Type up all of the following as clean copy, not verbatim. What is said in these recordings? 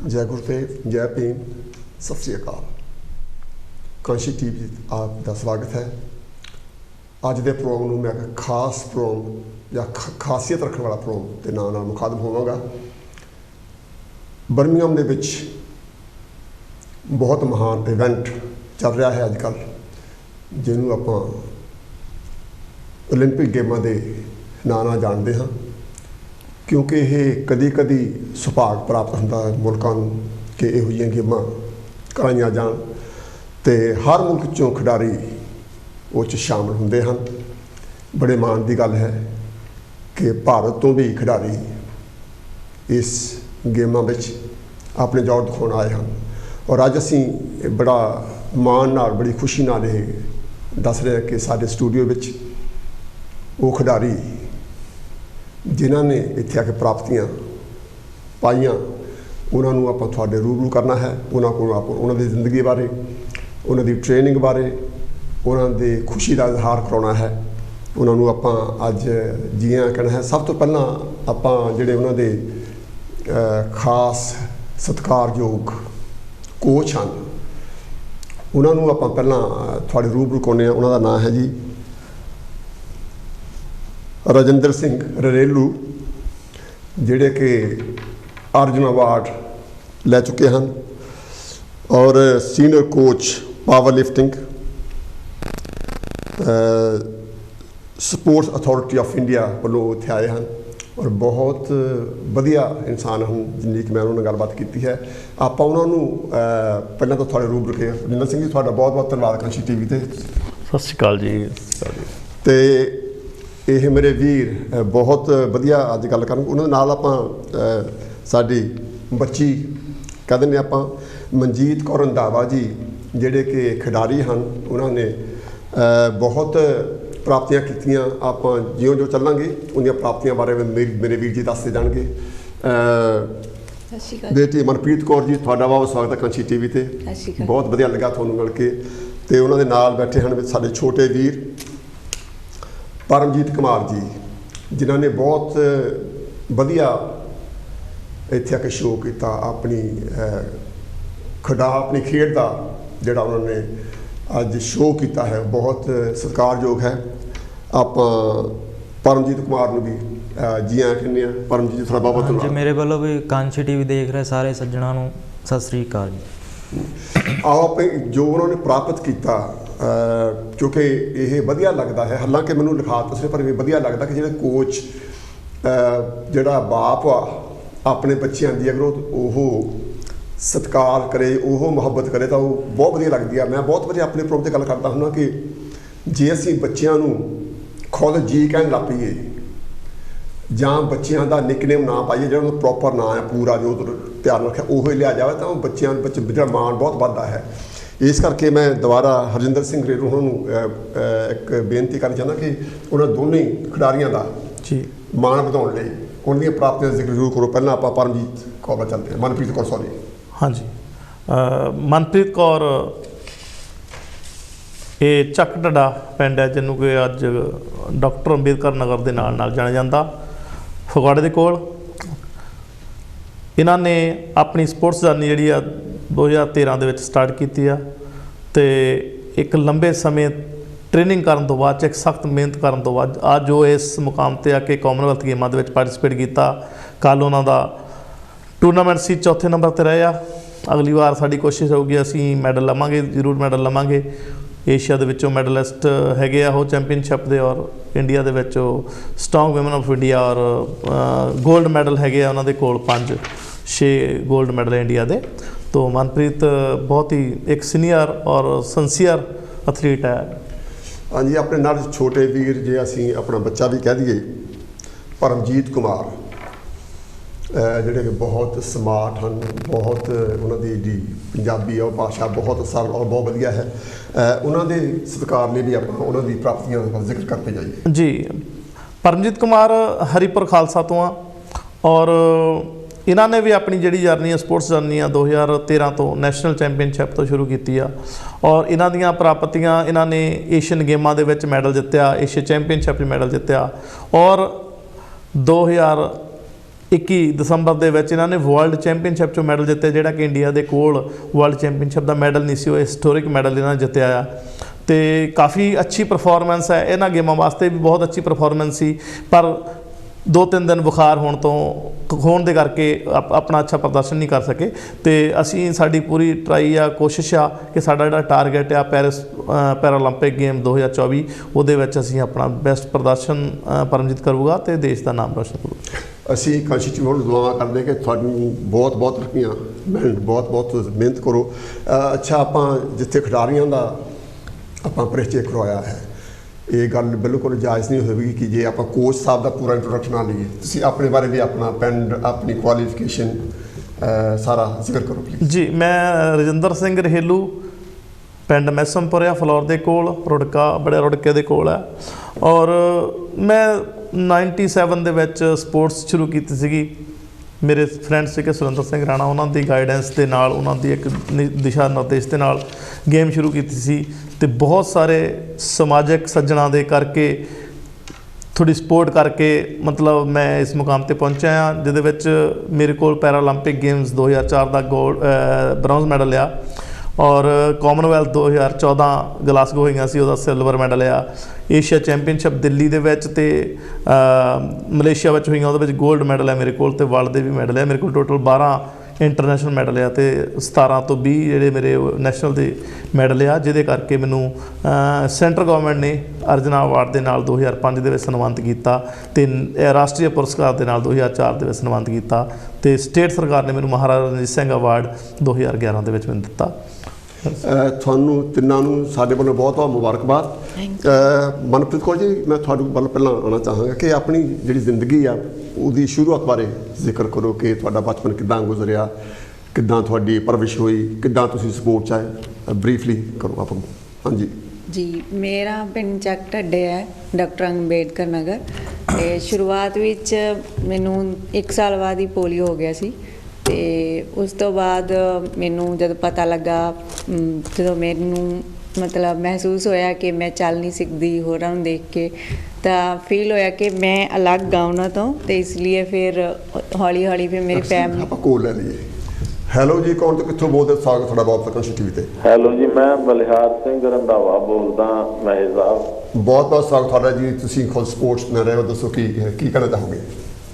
जय गुरुदेव, जय भीम, सत श्री अकाल। कांशी टीवी आपका स्वागत है। अज के प्रोग्राम में मैं खास प्रोग्राम या खासियत रखने वाला प्रोग्राम के नाम मुखातब होवांगा। बर्मिंघम दे विच बहुत महान इवेंट चल रहा है अजकल, जिन्होंने आपां ओलंपिक गेमां के नाम नाल जानते हाँ, क्योंकि ये कदी कदी सुभाग प्राप्त होंदा है मुल्कां नूं कि इहो जिहियां गेमां कराईयां जाण ते हर मुल्क चों खिडारी उस च शामिल होंदे हन। बड़े माण की गल है कि भारत तो भी खिडारी इस गेमां विच अपने जोर दिखाउण आए हैं और अज असीं बड़ा माण नाल बड़ी खुशी नाल ये दस रहे हैं कि साडे स्टूडियो विच वो खिडारी जिन्होंने इत्थे आके प्राप्तियां पाइयां उन्होंने आपां तुहाडे रूबरू करना है। उन्हों की जिंदगी बारे, उन्होंने ट्रेनिंग बारे, उन्होंने खुशी का इजहार कराना है। उन्होंने आपां अज जियां कहना है। सब तो पहला आपां जिहड़े उन्होंने खास सत्कारयोग कोच हैं उन्होंने आपां पहला तुहाडे रूबरू कराउने। उन्हों का नाम है जी राजिंदर सिंह ररेलू, जिहड़े कि अर्जुन अवार्ड लै चुके हैं और senior coach power lifting sports authority of India वालों इत्थे आए हैं और बहुत वधिया इंसान हैं जिन्नी कि मैं उन्होंने गलबात की है। आपां उन्होंने पहले तो थोड़े रूबरू के राजिंदर सिंह जी तुहाडा बहुत बहुत धन्यवाद कांशी टीवी ते। सत श्री अकाल जी। ते ये मेरे वीर बहुत वधिया अज गल कर उन्होंने नाल आपां साडी बच्ची कह दें आपां मनजीत कौर रंधावा जी जिहड़े कि खिडारी हैं। उन्होंने बहुत प्राप्तियां कीतियां। आपां जिउं जो चलांगे उन्दियां प्राप्तियां बारे मेरे वीर जी दसदे जाणगे। बेटी मनप्रीत कौर जी तुहाडा बहुत स्वागत है कांशी टीवी ते। बहुत वधिया लगा तुहानूं मिल के। ते उन्होंने नाल बैठे हैं साडे छोटे वीर परमजीत कुमार जी जिन्होंने बहुत वधिया इत्थे आके शो किया अपनी अपनी खेड का जिहड़ा उन्होंने अज शो किया है बहुत सत्कारयोग है। आप परमजीत कुमार नूं भी जी आया कहने। परमजीत जी थोड़ा बहुत जी मेरे वालों भी कांशी टीवी देख रहे सारे सज्जणों नूं सत श्री अकाल जी। आओ आप जो उन्होंने प्राप्त किया क्योंकि ये वधिया लगता है। हालांकि मैनूं लिखा तुसीं पर भी वधिया लगता कि जिहड़े कोच जिहड़ा बाप आ अपने बच्चों की अगर वो सत्कार करे वो मुहब्बत करे तो बहुत वधिया लगती है। मैं बहुत बार अपने प्रोग्राम से गल करता हूँ कि जे असीं बच्चों खुद जी कहन लग पईए जां बच्चों का निकनेम ना पाइए जो प्रॉपर ना है पूरा जो तैयार रखा वो लिया जाए तो बच्चों जो मान बहुत बढ़ता है। इस करके मैं दोबारा हरजिंदर सिंह रेलू उन्होंने एक बेनती करना चाहता कि उन्होंने दोनों ही खिडारियों का जी मान बढ़ाने लिए उनकी प्राप्तियों का जिक्र जरूर करो। पहला आप परमजीत कौर पर चलते हैं। मनप्रीत कौर सॉरी। हाँ जी मनप्रीत कौर ये ਚੱਕ ਢੱਡਾ ਪਿੰਡ है जिन्हों कि अज डॉक्टर अंबेडकर नगर के नाल नाल जाना जाता फगवाड़े के कोल। इन्होंने अपनी स्पोर्ट्स जर्नी जी 2013 के स्टार्ट की तो एक लंबे समय ट्रेनिंग करने तो बाद एक सख्त मेहनत करने तो बाद आज जो इस मुकाम पर आके कॉमनवैल्थ गेमां दे विच पार्टिसिपेट किया। कल उन्हों टूरनामेंट सी चौथे नंबर पर रहे। अगली बार साड़ी कोशिश होगी असी मैडल लवांगे, जरूर मैडल लवांगे। एशिया के विचों मैडलिस्ट है वो चैंपीयनशिप के और इंडिया के विचों स्ट्रोंग वुमेन ऑफ इंडिया और गोल्ड मैडल है उन्होंने कोल 5-6 गोल्ड मैडल इंडिया के। तो मनप्रीत बहुत ही एक सीनियर और संसियर एथलीट है। हाँ जी अपने नाल छोटे वीर जे असीं अपना बच्चा भी कह दिए परमजीत कुमार जिहड़े कि बहुत स्मार्ट हैं। बहुत उन्होंने जी पंजाबी और भाषा बहुत सरल और बहुत वधिया है। उन्होंने सत्कार लिए भी आप उन्होंने प्राप्तियों का जिक्र करते जाइए जी। परमजीत कुमार हरिपुर खालसा तो आ और इन्होंने भी अपनी जी जर्नी है स्पोर्ट्स जर्नी 2013 तो नैशनल चैंपीयनशिप तो शुरू की और इन्हों दी प्राप्तियां इन्होंने एशियन गेमां दे विच मैडल जित्या, एशिया चैंपीयनशिप मैडल जित्या और 2000 21 ਦਸੰਬਰ ਦੇ ਵਿੱਚ ਇਹਨਾਂ ਨੇ ਵਰਲਡ ਚੈਂਪੀਅਨਸ਼ਿਪ 'ਚੋਂ ਮੈਡਲ ਜਿੱਤੇ, ਜਿਹੜਾ ਕਿ ਇੰਡੀਆ ਦੇ ਕੋਲ ਵਰਲਡ ਚੈਂਪੀਅਨਸ਼ਿਪ ਦਾ ਮੈਡਲ ਨਹੀਂ ਸੀ। ਉਹ ਹਿਸਟੋਰਿਕ ਮੈਡਲ ਇਹਨਾਂ ਨੇ ਜਿੱਤਿਆ ਆ ਤੇ ਕਾਫੀ ਅੱਛੀ ਪਰਫਾਰਮੈਂਸ ਹੈ ਇਹਨਾਂ ਗੇਮਾਂ ਵਾਸਤੇ ਵੀ, ਬਹੁਤ ਅੱਛੀ ਪਰਫਾਰਮੈਂਸ ਸੀ। ਪਰ 2-3 ਦਿਨ ਬੁਖਾਰ ਹੋਣ ਦੇ ਕਰਕੇ ਆਪਣਾ ਅੱਛਾ ਪ੍ਰਦਰਸ਼ਨ ਨਹੀਂ ਕਰ ਸਕੇ। ਤੇ ਅਸੀਂ ਸਾਡੀ ਪੂਰੀ ਟਰਾਈ ਆ, ਕੋਸ਼ਿਸ਼ ਆ ਕਿ ਸਾਡਾ ਜਿਹੜਾ ਟਾਰਗੇਟ ਆ ਪੈਰਾਲੰਪਿਕ ਗੇਮ 2024 ਉਹਦੇ ਵਿੱਚ ਅਸੀਂ ਆਪਣਾ ਬੈਸਟ ਪ੍ਰਦਰਸ਼ਨ ਪਰਮਜੀਤ ਕਰੂਗਾ ਤੇ ਦੇਸ਼ ਦਾ ਨਾਮ ਰੋਸ਼ਨ ਕਰੂਗਾ। ਅਸੀਂ ਕਾਸ਼ੀ ਨੂੰ ਦੁਆਵਾਂ ਕਰਦੇ ਕਿ ਤੁਹਾਨੂੰ ਬਹੁਤ ਬਹੁਤ ਰੱਖੀਆਂ, ਬਹੁਤ ਬਹੁਤ ਮਿਹਨਤ ਕਰੋ। ਅੱਛਾ, ਆਪਾਂ ਜਿੱਥੇ ਖਿਡਾਰੀਆਂ ਦਾ ਆਪਾਂ ਪਰਿਚੈ ਕਰਵਾਇਆ ਹੈ, ਇਹ ਗੱਲ ਬਿਲਕੁਲ ਜਾਇਜ਼ ਨਹੀਂ ਹੋਵੇਗੀ ਕਿ ਜੇ ਆਪਾਂ ਕੋਚ ਸਾਹਿਬ ਦਾ ਪੂਰਾ ਇੰਟਰੋਡਕਸ਼ਨ ਨਾ ਲਈਏ। ਤੁਸੀਂ ਆਪਣੇ ਬਾਰੇ ਵੀ ਆਪਣਾ ਪਿੰਡ, ਆਪਣੀ ਕੁਆਲੀਫਿਕੇਸ਼ਨ ਸਾਰਾ ਜ਼ਿਕਰ ਕਰੋ ਪਲੀਜ਼। ਜੀ, ਮੈਂ ਰਜਿੰਦਰ ਸਿੰਘ ਰਹੇਲੂ, ਪਿੰਡ ਮੈਸਮਪੁਰਿਆ ਫਲੋਰ ਦੇ ਕੋਲ, ਬੜੇ ਰੁੜਕੇ ਦੇ ਕੋਲ ਹੈ। ਔਰ ਮੈਂ 97 ਦੇ ਵਿੱਚ ਸਪੋਰਟਸ ਸ਼ੁਰੂ ਕੀਤੀ ਸੀਗੀ। ਮੇਰੇ ਫਰੈਂਡ ਸੀਗੇ ਸੁਰਿੰਦਰ ਸਿੰਘ ਰਾਣਾ, ਉਹਨਾਂ ਦੀ ਗਾਈਡੈਂਸ ਦੇ ਨਾਲ, ਉਹਨਾਂ ਦੀ ਇੱਕ ਦਿਸ਼ਾ ਨਿਰਦੇਸ਼ ਦੇ ਨਾਲ ਗੇਮ ਸ਼ੁਰੂ ਕੀਤੀ ਸੀ। ਤੇ ਬਹੁਤ ਸਾਰੇ ਸਮਾਜਿਕ ਸੱਜਣਾਂ ਦੇ ਕਰਕੇ, ਥੋੜ੍ਹੀ ਸਪੋਰਟ ਕਰਕੇ ਮਤਲਬ ਮੈਂ ਇਸ ਮੁਕਾਮ 'ਤੇ ਪਹੁੰਚਿਆ ਹਾਂ, ਜਿਹਦੇ ਵਿੱਚ ਮੇਰੇ ਕੋਲ ਪੈਰਾਲੰਪਿਕ ਗੇਮਸ 2004 ਦਾ ਬ੍ਰੌਂਜ਼ ਮੈਡਲ ਆ, ਔਰ ਕਾਮਨਵੈਲਥ 2014 ਗਲਾਸਗੋ ਹੋਈਆਂ ਸੀ, ਉਹਦਾ ਸਿਲਵਰ ਮੈਡਲ ਆ। ਏਸ਼ੀਆ ਚੈਂਪੀਅਨਸ਼ਿਪ ਦਿੱਲੀ ਦੇ ਵਿੱਚ ਤੇ ਮਲੇਸ਼ੀਆ ਵਿੱਚ ਹੋਈਆਂ, ਉਹਦੇ ਵਿੱਚ 골ਡ ਮੈਡਲ ਹੈ ਮੇਰੇ ਕੋਲ, ਤੇ ਵਰਲਡ ਦੇ ਵੀ ਮੈਡਲ ਹੈ ਮੇਰੇ ਕੋਲ। ਟੋਟਲ 12 ਇੰਟਰਨੈਸ਼ਨਲ ਮੈਡਲ ਆ ਤੇ 17 ਤੋਂ 20 ਜਿਹੜੇ ਮੇਰੇ ਨੈਸ਼ਨਲ ਦੇ ਮੈਡਲ ਆ, ਜਿਹਦੇ ਕਰਕੇ ਮੈਨੂੰ ਸੈਂਟਰ ਗਵਰਨਮੈਂਟ ਨੇ ਅਰਜਨਾ ਅਵਾਰਡ ਦੇ ਨਾਲ 2005 ਦੇ ਵਿੱਚ ਸਨਮਾਨਿਤ ਕੀਤਾ ਤੇ ਰਾਸ਼ਟਰੀ ਪੁਰਸਕਾਰ ਦੇ ਨਾਲ 2004 ਦੇ ਵਿੱਚ ਸਨਮਾਨਿਤ ਕੀਤਾ ਤੇ ਸਟੇਟ ਸਰਕਾਰ ਨੇ ਮੈਨੂੰ ਮਹਾਰਾਜਾ ਰਣਜੀਤ ਸਿੰਘ ਅਵਾਰਡ 2011 ਦੇ ਵਿੱਚ ਮੈਨੂੰ ਦਿੱਤਾ। ਤੁਹਾਨੂੰ ਤਿੰਨਾਂ ਨੂੰ ਸਾਡੇ ਵੱਲੋਂ ਬਹੁਤ ਬਹੁਤ ਮੁਬਾਰਕਬਾਦ। ਮਨਪ੍ਰੀਤ ਕੌਰ ਜੀ, ਮੈਂ ਤੁਹਾਡੇ ਵੱਲ ਪਹਿਲਾਂ ਆਉਣਾ ਚਾਹਾਂਗਾ ਕਿ ਆਪਣੀ ਜਿਹੜੀ ਜ਼ਿੰਦਗੀ ਆ ਉਹਦੀ ਸ਼ੁਰੂਆਤ ਬਾਰੇ ਜ਼ਿਕਰ ਕਰੋ ਕਿ ਤੁਹਾਡਾ ਬਚਪਨ ਕਿੱਦਾਂ ਗੁਜ਼ਰਿਆ, ਕਿੱਦਾਂ ਤੁਹਾਡੀ ਪਰਵਰਿਸ਼ ਹੋਈ, ਕਿੱਦਾਂ ਤੁਸੀਂ ਸਪੋਰਟ 'ਚ ਆਏ, ਬਰੀਫਲੀ ਕਰੋ ਆਪਾਂ। ਹਾਂਜੀ ਜੀ, ਮੇਰਾ ਪਿੰਡ ਚੱਕ ਢੱਡੇ ਹੈ, ਡਾਕਟਰ ਅੰਬੇਡਕਰ ਨਗਰ। ਅਤੇ ਸ਼ੁਰੂਆਤ ਵਿੱਚ ਮੈਨੂੰ 1 ਸਾਲ ਬਾਅਦ ਹੀ ਪੋਲੀਓ ਹੋ ਗਿਆ ਸੀ ਅਤੇ ਉਸ ਤੋਂ ਬਾਅਦ ਮੈਨੂੰ ਜਦੋਂ ਪਤਾ ਲੱਗਾ, ਜਦੋਂ ਮੈਨੂੰ ਮਤਲਬ ਮਹਿਸੂਸ ਹੋਇਆ ਕਿ ਮੈਂ ਚੱਲ ਨਹੀਂ ਸਕਦੀ ਹੋਰਾਂ ਨੂੰ ਦੇਖ ਕੇ, ਤਾਂ ਫੀਲ ਹੋਇਆ ਕਿ ਮੈਂ ਅਲੱਗ ਹਾਂ ਉਹਨਾਂ ਤੋਂ। ਅਤੇ ਇਸ ਲਈ ਫਿਰ ਹੌਲੀ ਹੌਲੀ ਫਿਰ ਮੇਰੀ ਫੈਮਿਲੀ ਆਪਾਂ ਕੋਲ ਲੈ ਲਈਏ। ਹੈਲੋ ਜੀ, ਕੌਣ ਤੋਂ ਕਿੱਥੋਂ ਬੋਲਦੇ? ਸਵਾਗਤ ਤੁਹਾਡਾ ਬਹੁਤ ਪ੍ਰਕਾਸ਼ ਟੀਵੀ ਤੇ। ਹੈਲੋ ਜੀ, ਮੈਂ ਬਲਿਹਾਰ ਸਿੰਘ ਰੰਧਾਵਾ ਬੋਲਦਾ, ਮਹੇਸ਼ ਸਾਹਿਬ। ਬਹੁਤ ਬਹੁਤ ਸਵਾਗਤ ਤੁਹਾਡਾ ਜੀ। ਤੁਸੀਂ ਖੁਦ ਸਪੋਰਟਸ ਨਾਲ ਰਹੇ ਹੋ, ਦੱਸੋ ਕੀ ਕਹਿਣਾ ਚਾਹੋਗੇ?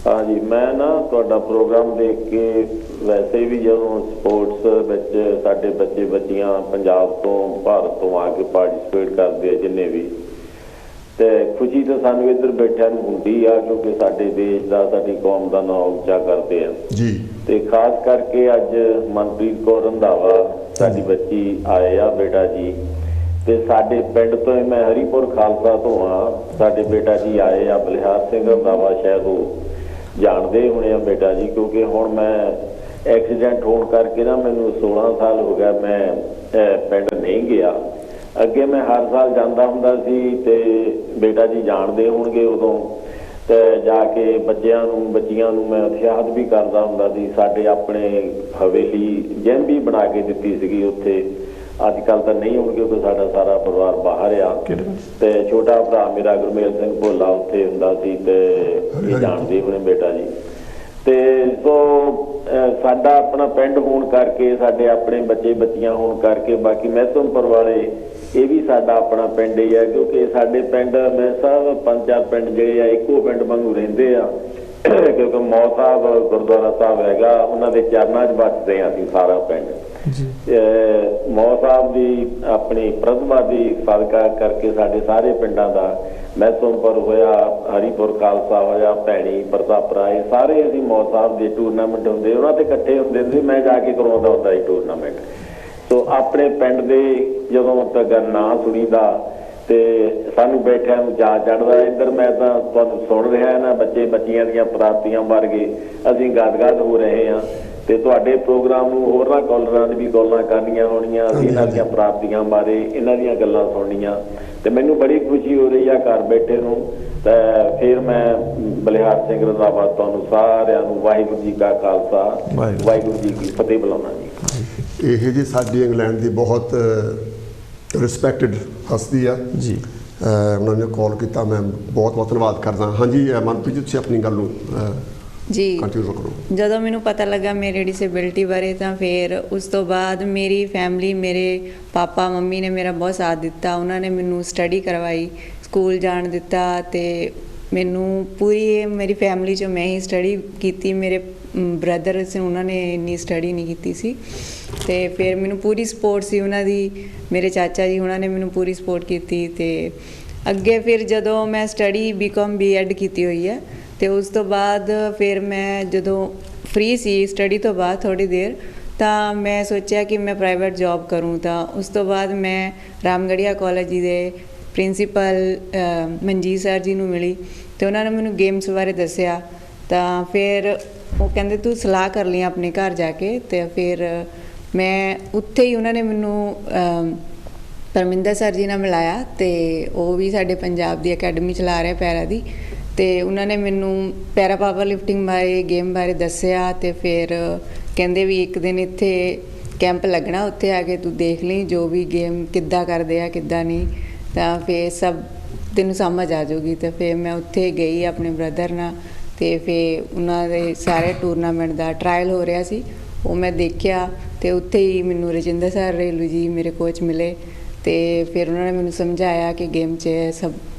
ਹਾਂਜੀ, ਮੈਂ ਨਾ ਤੁਹਾਡਾ ਪ੍ਰੋਗਰਾਮ ਦੇਖ ਕੇ, ਵੈਸੇ ਵੀ ਜਦੋਂ ਸਪੋਰਟਸ ਵਿੱਚ ਸਾਡੇ ਬੱਚੇ ਬੱਚੀਆਂ ਪੰਜਾਬ ਤੋਂ, ਭਾਰਤ ਤੋਂ ਆ ਕੇ ਪਾਰਟੀਸਪੇਟ ਕਰਦੇ ਆ ਜਿੰਨੇ ਵੀ, ਤੇ ਖੁਸ਼ੀ ਤਾਂ ਸਾਨੂੰ ਇੱਧਰ ਬੈਠਿਆਂ ਨੂੰ ਹੁੰਦੀ ਆ ਕਿਉਂਕਿ ਸਾਡੇ ਦੇਸ਼ ਦਾ, ਸਾਡੀ ਕੌਮ ਦਾ ਨਾਮ ਉੱਚਾ ਕਰਦੇ ਆ ਜੀ। ਤੇ ਖਾਸ ਕਰਕੇ ਅੱਜ ਮਨਪ੍ਰੀਤ ਕੌਰ ਰੰਧਾਵਾ ਸਾਡੀ ਬੱਚੀ ਆਏ ਆ, ਬੇਟਾ ਜੀ, ਤੇ ਸਾਡੇ ਪਿੰਡ ਤੋਂ, ਮੈਂ ਹਰੀਪੁਰ ਖਾਲਸਾ ਤੋਂ ਆ, ਸਾਡੇ ਬੇਟਾ ਜੀ ਆਏ ਆ ਬਲਿਹਾਰ ਸਿੰਘ ਰੰਧਾਵਾ, ਸ਼ਾਇਦ ਉਹ ਜਾਣਦੇ ਹੋਣੇ ਆ ਬੇਟਾ ਜੀ, ਕਿਉਂਕਿ ਹੁਣ ਮੈਂ ਐਕਸੀਡੈਂਟ ਹੋਣ ਕਰਕੇ ਨਾ ਮੈਨੂੰ 16 ਸਾਲ ਹੋ ਗਿਆ ਮੈਂ ਪਿੰਡ ਨਹੀਂ ਗਿਆ। ਅੱਗੇ ਮੈਂ ਹਰ ਸਾਲ ਜਾਂਦਾ ਹੁੰਦਾ ਸੀ ਤੇ ਬੇਟਾ ਜੀ ਜਾਣਦੇ ਹੋਣਗੇ ਉਦੋਂ, ਤੇ ਜਾ ਕੇ ਬੱਚਿਆਂ ਨੂੰ, ਬੱਚੀਆਂ ਨੂੰ ਮੈਂ ਉਤਸ਼ਾਹਿਤ ਵੀ ਕਰਦਾ ਹੁੰਦਾ ਸੀ। ਸਾਡੇ ਆਪਣੇ ਹਵੇਲੀ ਜਿਮ ਵੀ ਬਣਾ ਕੇ ਦਿੱਤੀ ਸੀਗੀ ਉੱਥੇ, ਅੱਜ ਕੱਲ੍ਹ ਤਾਂ ਨਹੀਂ ਹੁਣ ਕਿਉਂਕਿ ਸਾਡਾ ਸਾਰਾ ਪਰਿਵਾਰ ਬਾਹਰ ਆ, ਤੇ ਛੋਟਾ ਭਰਾ ਮੇਰਾ ਗੁਰਮੇਲ ਸਿੰਘ ਭੋਲਾ ਉੱਥੇ ਹੁੰਦਾ ਸੀ, ਤੇ ਇਹ ਜਾਣਦੇ ਹੋਣੇ ਬੇਟਾ ਜੀ। ਤੇ ਸੋ ਸਾਡਾ ਆਪਣਾ ਪਿੰਡ ਹੋਣ ਕਰਕੇ, ਸਾਡੇ ਆਪਣੇ ਬੱਚੇ ਬੱਚੀਆਂ ਹੋਣ ਕਰਕੇ, ਬਾਕੀ ਮਹਿਸਮਪੁਰ ਵਾਲੇ ਇਹ ਵੀ ਸਾਡਾ ਆਪਣਾ ਪਿੰਡ ਹੀ ਹੈ, ਕਿਉਂਕਿ ਸਾਡੇ ਪਿੰਡ ਮੈਂ ਸਾਹਿਬ 5-4 ਪਿੰਡ ਜਿਹੜੇ ਆ ਇੱਕੋ ਪਿੰਡ ਵਾਂਗੂ ਰਹਿੰਦੇ ਆ, ਕਿਉਂਕਿ ਮੌ ਸਾਹਿਬ ਗੁਰਦੁਆਰਾ ਸਾਹਿਬ ਹੈਗਾ, ਉਹਨਾਂ ਦੇ ਚਰਨਾਂ 'ਚ ਬਚਦੇ ਆ ਅਸੀਂ ਸਾਰਾ ਪਿੰਡ। ਮੌ ਸਾਹਿਬ ਦੀ ਆਪਣੀ ਪ੍ਰਤਿਮਾ ਦੀ ਸਦਕਾ ਕਰਕੇ ਸਾਡੇ ਸਾਰੇ ਪਿੰਡਾਂ ਦਾ, ਮਹਿਸਮਪੁਰ ਹੋਇਆ, ਹਰੀਪੁਰ ਖਾਲਸਾ ਹੋਇਆ, ਭੈਣੀ, ਪ੍ਰਤਾਪਰਾ, ਇਹ ਸਾਰੇ ਅਸੀਂ ਮੌ ਸਾਹਿਬ ਦੇ ਟੂਰਨਾਮੈਂਟ ਹੁੰਦੇ, ਉਹਨਾਂ ਤੇ ਇਕੱਠੇ ਹੁੰਦੇ ਸੀ, ਮੈਂ ਜਾ ਕੇ ਕਰਵਾਉਂਦਾ ਹੁੰਦਾ ਸੀ ਟੂਰਨਾਮੈਂਟ। ਸੋ ਆਪਣੇ ਪਿੰਡ ਦੇ ਜਦੋਂ ਤੱਕ ਨਾਂ ਸੁਣੀਦਾ ਤੇ ਸਾਨੂੰ ਬੈਠਿਆਂ ਨੂੰ ਜਾ ਚੜ੍ਹਦਾ। ਇੱਧਰ ਮੈਂ ਤਾਂ ਤੁਹਾਨੂੰ ਸੁਣ ਰਿਹਾ ਨਾ, ਬੱਚੇ ਬੱਚੀਆਂ ਦੀਆਂ ਪ੍ਰਾਪਤੀਆਂ ਬਾਰੇ ਅਸੀਂ ਗਦਗਦ ਹੋ ਰਹੇ ਹਾਂ, ਤੇ ਤੁਹਾਡੇ ਪ੍ਰੋਗਰਾਮ ਨੂੰ ਹੋਰਾਂ ਕਾਲਰਾਂ ਨੇ ਵੀ ਕਾਲਾਂ ਕਰਨੀਆਂ ਹੋਣੀਆਂ, ਅਸੀਂ ਇਹਨਾਂ ਦੀਆਂ ਪ੍ਰਾਪਤੀਆਂ ਬਾਰੇ, ਇਹਨਾਂ ਦੀਆਂ ਗੱਲਾਂ ਸੁਣਨੀਆਂ, ਤੇ ਮੈਨੂੰ ਬੜੀ ਖੁਸ਼ੀ ਹੋ ਰਹੀ ਆ ਘਰ ਬੈਠੇ ਨੂੰ। ਤਾਂ ਫਿਰ ਮੈਂ ਬਲਿਹਾਰ ਸਿੰਘ ਰੰਧਾਵਾ ਤੁਹਾਨੂੰ ਸਾਰਿਆਂ ਨੂੰ ਵਾਹਿਗੁਰੂ ਜੀ ਕਾ ਖਾਲਸਾ, ਵਾਹਿਗੁਰੂ ਜੀ ਕੀ ਫਤਿਹ ਬੁਲਾਉਣਾ ਜੀ। ਇਹ ਜੀ ਸਾਡੀ ਇੰਗਲੈਂਡ ਦੀ ਬਹੁਤ ਰਿਸਪੈਕਟਡ ਹਸਤੀ ਆ ਜੀ, ਉਹਨਾਂ ਨੇ ਕਾਲ ਕੀਤਾ, ਮੈਂ ਬਹੁਤ ਬਹੁਤ ਧੰਨਵਾਦ ਕਰਦਾ। ਹਾਂਜੀ ਮਨਪ੍ਰੀਤ ਜੀ, ਤੁਸੀਂ ਆਪਣੀ ਗੱਲ ਨੂੰ ਜੀ ਕੰਟੀਨਿਊ ਕਰੋ। ਜਦੋਂ ਮੈਨੂੰ ਪਤਾ ਲੱਗਾ ਮੇਰੇ ਡਿਸੇਬਿਲਟੀ ਬਾਰੇ ਤਾਂ ਫਿਰ ਉਸ ਤੋਂ ਬਾਅਦ ਮੇਰੀ ਫੈਮਿਲੀ, ਮੇਰੇ ਪਾਪਾ ਮੰਮੀ ਨੇ ਮੇਰਾ ਬਹੁਤ ਸਾਥ ਦਿੱਤਾ। ਉਹਨਾਂ ਨੇ ਮੈਨੂੰ ਸਟੱਡੀ ਕਰਵਾਈ, ਸਕੂਲ ਜਾਣ ਦਿੱਤਾ ਤੇ ਮੈਨੂੰ ਪੂਰੀ ਮੇਰੀ ਫੈਮਿਲੀ 'ਚੋਂ ਮੈਂ ਹੀ ਸਟੱਡੀ ਕੀਤੀ। ਮੇਰੇ ਬ੍ਰਦਰ ਸੀ, ਉਹਨਾਂ ਨੇ ਇੰਨੀ ਸਟੱਡੀ ਨਹੀਂ ਕੀਤੀ ਸੀ ਤੇ ਫਿਰ ਮੈਨੂੰ ਪੂਰੀ ਸਪੋਰਟ ਸੀ ਉਹਨਾਂ ਦੀ। ਮੇਰੇ ਚਾਚਾ ਜੀ ਉਹਨਾਂ ਨੇ ਮੈਨੂੰ ਪੂਰੀ ਸਪੋਰਟ ਕੀਤੀ ਤੇ ਅੱਗੇ ਫਿਰ ਜਦੋਂ ਮੈਂ ਸਟੱਡੀ BCom B.Ed ਕੀਤੀ ਹੋਈ ਹੈ ਤੇ ਉਸ ਤੋਂ ਬਾਅਦ ਫਿਰ ਮੈਂ ਜਦੋਂ ਫ੍ਰੀ ਸੀ ਸਟੱਡੀ ਤੋਂ ਬਾਅਦ ਥੋੜ੍ਹੀ ਦੇਰ, ਤਾਂ ਮੈਂ ਸੋਚਿਆ ਕਿ ਮੈਂ ਪ੍ਰਾਈਵੇਟ ਜੌਬ ਕਰੂੰ। ਤਾਂ ਉਸ ਤੋਂ ਬਾਅਦ ਮੈਂ ਰਾਮਗੜੀਆ ਕਾਲਜ ਦੇ ਪ੍ਰਿੰਸੀਪਲ ਮਨਜੀਤ ਸਰ ਜੀ ਨੂੰ ਮਿਲੀ ਤੇ ਉਹਨਾਂ ਨੇ ਮੈਨੂੰ ਗੇਮਸ ਬਾਰੇ ਦੱਸਿਆ। ਤਾਂ ਫਿਰ ਉਹ ਕਹਿੰਦੇ ਤੂੰ ਸਲਾਹ ਕਰ ਲਈ ਆਪਣੇ ਘਰ ਜਾ ਕੇ। ਤੇ ਫਿਰ ਮੈਂ ਉੱਥੇ ਹੀ ਉਹਨਾਂ ਨੇ ਮੈਨੂੰ ਪਰਮਿੰਦਰ ਸਰ ਜੀ ਨਾਲ ਮਿਲਾਇਆ ਤੇ ਉਹ ਵੀ ਸਾਡੇ ਪੰਜਾਬ ਦੀ ਅਕੈਡਮੀ ਚਲਾ ਰਹੇ ਪੈਰਾ ਦੀ। ਤੇ ਉਹਨਾਂ ਨੇ ਮੈਨੂੰ ਪੈਰਾ ਪਾਵਰ ਲਿਫਟਿੰਗ ਬਾਰੇ, ਗੇਮ ਬਾਰੇ ਦੱਸਿਆ ਤੇ ਫਿਰ ਕਹਿੰਦੇ ਵੀ ਇੱਕ ਦਿਨ ਇੱਥੇ ਕੈਂਪ ਲੱਗਣਾ, ਉੱਥੇ ਆ ਕੇ ਤੂੰ ਦੇਖ ਲਈ ਜੋ ਵੀ ਗੇਮ ਕਿੱਦਾਂ ਕਰਦੇ ਆ ਕਿੱਦਾਂ ਨਹੀਂ, ਤਾਂ ਫਿਰ ਸਭ ਤੈਨੂੰ ਸਮਝ ਆ ਜਾਊਗੀ। ਤੇ ਫਿਰ ਮੈਂ ਉੱਥੇ ਗਈ ਆਪਣੇ ਬ੍ਰਦਰ ਨਾਲ ਤੇ ਫਿਰ ਉਹਨਾਂ ਦੇ ਸਾਰੇ ਟੂਰਨਾਮੈਂਟ ਦਾ ਟਰਾਇਲ ਹੋ ਰਿਹਾ ਸੀ, ਉਹ ਮੈਂ ਦੇਖਿਆ ਤੇ ਉੱਥੇ ਹੀ ਮੈਨੂੰ ਰਜਿੰਦਰ ਸਰ ਰੇਲੂ ਜੀ ਮੇਰੇ ਕੋਚ ਮਿਲੇ ਤੇ ਫਿਰ ਉਹਨਾਂ ਨੇ ਮੈਨੂੰ ਸਮਝਾਇਆ ਕਿ ਗੇਮ 'ਚ ਸਭ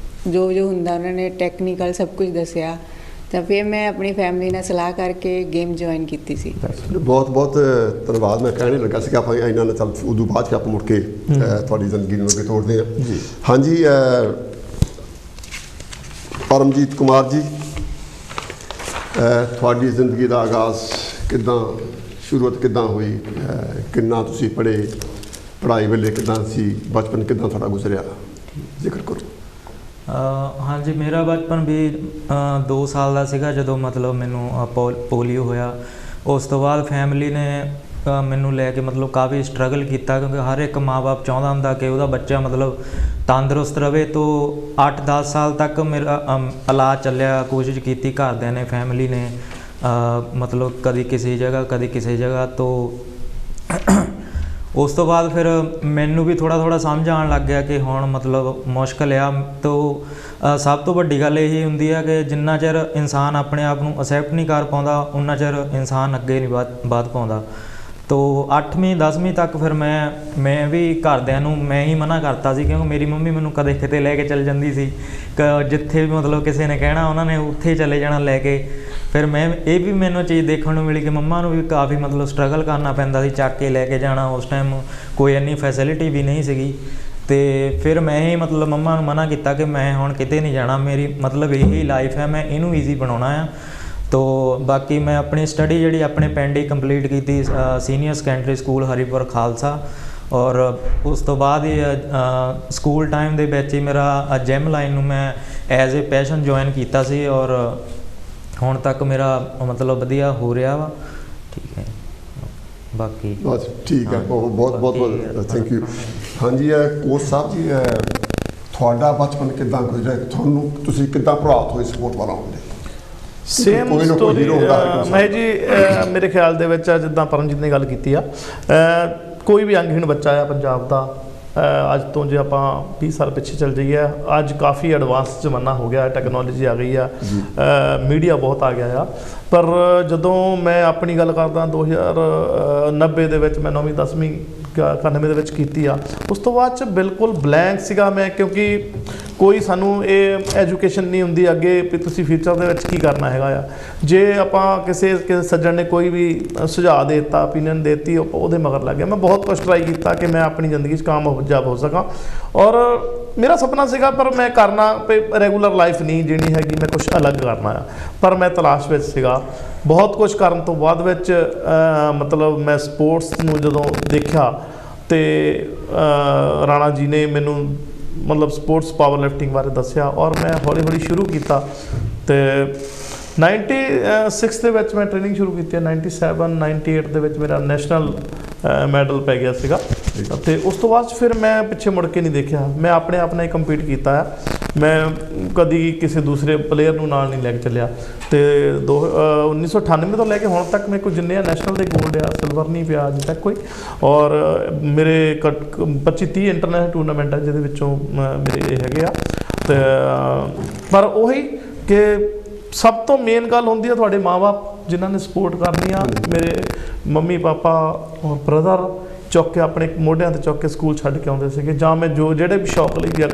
ਜੋ ਹੁੰਦਾ, ਉਹਨਾਂ ਨੇ ਟੈਕਨੀਕਲ ਸਭ ਕੁਝ ਦੱਸਿਆ। ਤਾਂ ਫਿਰ ਮੈਂ ਆਪਣੀ ਫੈਮਿਲੀ ਨਾਲ ਸਲਾਹ ਕਰਕੇ ਗੇਮ ਜੁਆਇਨ ਕੀਤੀ ਸੀ। ਬਹੁਤ ਬਹੁਤ ਧੰਨਵਾਦ। ਮੈਂ ਕਹਿਣ ਲੱਗਾ ਸੀ ਕਿ ਆਪਾਂ ਇਹਨਾਂ ਨਾਲ ਚੱਲ ਉਦੋਂ ਬਾਅਦ 'ਚ ਆਪਾਂ ਮੁੜ ਕੇ ਤੁਹਾਡੀ ਜ਼ਿੰਦਗੀ ਨੂੰ ਅੱਗੇ ਤੋਰਦੇ ਹਾਂ ਜੀ। ਹਾਂਜੀ, ਪਰਮਜੀਤ ਕੁਮਾਰ ਜੀ, ਤੁਹਾਡੀ ਜ਼ਿੰਦਗੀ ਦਾ ਆਗਾਜ਼ ਕਿੱਦਾਂ, ਸ਼ੁਰੂਆਤ ਕਿੱਦਾਂ ਹੋਈ, ਕਿੰਨਾ ਤੁਸੀਂ ਪੜ੍ਹੇ, ਪੜ੍ਹਾਈ ਵੇਲੇ ਕਿੱਦਾਂ ਸੀ, ਬਚਪਨ ਕਿੱਦਾਂ ਤੁਹਾਡਾ ਗੁਜ਼ਰਿਆ, ਜ਼ਿਕਰ ਕਰੋ। ਹਾਂਜੀ, ਮੇਰਾ ਬਚਪਨ ਵੀ 2 ਸਾਲ ਦਾ ਸੀਗਾ ਜਦੋਂ ਮਤਲਬ ਮੈਨੂੰ ਪੋਲੀਓ ਹੋਇਆ। ਉਸ ਤੋਂ ਬਾਅਦ ਫੈਮਿਲੀ ਨੇ ਮੈਨੂੰ ਲੈ ਕੇ ਮਤਲਬ ਕਾਫੀ ਸਟਰਗਲ ਕੀਤਾ, ਕਿਉਂਕਿ ਹਰ ਇੱਕ ਮਾਂ-ਬਾਪ ਚਾਹੁੰਦਾ ਹੁੰਦਾ ਕਿ ਉਹਦਾ ਬੱਚਾ ਮਤਲਬ ਤੰਦਰੁਸਤ ਰਵੇ। ਤੋਂ 8-10 ਸਾਲ ਤੱਕ ਮੇਰਾ ਇਲਾਜ ਚੱਲਿਆ, ਕੋਸ਼ਿਸ਼ ਕੀਤੀ ਘਰਦਿਆਂ ਨੇ, ਫੈਮਿਲੀ ਨੇ, ਮਤਲਬ ਕਦੀ ਕਿਸੇ ਜਗ੍ਹਾ ਤੋਂ ਉਸ ਤੋਂ ਬਾਅਦ ਫਿਰ ਮੈਨੂੰ ਵੀ ਥੋੜ੍ਹਾ ਸਮਝ ਆਉਣ ਲੱਗ ਗਿਆ ਕਿ ਹੁਣ ਮਤਲਬ ਮੁਸ਼ਕਿਲ ਆ। ਤੋਂ ਸਭ ਤੋਂ ਵੱਡੀ ਗੱਲ ਇਹ ਹੁੰਦੀ ਆ ਕਿ ਜਿੰਨਾ ਚਿਰ ਇਨਸਾਨ ਆਪਣੇ ਆਪ ਨੂੰ ਅਸੈਪਟ ਨਹੀਂ ਕਰ ਪਾਉਂਦਾ ਉਨਾ ਚਿਰ ਇਨਸਾਨ ਅੱਗੇ ਨਹੀਂ ਵਧ ਪਾਉਂਦਾ। ਤੋਂ 8ਵੀਂ 10ਵੀਂ ਤੱਕ ਫਿਰ ਮੈਂ ਵੀ ਘਰਦਿਆਂ ਨੂੰ ਮੈਂ ਹੀ ਮਨਾ ਕਰਤਾ ਸੀ, ਕਿਉਂਕਿ ਮੇਰੀ ਮੰਮੀ ਮੈਨੂੰ ਕਦੇ ਕਿਤੇ ਲੈ ਕੇ ਚੱਲ ਜਾਂਦੀ ਸੀ, ਜਿੱਥੇ ਵੀ ਮਤਲਬ ਕਿਸੇ ਨੇ ਕਹਿਣਾ ਉਹਨਾਂ ਨੇ ਉੱਥੇ ਚਲੇ ਜਾਣਾ ਲੈ ਕੇ। ਫਿਰ ਇਹ ਵੀ ਮੈਨੂੰ ਚੀਜ਼ ਦੇਖਣ ਨੂੰ ਮਿਲੀ ਕਿ ਮੰਮਾ ਨੂੰ ਵੀ ਕਾਫੀ ਮਤਲਬ ਸਟਰਗਲ ਕਰਨਾ ਪੈਂਦਾ ਸੀ, ਚੱਕ ਕੇ ਲੈ ਕੇ ਜਾਣਾ। ਉਸ ਟਾਈਮ ਕੋਈ ਇੰਨੀ ਫੈਸਿਲਿਟੀ ਵੀ ਨਹੀਂ ਸੀਗੀ। ਅਤੇ ਫਿਰ ਮੈਂ ਹੀ ਮਤਲਬ ਮੰਮਾ ਨੂੰ ਮਨਾ ਕੀਤਾ ਕਿ ਮੈਂ ਹੁਣ ਕਿਤੇ ਨਹੀਂ ਜਾਣਾ, ਮੇਰੀ ਮਤਲਬ ਇਹੀ ਲਾਈਫ ਹੈ, ਮੈਂ ਇਹਨੂੰ ਈਜ਼ੀ ਬਣਾਉਣਾ ਆ। ਤੋ ਬਾਕੀ ਮੈਂ ਆਪਣੀ ਸਟੱਡੀ ਜਿਹੜੀ ਆਪਣੇ ਪਿੰਡ ਹੀ ਕੰਪਲੀਟ ਕੀਤੀ, senior secondary school Haripur Khalsa. ਔਰ ਉਸ ਤੋਂ ਬਾਅਦ ਹੀ ਸਕੂਲ ਟਾਈਮ ਦੇ ਵਿੱਚ ਹੀ ਮੇਰਾ ਜਿਮ ਲਾਈਨ ਨੂੰ ਮੈਂ ਐਜ਼ ਏ ਪੈਸ਼ਨ ਜੁਆਇਨ ਕੀਤਾ ਸੀ ਔਰ ਹੁਣ ਤੱਕ ਮੇਰਾ ਮਤਲਬ ਵਧੀਆ ਹੋ ਰਿਹਾ ਵਾ। ਠੀਕ ਹੈ, ਬਾਕੀ ਬਸ ਠੀਕ ਹੈ, ਬਹੁਤ ਥੈਂਕ ਯੂ। ਹਾਂਜੀ, ਕੋਚ ਸਾਹਿਬ ਜੀ, ਤੁਹਾਡਾ ਬਚਪਨ ਕਿੱਦਾਂ ਗੁਜ਼ਰਿਆ, ਤੁਸੀਂ ਕਿੱਦਾਂ ਪ੍ਰਭਾਵਿਤ ਹੋਏ ਸਪੋਰਟ ਵੱਲ ਆਉਣ ਦੇ? ਸੇਮ ਸਟੋਰੀ ਮੈਂ ਜੀ, ਮੇਰੇ ਖਿਆਲ ਦੇ ਵਿੱਚ ਜਿੱਦਾਂ ਪਰਮਜੀਤ ਨੇ ਗੱਲ ਕੀਤੀ ਆ, ਕੋਈ ਵੀ ਅੰਗਹੀਣ ਬੱਚਾ ਆ ਪੰਜਾਬ ਦਾ, ਅੱਜ ਤੋਂ ਜੇ ਆਪਾਂ 20 ਸਾਲ ਪਿੱਛੇ ਚੱਲ ਜਾਈਏ, ਅੱਜ ਕਾਫੀ ਐਡਵਾਂਸ ਜ਼ਮਾਨਾ ਹੋ ਗਿਆ, ਟੈਕਨੋਲੋਜੀ ਆ ਗਈ ਆ, ਮੀਡੀਆ ਬਹੁਤ ਆ ਗਿਆ ਆ। ਪਰ ਜਦੋਂ ਮੈਂ ਆਪਣੀ ਗੱਲ ਕਰਦਾ 2090 ਦੇ ਵਿੱਚ ਮੈਂ 9ਵੀਂ 10ਵੀਂ 91 ਦੇ ਵਿੱਚ ਕੀਤੀ ਆ, ਉਸ ਤੋਂ ਬਾਅਦ 'ਚ ਬਿਲਕੁਲ ਬਲੈਂਕ ਸੀਗਾ ਮੈਂ, ਕਿਉਂਕਿ ਕੋਈ ਸਾਨੂੰ ਇਹ ਐਜੂਕੇਸ਼ਨ ਨਹੀਂ ਹੁੰਦੀ ਅੱਗੇ ਵੀ ਤੁਸੀਂ ਫਿਊਚਰ ਦੇ ਵਿੱਚ ਕੀ ਕਰਨਾ ਹੈਗਾ ਆ। ਜੇ ਆਪਾਂ ਕਿਸੇ ਸੱਜਣ ਨੇ ਕੋਈ ਵੀ ਸੁਝਾਅ ਦੇ ਦਿੱਤਾ, ਓਪੀਨੀਅਨ ਦੇ ਦਿੱਤੀ, ਉਹਦੇ ਮਗਰ ਲੱਗ ਗਿਆ। ਮੈਂ ਬਹੁਤ ਕੁਛ ਟਰਾਈ ਕੀਤਾ ਕਿ ਮੈਂ ਆਪਣੀ ਜ਼ਿੰਦਗੀ 'ਚ ਕਾਮਯਾਬ ਹੋ ਸਕਾਂ ਔਰ ਮੇਰਾ ਸੁਪਨਾ ਸੀਗਾ, ਪਰ ਮੈਂ ਕਰਨਾ ਰੈਗੂਲਰ ਲਾਈਫ ਨਹੀਂ ਜੀਣੀ ਹੈਗੀ, ਮੈਂ ਕੁਛ ਅਲੱਗ ਕਰਨਾ ਆ। ਪਰ ਮੈਂ ਤਲਾਸ਼ ਵਿੱਚ ਸੀਗਾ। ਬਹੁਤ ਕੁਛ ਕਰਨ ਤੋਂ ਬਾਅਦ ਵਿੱਚ ਮਤਲਬ ਮੈਂ ਸਪੋਰਟਸ ਨੂੰ ਜਦੋਂ ਦੇਖਿਆ ਅਤੇ ਰਾਣਾ ਜੀ ਨੇ ਮੈਨੂੰ ਮਤਲਬ ਸਪੋਰਟਸ ਪਾਵਰ ਲਿਫਟਿੰਗ ਬਾਰੇ ਦੱਸਿਆ ਔਰ ਮੈਂ ਹੌਲੀ ਹੌਲੀ ਸ਼ੁਰੂ ਕੀਤਾ। ਅਤੇ 96 ਦੇ ਵਿੱਚ ਮੈਂ ਟ੍ਰੇਨਿੰਗ ਸ਼ੁਰੂ ਕੀਤੀ ਹੈ। 97 98 ਦੇ ਵਿੱਚ ਮੇਰਾ ਨੈਸ਼ਨਲ ਮੈਡਲ ਪੈ ਗਿਆ ਸੀਗਾ। ਅਤੇ ਉਸ ਤੋਂ ਬਾਅਦ ਫਿਰ ਮੈਂ ਪਿੱਛੇ ਮੁੜ ਕੇ ਨਹੀਂ ਦੇਖਿਆ, ਮੈਂ ਆਪਣੇ ਆਪ ਨਾਲ ਹੀ ਕੰਪੀਟ ਕੀਤਾ ਆ। ਮੈਂ ਕਦੀ ਕਿਸੇ ਦੂਸਰੇ ਪਲੇਅਰ ਨੂੰ ਨਾਲ ਨਹੀਂ ਲੈ ਕੇ ਚੱਲਿਆ। ਅਤੇ 1998 ਤੋਂ ਲੈ ਕੇ ਹੁਣ ਤੱਕ ਮੇਰੇ ਕੋਲ ਜਿੰਨੇ ਆ ਨੈਸ਼ਨਲ ਦੇ ਗੋਲਡ ਆ, ਸਿਲਵਰ ਨਹੀਂ ਪਿਆ ਅਜੇ ਤੱਕ ਕੋਈ। ਔਰ ਮੇਰੇ 25-30 ਇੰਟਰਨੈਸ਼ਨਲ ਟੂਰਨਾਮੈਂਟ ਆ ਜਿਹਦੇ ਵਿੱਚੋਂ ਮੇਰੇ ਇਹ ਹੈਗੇ ਆ। ਅਤੇ ਪਰ ਉਹੀ ਕਿ ਸਭ ਤੋਂ ਮੇਨ ਗੱਲ ਹੁੰਦੀ ਹੈ ਤੁਹਾਡੇ ਮਾਪੇ ਜਿਨ੍ਹਾਂ ਨੇ ਸਪੋਰਟ ਕਰਨੀ ਆ। ਮੇਰੇ ਮੰਮੀ ਪਾਪਾ ਬ੍ਰਦਰ ਚੁੱਕ ਕੇ ਆਪਣੇ ਮੋਢਿਆਂ 'ਤੇ ਚੁੱਕ ਕੇ ਸਕੂਲ ਛੱਡ ਕੇ ਆਉਂਦੇ ਸੀਗੇ, ਜਾਂ ਮੈਂ ਜਿਹੜੇ ਵੀ ਸ਼ੌਕ ਲਈ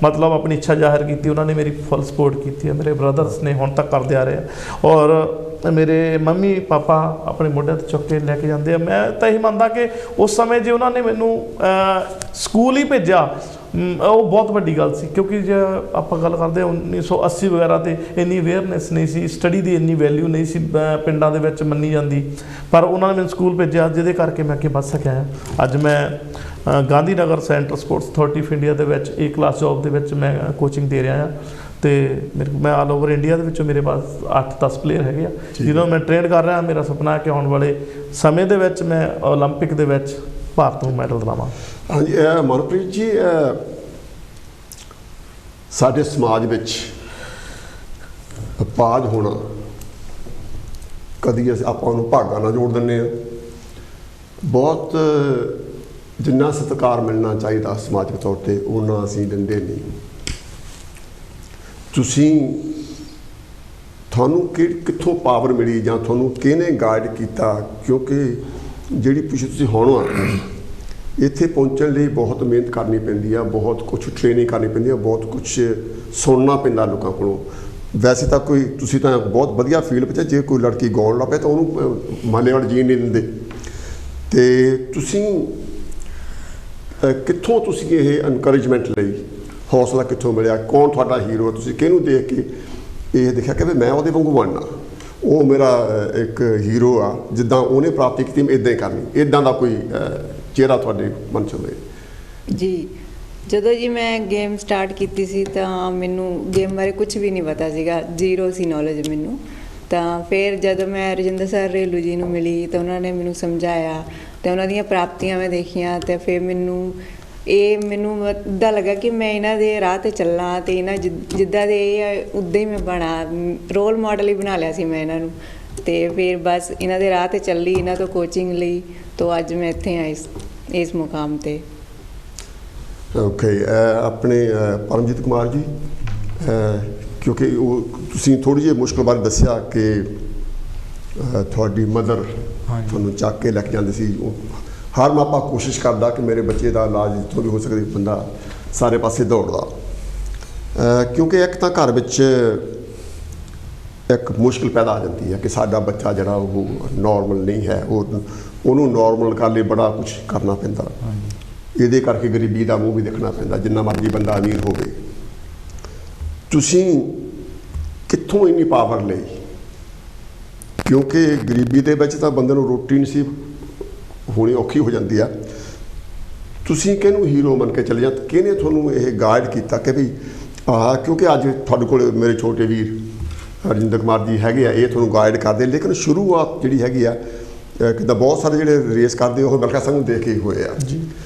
ਮਤਲਬ ਆਪਣੀ ਇੱਛਾ ਜ਼ਾਹਿਰ ਕੀਤੀ ਉਹਨਾਂ ਨੇ ਮੇਰੀ ਫੁੱਲ ਸਪੋਰਟ ਕੀਤੀ ਹੈ। ਮੇਰੇ ਬ੍ਰਦਰਸ ਨੇ ਹੁਣ ਤੱਕ ਕਰਦੇ ਆ ਰਹੇ ਆ, ਔਰ ਮੇਰੇ ਮੰਮੀ ਪਾਪਾ ਆਪਣੇ ਮੋਢਿਆਂ 'ਤੇ ਚੁੱਕ ਕੇ ਲੈ ਕੇ ਜਾਂਦੇ ਆ। ਮੈਂ ਤਾਂ ਇਹੀ ਮੰਨਦਾ ਕਿ ਉਸ ਸਮੇਂ ਜੇ ਉਹਨਾਂ ਨੇ ਮੈਨੂੰ ਸਕੂਲ ਹੀ ਭੇਜਿਆ ਉਹ ਬਹੁਤ ਵੱਡੀ ਗੱਲ ਸੀ, ਕਿਉਂਕਿ ਜੇ ਆਪਾਂ ਗੱਲ ਕਰਦੇ 1980 ਵਗੈਰਾ 'ਤੇ ਇੰਨੀ ਅਵੇਅਰਨੈਸ ਨਹੀਂ ਸੀ, ਸਟੱਡੀ ਦੀ ਇੰਨੀ ਵੈਲਿਊ ਨਹੀਂ ਸੀ ਪਿੰਡਾਂ ਦੇ ਵਿੱਚ ਮੰਨੀ ਜਾਂਦੀ, ਪਰ ਉਹਨਾਂ ਨੇ ਮੈਨੂੰ ਸਕੂਲ ਭੇਜਿਆ ਜਿਹਦੇ ਕਰਕੇ ਮੈਂ ਅੱਗੇ ਵੱਧ ਸਕਿਆ। ਅੱਜ ਮੈਂ Gandhinagar centre Sports Authority of India ਦੇ ਵਿੱਚ A ਕਲਾਸ ਜੋਬ ਦੇ ਵਿੱਚ ਮੈਂ ਕੋਚਿੰਗ ਦੇ ਰਿਹਾ ਹਾਂ, ਅਤੇ ਮੈਂ ਆਲ ਓਵਰ ਇੰਡੀਆ ਦੇ ਵਿੱਚੋਂ ਮੇਰੇ ਪਾਸ 8-10 ਪਲੇਅਰ ਹੈਗੇ ਆ ਜਿਹਨਾਂ ਨੂੰ ਮੈਂ ਟ੍ਰੇਨ ਕਰ ਰਿਹਾ। ਮੇਰਾ ਸੁਪਨਾ ਹੈ ਕਿ ਆਉਣ ਵਾਲੇ ਸਮੇਂ ਦੇ ਵਿੱਚ ਮੈਂ ਓਲੰਪਿਕ ਦੇ ਵਿੱਚ ਭਾਰਤ ਨੂੰ ਮੈਡਲ ਦਿਲਾਵਾਂ। ਹਾਂਜੀ, ਮਨਪ੍ਰੀਤ ਜੀ, ਸਾਡੇ ਸਮਾਜ ਵਿੱਚ ਅਪਾਹਜ ਹੋਣਾ ਕਦੀ ਆਪਾਂ ਉਹਨੂੰ ਭਾਗਾਂ ਨਾਲ ਜੋੜ ਦਿੰਦੇ ਹਾਂ। ਬਹੁਤ ਜਿੰਨਾ ਸਤਿਕਾਰ ਮਿਲਣਾ ਚਾਹੀਦਾ ਸਮਾਜਿਕ ਤੌਰ 'ਤੇ ਉਹਨਾਂ ਅਸੀਂ ਦਿੰਦੇ ਨਹੀਂ। ਤੁਹਾਨੂੰ ਕਿੱਥੋਂ ਪਾਵਰ ਮਿਲੀ ਜਾਂ ਤੁਹਾਨੂੰ ਕਿਹਨੇ ਗਾਈਡ ਕੀਤਾ? ਕਿਉਂਕਿ ਜਿਹੜੀ ਪਿੱਛੇ ਤੁਸੀਂ ਹੁਣ ਆ ਇੱਥੇ ਪਹੁੰਚਣ ਲਈ ਬਹੁਤ ਮਿਹਨਤ ਕਰਨੀ ਪੈਂਦੀ ਆ, ਬਹੁਤ ਕੁਛ ਟ੍ਰੇਨਿੰਗ ਕਰਨੀ ਪੈਂਦੀ ਆ, ਬਹੁਤ ਕੁਛ ਸੁਣਨਾ ਪੈਂਦਾ ਲੋਕਾਂ ਕੋਲੋਂ। ਵੈਸੇ ਤਾਂ ਤੁਸੀਂ ਤਾਂ ਬਹੁਤ ਵਧੀਆ ਫੀਲਡ ਵਿੱਚ, ਜੇ ਕੋਈ ਲੜਕੀ ਗਾਉਣ ਲੱਗ ਪਏ ਤਾਂ ਉਹਨੂੰ ਮਾਲੇ ਵਾਲ ਜੀਣ ਨਹੀਂ ਦਿੰਦੇ। ਅਤੇ ਤੁਸੀਂ ਕਿੱਥੋਂ ਇਹ ਇਨਕਰੇਜਮੈਂਟ ਲਈ ਹੌਸਲਾ ਕਿੱਥੋਂ ਮਿਲਿਆ? ਕੌਣ ਤੁਹਾਡਾ ਹੀਰੋ? ਤੁਸੀਂ ਕਿਹਨੂੰ ਦੇਖ ਕੇ ਇਹ ਦੇਖਿਆ ਕਿ ਮੈਂ ਉਹਦੇ ਵਾਂਗੂ ਬਣਨਾ, ਉਹ ਮੇਰਾ ਇੱਕ ਹੀਰੋ ਆ, ਜਿੱਦਾਂ ਉਹਨੇ ਪ੍ਰਾਪਤੀ ਕੀਤੀ ਮੈਂ ਇੱਦਾਂ ਹੀ ਕਰਨੀ? ਇੱਦਾਂ ਦਾ ਕੋਈ ਚਿਹਰਾ ਤੁਹਾਡੇ ਮਨ 'ਚ ਹੋਵੇ? ਜੀ, ਜਦੋਂ ਜੀ ਮੈਂ ਗੇਮ ਸਟਾਰਟ ਕੀਤੀ ਸੀ ਤਾਂ ਮੈਨੂੰ ਗੇਮ ਬਾਰੇ ਕੁਝ ਵੀ ਨਹੀਂ ਪਤਾ ਸੀਗਾ, ਜ਼ੀਰੋ ਸੀ ਨੌਲੇਜ ਮੈਨੂੰ। ਤਾਂ ਫਿਰ ਜਦੋਂ ਮੈਂ ਰਜਿੰਦਰ ਸਰ ਰੇਲੂ ਜੀ ਨੂੰ ਮਿਲੀ ਤਾਂ ਉਹਨਾਂ ਨੇ ਮੈਨੂੰ ਸਮਝਾਇਆ ਅਤੇ ਉਹਨਾਂ ਦੀਆਂ ਪ੍ਰਾਪਤੀਆਂ ਮੈਂ ਦੇਖੀਆਂ, ਅਤੇ ਫਿਰ ਮੈਨੂੰ ਇੱਦਾਂ ਲੱਗਾ ਕਿ ਮੈਂ ਇਹਨਾਂ ਦੇ ਰਾਹ 'ਤੇ ਚੱਲਾਂ ਅਤੇ ਇਹਨਾਂ ਜਿੱਦਾਂ ਦੇ ਇਹ ਉੱਦਾਂ ਹੀ ਮੈਂ ਬਣਾ, ਰੋਲ ਮਾਡਲ ਹੀ ਬਣਾ ਲਿਆ ਸੀ ਮੈਂ ਇਹਨਾਂ ਨੂੰ। ਅਤੇ ਫਿਰ ਬਸ ਇਹਨਾਂ ਦੇ ਰਾਹ 'ਤੇ ਚੱਲੀ, ਇਹਨਾਂ ਤੋਂ ਕੋਚਿੰਗ ਲਈ, ਤਾਂ ਅੱਜ ਮੈਂ ਇੱਥੇ ਹਾਂ ਇਸ ਮੁਕਾਮ 'ਤੇ। ਓਕੇ, ਆਪਣੇ ਪਰਮਜੀਤ ਕੁਮਾਰ ਜੀ, ਕਿਉਂਕਿ ਤੁਸੀਂ ਥੋੜ੍ਹੀ ਜਿਹੀ ਮੁਸ਼ਕਲ ਬਾਰੇ ਦੱਸਿਆ ਕਿ ਤੁਹਾਡੀ ਮਦਰ ਤੁਹਾਨੂੰ ਚੱਕ ਕੇ ਲੈ ਕੇ ਜਾਂਦੇ ਸੀ। ਹਰ ਮਾਪਾ ਕੋਸ਼ਿਸ਼ ਕਰਦਾ ਕਿ ਮੇਰੇ ਬੱਚੇ ਦਾ ਇਲਾਜ ਜਿੱਥੋਂ ਵੀ ਹੋ ਸਕਦਾ ਬੰਦਾ ਸਾਰੇ ਪਾਸੇ ਦੌੜਦਾ, ਕਿਉਂਕਿ ਇੱਕ ਤਾਂ ਘਰ ਵਿੱਚ ਇੱਕ ਮੁਸ਼ਕਿਲ ਪੈਦਾ ਆ ਜਾਂਦੀ ਹੈ ਕਿ ਸਾਡਾ ਬੱਚਾ ਜਿਹੜਾ ਉਹ ਨੋਰਮਲ ਨਹੀਂ ਹੈ, ਉਹਨੂੰ ਨੋਰਮਲ ਕਰਨ ਲਈ ਬੜਾ ਕੁਛ ਕਰਨਾ ਪੈਂਦਾ। ਇਹਦੇ ਕਰਕੇ ਗਰੀਬੀ ਦਾ ਮੂੰਹ ਵੀ ਦੇਖਣਾ ਪੈਂਦਾ, ਜਿੰਨਾ ਮਰਜ਼ੀ ਬੰਦਾ ਅਮੀਰ ਹੋਵੇ। ਤੁਸੀਂ ਕਿੱਥੋਂ ਇੰਨੀ ਪਾਵਰ ਲਈ? ਕਿਉਂਕਿ ਗਰੀਬੀ ਦੇ ਵਿੱਚ ਤਾਂ ਬੰਦੇ ਨੂੰ ਰੋਟੀ ਨਸੀਬ ਹੋਣੀ ਔਖੀ ਹੋ ਜਾਂਦੀ ਆ। ਤੁਸੀਂ ਕਿਹਨੂੰ ਹੀਰੋ ਮੰਨ ਕੇ ਚੱਲੇ ਜਾਂ ਕਿਹਨੇ ਤੁਹਾਨੂੰ ਇਹ ਗਾਈਡ ਕੀਤਾ ਕਿ ਵੀ ਕਿਉਂਕਿ ਅੱਜ ਤੁਹਾਡੇ ਕੋਲ ਮੇਰੇ ਛੋਟੇ ਵੀਰ ਰਜਿੰਦਰ ਕੁਮਾਰ ਜੀ ਹੈਗੇ ਆ, ਇਹ ਤੁਹਾਨੂੰ ਗਾਈਡ ਕਰਦੇ, ਲੇਕਿਨ ਸ਼ੁਰੂਆਤ ਜਿਹੜੀ ਹੈਗੀ ਆ ਕਿੱਦਾਂ ਬਹੁਤ ਸਾਰੇ ਜਿਹੜੇ ਰੇਸ ਕਰਦੇ ਉਹ ਮਿਲਖਾ ਸਿੰਘ ਨੂੰ ਦੇਖ ਕੇ ਹੋਏ ਆ ਜੀ।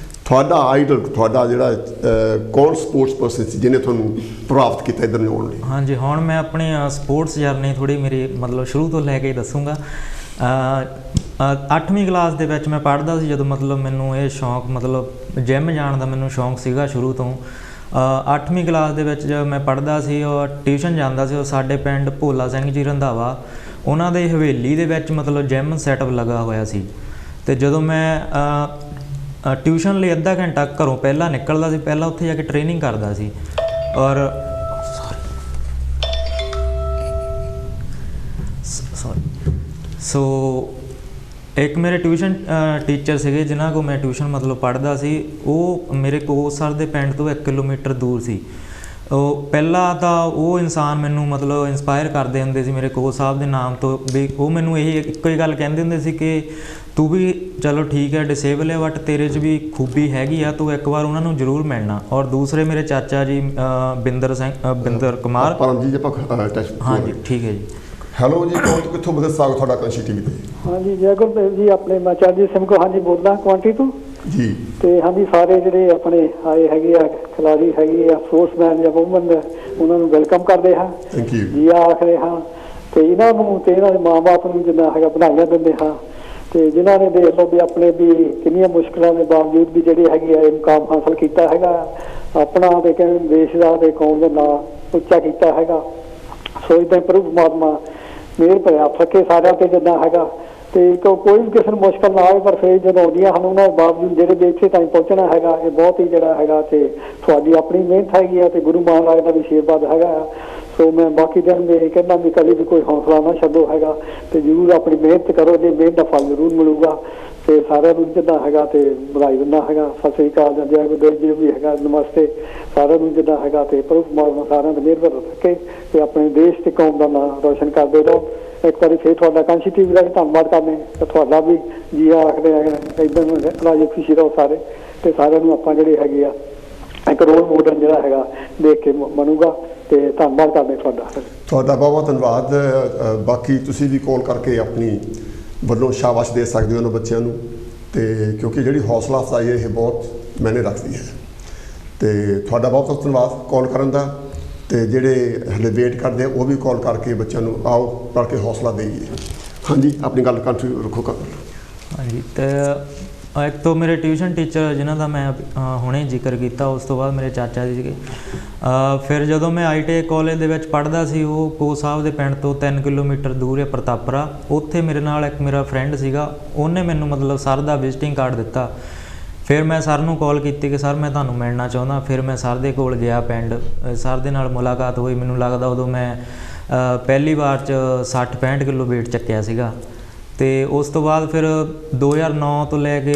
ਤੁਹਾਡਾ ਆਈਡਲ, ਤੁਹਾਡਾ ਜਿਹੜਾ ਕੌਣ ਸਪੋਰਟਸ ਪਰਸਨ ਸੀ ਜਿਹਨੇ ਤੁਹਾਨੂੰ ਪ੍ਰਭਾਵਿਤ ਕੀਤਾ ਇੱਧਰ ਨੂੰ ਆਉਣ ਲਈ? ਹਾਂਜੀ, ਹੁਣ ਮੈਂ ਆਪਣੀ ਸਪੋਰਟਸ ਜਰਨੀ ਥੋੜ੍ਹੀ ਮੇਰੀ ਮਤਲਬ ਸ਼ੁਰੂ ਤੋਂ ਲੈ ਕੇ ਦੱਸੂੰਗਾ। 8ਵੀਂ ਕਲਾਸ ਦੇ ਵਿੱਚ ਮੈਂ ਪੜ੍ਹਦਾ ਸੀ ਜਦੋਂ ਮਤਲਬ ਮੈਨੂੰ ਇਹ ਸ਼ੌਂਕ, ਮਤਲਬ ਜਿਮ ਜਾਣ ਦਾ ਮੈਨੂੰ ਸ਼ੌਂਕ ਸੀਗਾ ਸ਼ੁਰੂ ਤੋਂ। 8ਵੀਂ ਕਲਾਸ ਦੇ ਵਿੱਚ ਜਦ ਮੈਂ ਪੜ੍ਹਦਾ ਸੀ, ਉਹ ਟਿਊਸ਼ਨ ਜਾਂਦਾ ਸੀ, ਉਹ ਸਾਡੇ ਪਿੰਡ ਭੋਲਾ ਸਿੰਘ ਜੀ ਰੰਧਾਵਾ, ਉਹਨਾਂ ਦੇ ਹਵੇਲੀ ਦੇ ਵਿੱਚ ਮਤਲਬ ਜਿਮ ਸੈਟਅਪ ਲੱਗਾ ਹੋਇਆ ਸੀ। ਅਤੇ ਜਦੋਂ ਮੈਂ ਟਿਊਸ਼ਨ ਲਈ ਅੱਧਾ ਘੰਟਾ ਘਰੋਂ ਪਹਿਲਾਂ ਨਿਕਲਦਾ ਸੀ, ਪਹਿਲਾਂ ਉੱਥੇ ਜਾ ਕੇ ਟ੍ਰੇਨਿੰਗ ਕਰਦਾ ਸੀ। ਔਰ ਸੋ ਇੱਕ ਮੇਰੇ ਟਿਊਸ਼ਨ ਟੀਚਰ ਸੀਗੇ ਜਿਨ੍ਹਾਂ ਕੋਲ ਮੈਂ ਟਿਊਸ਼ਨ ਮਤਲਬ ਪੜ੍ਹਦਾ ਸੀ, ਉਹ ਮੇਰੇ ਕੋਚ ਸਰ ਦੇ ਪਿੰਡ ਤੋਂ 1 ਕਿਲੋਮੀਟਰ ਦੂਰ ਸੀ। ਉਹ ਪਹਿਲਾਂ ਤਾਂ ਉਹ ਇਨਸਾਨ ਮੈਨੂੰ ਮਤਲਬ ਇੰਸਪਾਇਰ ਕਰਦੇ ਹੁੰਦੇ ਸੀ ਮੇਰੇ ਕੋਚ ਸਾਹਿਬ ਦੇ ਨਾਮ ਤੋਂ, ਵੀ ਉਹ ਮੈਨੂੰ ਇਹ ਇੱਕੋ ਹੀ ਗੱਲ ਕਹਿੰਦੇ ਹੁੰਦੇ ਸੀ ਕਿ ਤੂੰ ਵੀ ਚਲੋ ਠੀਕ ਹੈ ਡਿਸੇਬਲ ਹੈ, ਬਟ ਤੇਰੇ 'ਚ ਵੀ ਖੂਬੀ ਹੈਗੀ ਆ, ਤੂੰ ਇੱਕ ਵਾਰ ਉਹਨਾਂ ਨੂੰ ਜ਼ਰੂਰ ਮਿਲਣਾ। ਔਰ ਦੂਸਰੇ ਮੇਰੇ ਚਾਚਾ ਜੀ ਬਿੰਦਰ ਕੁਮਾਰ। ਹਾਂਜੀ, ਠੀਕ ਹੈ ਜੀ। ਹੈਲੋ ਜੀ, ਕੌਣ ਤੋਂ ਕਿੱਥੋਂ ਬਦਲ ਸਾਗ ਤੁਹਾਡਾ ਕੰਸ਼ੀ ਟੀਵੀ ਤੇ? ਹਾਂਜੀ, ਜੈ ਗੁਰਦੇਵ ਜੀ, ਆਪਣੇ ਮੈਂ ਚਰਨਜੀਤ ਸਿੰਘ ਕੋ ਹਾਂਜੀ ਬੋਲਦਾ ਕੁਆਂਟੀ ਤੋਂ ਜੀ। ਤੇ ਹਾਂਜੀ, ਸਾਰੇ ਜਿਹੜੇ ਆਪਣੇ ਆਏ ਹੈਗੇ ਆ ਖਿਲਾੜੀ ਹੈਗੇ ਆ, ਸਪੋਰਟਸਮੈਨ ਜਾਂ ਵੂਮਨ, ਉਹਨਾਂ ਨੂੰ ਵੈਲਕਮ ਕਰਦੇ ਹਾਂ, ਥੈਂਕ ਯੂ ਜੀ ਆਖਦੇ ਹਾਂ। ਤੇ ਇਹਨਾਂ ਨੂੰ ਤੇ ਇਹਨਾਂ ਦੇ ਮਾਂ-ਬਾਪ ਨੂੰ ਜਿੰਨਾ ਹੈਗਾ ਵਧਾਈਆਂ ਦਿੰਦੇ ਹਾਂ। ਤੇ ਜਿਨ੍ਹਾਂ ਨੇ ਦੇਖ ਲਓ ਵੀ ਆਪਣੇ ਵੀ ਕਿੰਨੀਆਂ ਮੁਸ਼ਕਿਲਾਂ ਦੇ ਬਾਵਜੂਦ ਵੀ ਜਿਹੜੇ ਹੈਗੇ ਆ ਇਹ ਮੁਕਾਮ ਹਾਸਲ ਕੀਤਾ ਹੈਗਾ, ਆਪਣਾ ਤੇ ਕਹਿੰਦੇ ਦੇਸ਼ ਦਾ ਤੇ ਕੌਮ ਦਾ ਨਾਂ ਉੱਚਾ ਕੀਤਾ ਹੈਗਾ। ਸੋਚਦਾ ਪ੍ਰਭੂ ਪਰਮਾਤਮਾ ਮਿਹਰ ਭਰਿਆ ਫੱਕੇ ਸਾਰਿਆਂ ਤੇ ਜਿੱਦਾਂ ਹੈਗਾ, ਤੇ ਕੋਈ ਵੀ ਕਿਸੇ ਨੂੰ ਮੁਸ਼ਕਲ ਨਾ ਆਵੇ, ਪਰ ਫਿਰ ਜਦੋਂ ਆਉਂਦੀਆਂ ਹਨ ਉਹਨਾਂ ਦੇ ਬਾਵਜੂਦ ਜਿਹੜੇ ਵੀ ਇੱਥੇ ਤਾਈਂ ਪਹੁੰਚਣਾ ਹੈਗਾ, ਇਹ ਬਹੁਤ ਹੀ ਜਿਹੜਾ ਹੈਗਾ ਤੇ ਤੁਹਾਡੀ ਆਪਣੀ ਮਿਹਨਤ ਹੈਗੀ ਆ ਤੇ ਗੁਰੂ ਮਹਾਰਾਜ ਦਾ ਵੀ ਆਸ਼ੀਰਵਾਦ ਹੈਗਾ ਆ। ਸੋ ਮੈਂ ਬਾਕੀ ਦਿਨ ਵੀ ਇਹ ਕਹਿੰਦਾ ਵੀ ਕਦੇ ਵੀ ਕੋਈ ਹੌਸਲਾ ਨਾ ਛੱਡੋ ਹੈਗਾ, ਤੇ ਜ਼ਰੂਰ ਆਪਣੀ ਮਿਹਨਤ ਕਰੋ, ਜੇ ਮਿਹਨਤ ਦਾ ਫਲ ਜ਼ਰੂਰ ਮਿਲੂਗਾ। ਤੇ ਸਾਰਿਆਂ ਨੂੰ ਜਿੱਦਾਂ ਹੈਗਾ ਤੇ ਵਧਾਈ ਦਿੰਦਾ ਹੈਗਾ, ਸਤਿ ਸ੍ਰੀ ਅਕਾਲ, ਜੈ ਗੁਰਦੇਵ ਜੀ ਵੀ ਹੈਗਾ, ਨਮਸਤੇ ਸਾਰਿਆਂ ਨੂੰ ਜਿੱਦਾਂ ਹੈਗਾ, ਤੇ ਪ੍ਰਭੂ ਪਰਮਾਤਮਾ ਸਾਰਿਆਂ ਦਾ ਮਿਹਰ ਰੱਖੇ ਤੇ ਆਪਣੇ ਦੇਸ਼ ਤੇ ਕੌਮ ਦਾ ਨਾਂ ਰੋਸ਼ਨ ਕਰਦੇ ਰਹੋ। ਇੱਕ ਵਾਰੀ ਫਿਰ ਤੁਹਾਡਾ ਕਾਂਸ਼ੀ ਟੀਵੀ ਦਾ ਵੀ ਧੰਨਵਾਦ ਕਰਦੇ ਤੇ ਤੁਹਾਡਾ ਵੀ ਜੀ ਆਖਦੇ ਹੈਗੇ, ਇੱਦਾਂ ਰਾਜੀ ਖੁਸ਼ੀ ਰਹੋ ਸਾਰੇ, ਤੇ ਸਾਰਿਆਂ ਨੂੰ ਆਪਾਂ ਜਿਹੜੇ ਹੈਗੇ ਆ ਇੱਕ ਰੋਲ ਮਾਡਲ ਜਿਹੜਾ ਹੈਗਾ ਦੇਖ ਕੇ ਬਣੂਗਾ, ਤੇ ਧੰਨਵਾਦ ਕਰਦੇ ਤੁਹਾਡਾ ਬਹੁਤ ਬਹੁਤ ਧੰਨਵਾਦ। ਬਾਕੀ ਤੁਸੀਂ ਵੀ ਕਾਲ ਕਰਕੇ ਆਪਣੀ ਵੱਲੋਂ ਸ਼ਾਬਾਸ਼ ਦੇ ਸਕਦੇ ਹੋ ਉਹਨਾਂ ਬੱਚਿਆਂ ਨੂੰ, ਤੇ ਕਿਉਂਕਿ ਜਿਹੜੀ ਹੌਸਲਾ ਅਫਜ਼ਾਈ ਹੈ ਇਹ ਬਹੁਤ ਮਾਇਨੇ ਰੱਖਦੀ ਹੈ। ਤੇ ਤੁਹਾਡਾ ਬਹੁਤ ਬਹੁਤ ਧੰਨਵਾਦ ਕਾਲ ਕਰਨ ਦਾ, ਤੇ ਜਿਹੜੇ ਹਲੇ ਵੇਟ ਕਰਦੇ ਆ ਉਹ ਵੀ ਕਾਲ ਕਰਕੇ ਬੱਚਿਆਂ ਨੂੰ ਆਓ ਕਰਕੇ ਹੌਸਲਾ ਦੇਈਏ। ਹਾਂਜੀ, ਆਪਣੀ ਗੱਲ ਕੰਟੀਨਿਊ ਰੱਖੋ। ਹਾਂਜੀ, ਤੇ ਇੱਕ ਤੋਂ ਮੇਰੇ ਟਿਊਸ਼ਨ ਟੀਚਰ ਜਿਨ੍ਹਾਂ ਦਾ ਮੈਂ ਹੁਣੇ ਜ਼ਿਕਰ ਕੀਤਾ, ਉਸ ਤੋਂ ਬਾਅਦ ਮੇਰੇ ਚਾਚਾ ਜੀ ਸੀਗੇ। ਫਿਰ ਜਦੋਂ ਮੈਂ ITI ਕਾਲਜ ਦੇ ਵਿੱਚ ਪੜ੍ਹਦਾ ਸੀ, ਉਹ ਕੋ ਸਾਹਿਬ ਦੇ ਪਿੰਡ ਤੋਂ 3 ਕਿਲੋਮੀਟਰ ਦੂਰ ਹੈ ਪ੍ਰਤਾਪਰਾ, ਉੱਥੇ ਮੇਰੇ ਨਾਲ ਇੱਕ ਮੇਰਾ ਫਰੈਂਡ ਸੀਗਾ, ਉਹਨੇ ਮੈਨੂੰ ਮਤਲਬ ਸਰ ਦਾ ਵਿਜ਼ਿਟਿੰਗ ਕਾਰਡ ਦਿੱਤਾ। ਫਿਰ ਮੈਂ ਸਰ ਨੂੰ ਕਾਲ ਕੀਤੀ ਕਿ ਸਰ ਮੈਂ ਤੁਹਾਨੂੰ ਮਿਲਣਾ ਚਾਹੁੰਦਾ। ਫਿਰ ਮੈਂ ਸਰ ਦੇ ਕੋਲ ਗਿਆ ਪਿੰਡ, ਸਰ ਦੇ ਨਾਲ ਮੁਲਾਕਾਤ ਹੋਈ। ਮੈਨੂੰ ਲੱਗਦਾ ਉਦੋਂ ਮੈਂ ਪਹਿਲੀ ਵਾਰ 'ਚ 60-65 ਕਿਲੋ ਵੇਟ ਚੱਕਿਆ ਸੀਗਾ। ਤੇ ਉਸ ਤੋਂ ਬਾਅਦ ਫਿਰ 2009 ਤੋਂ ਲੈ ਕੇ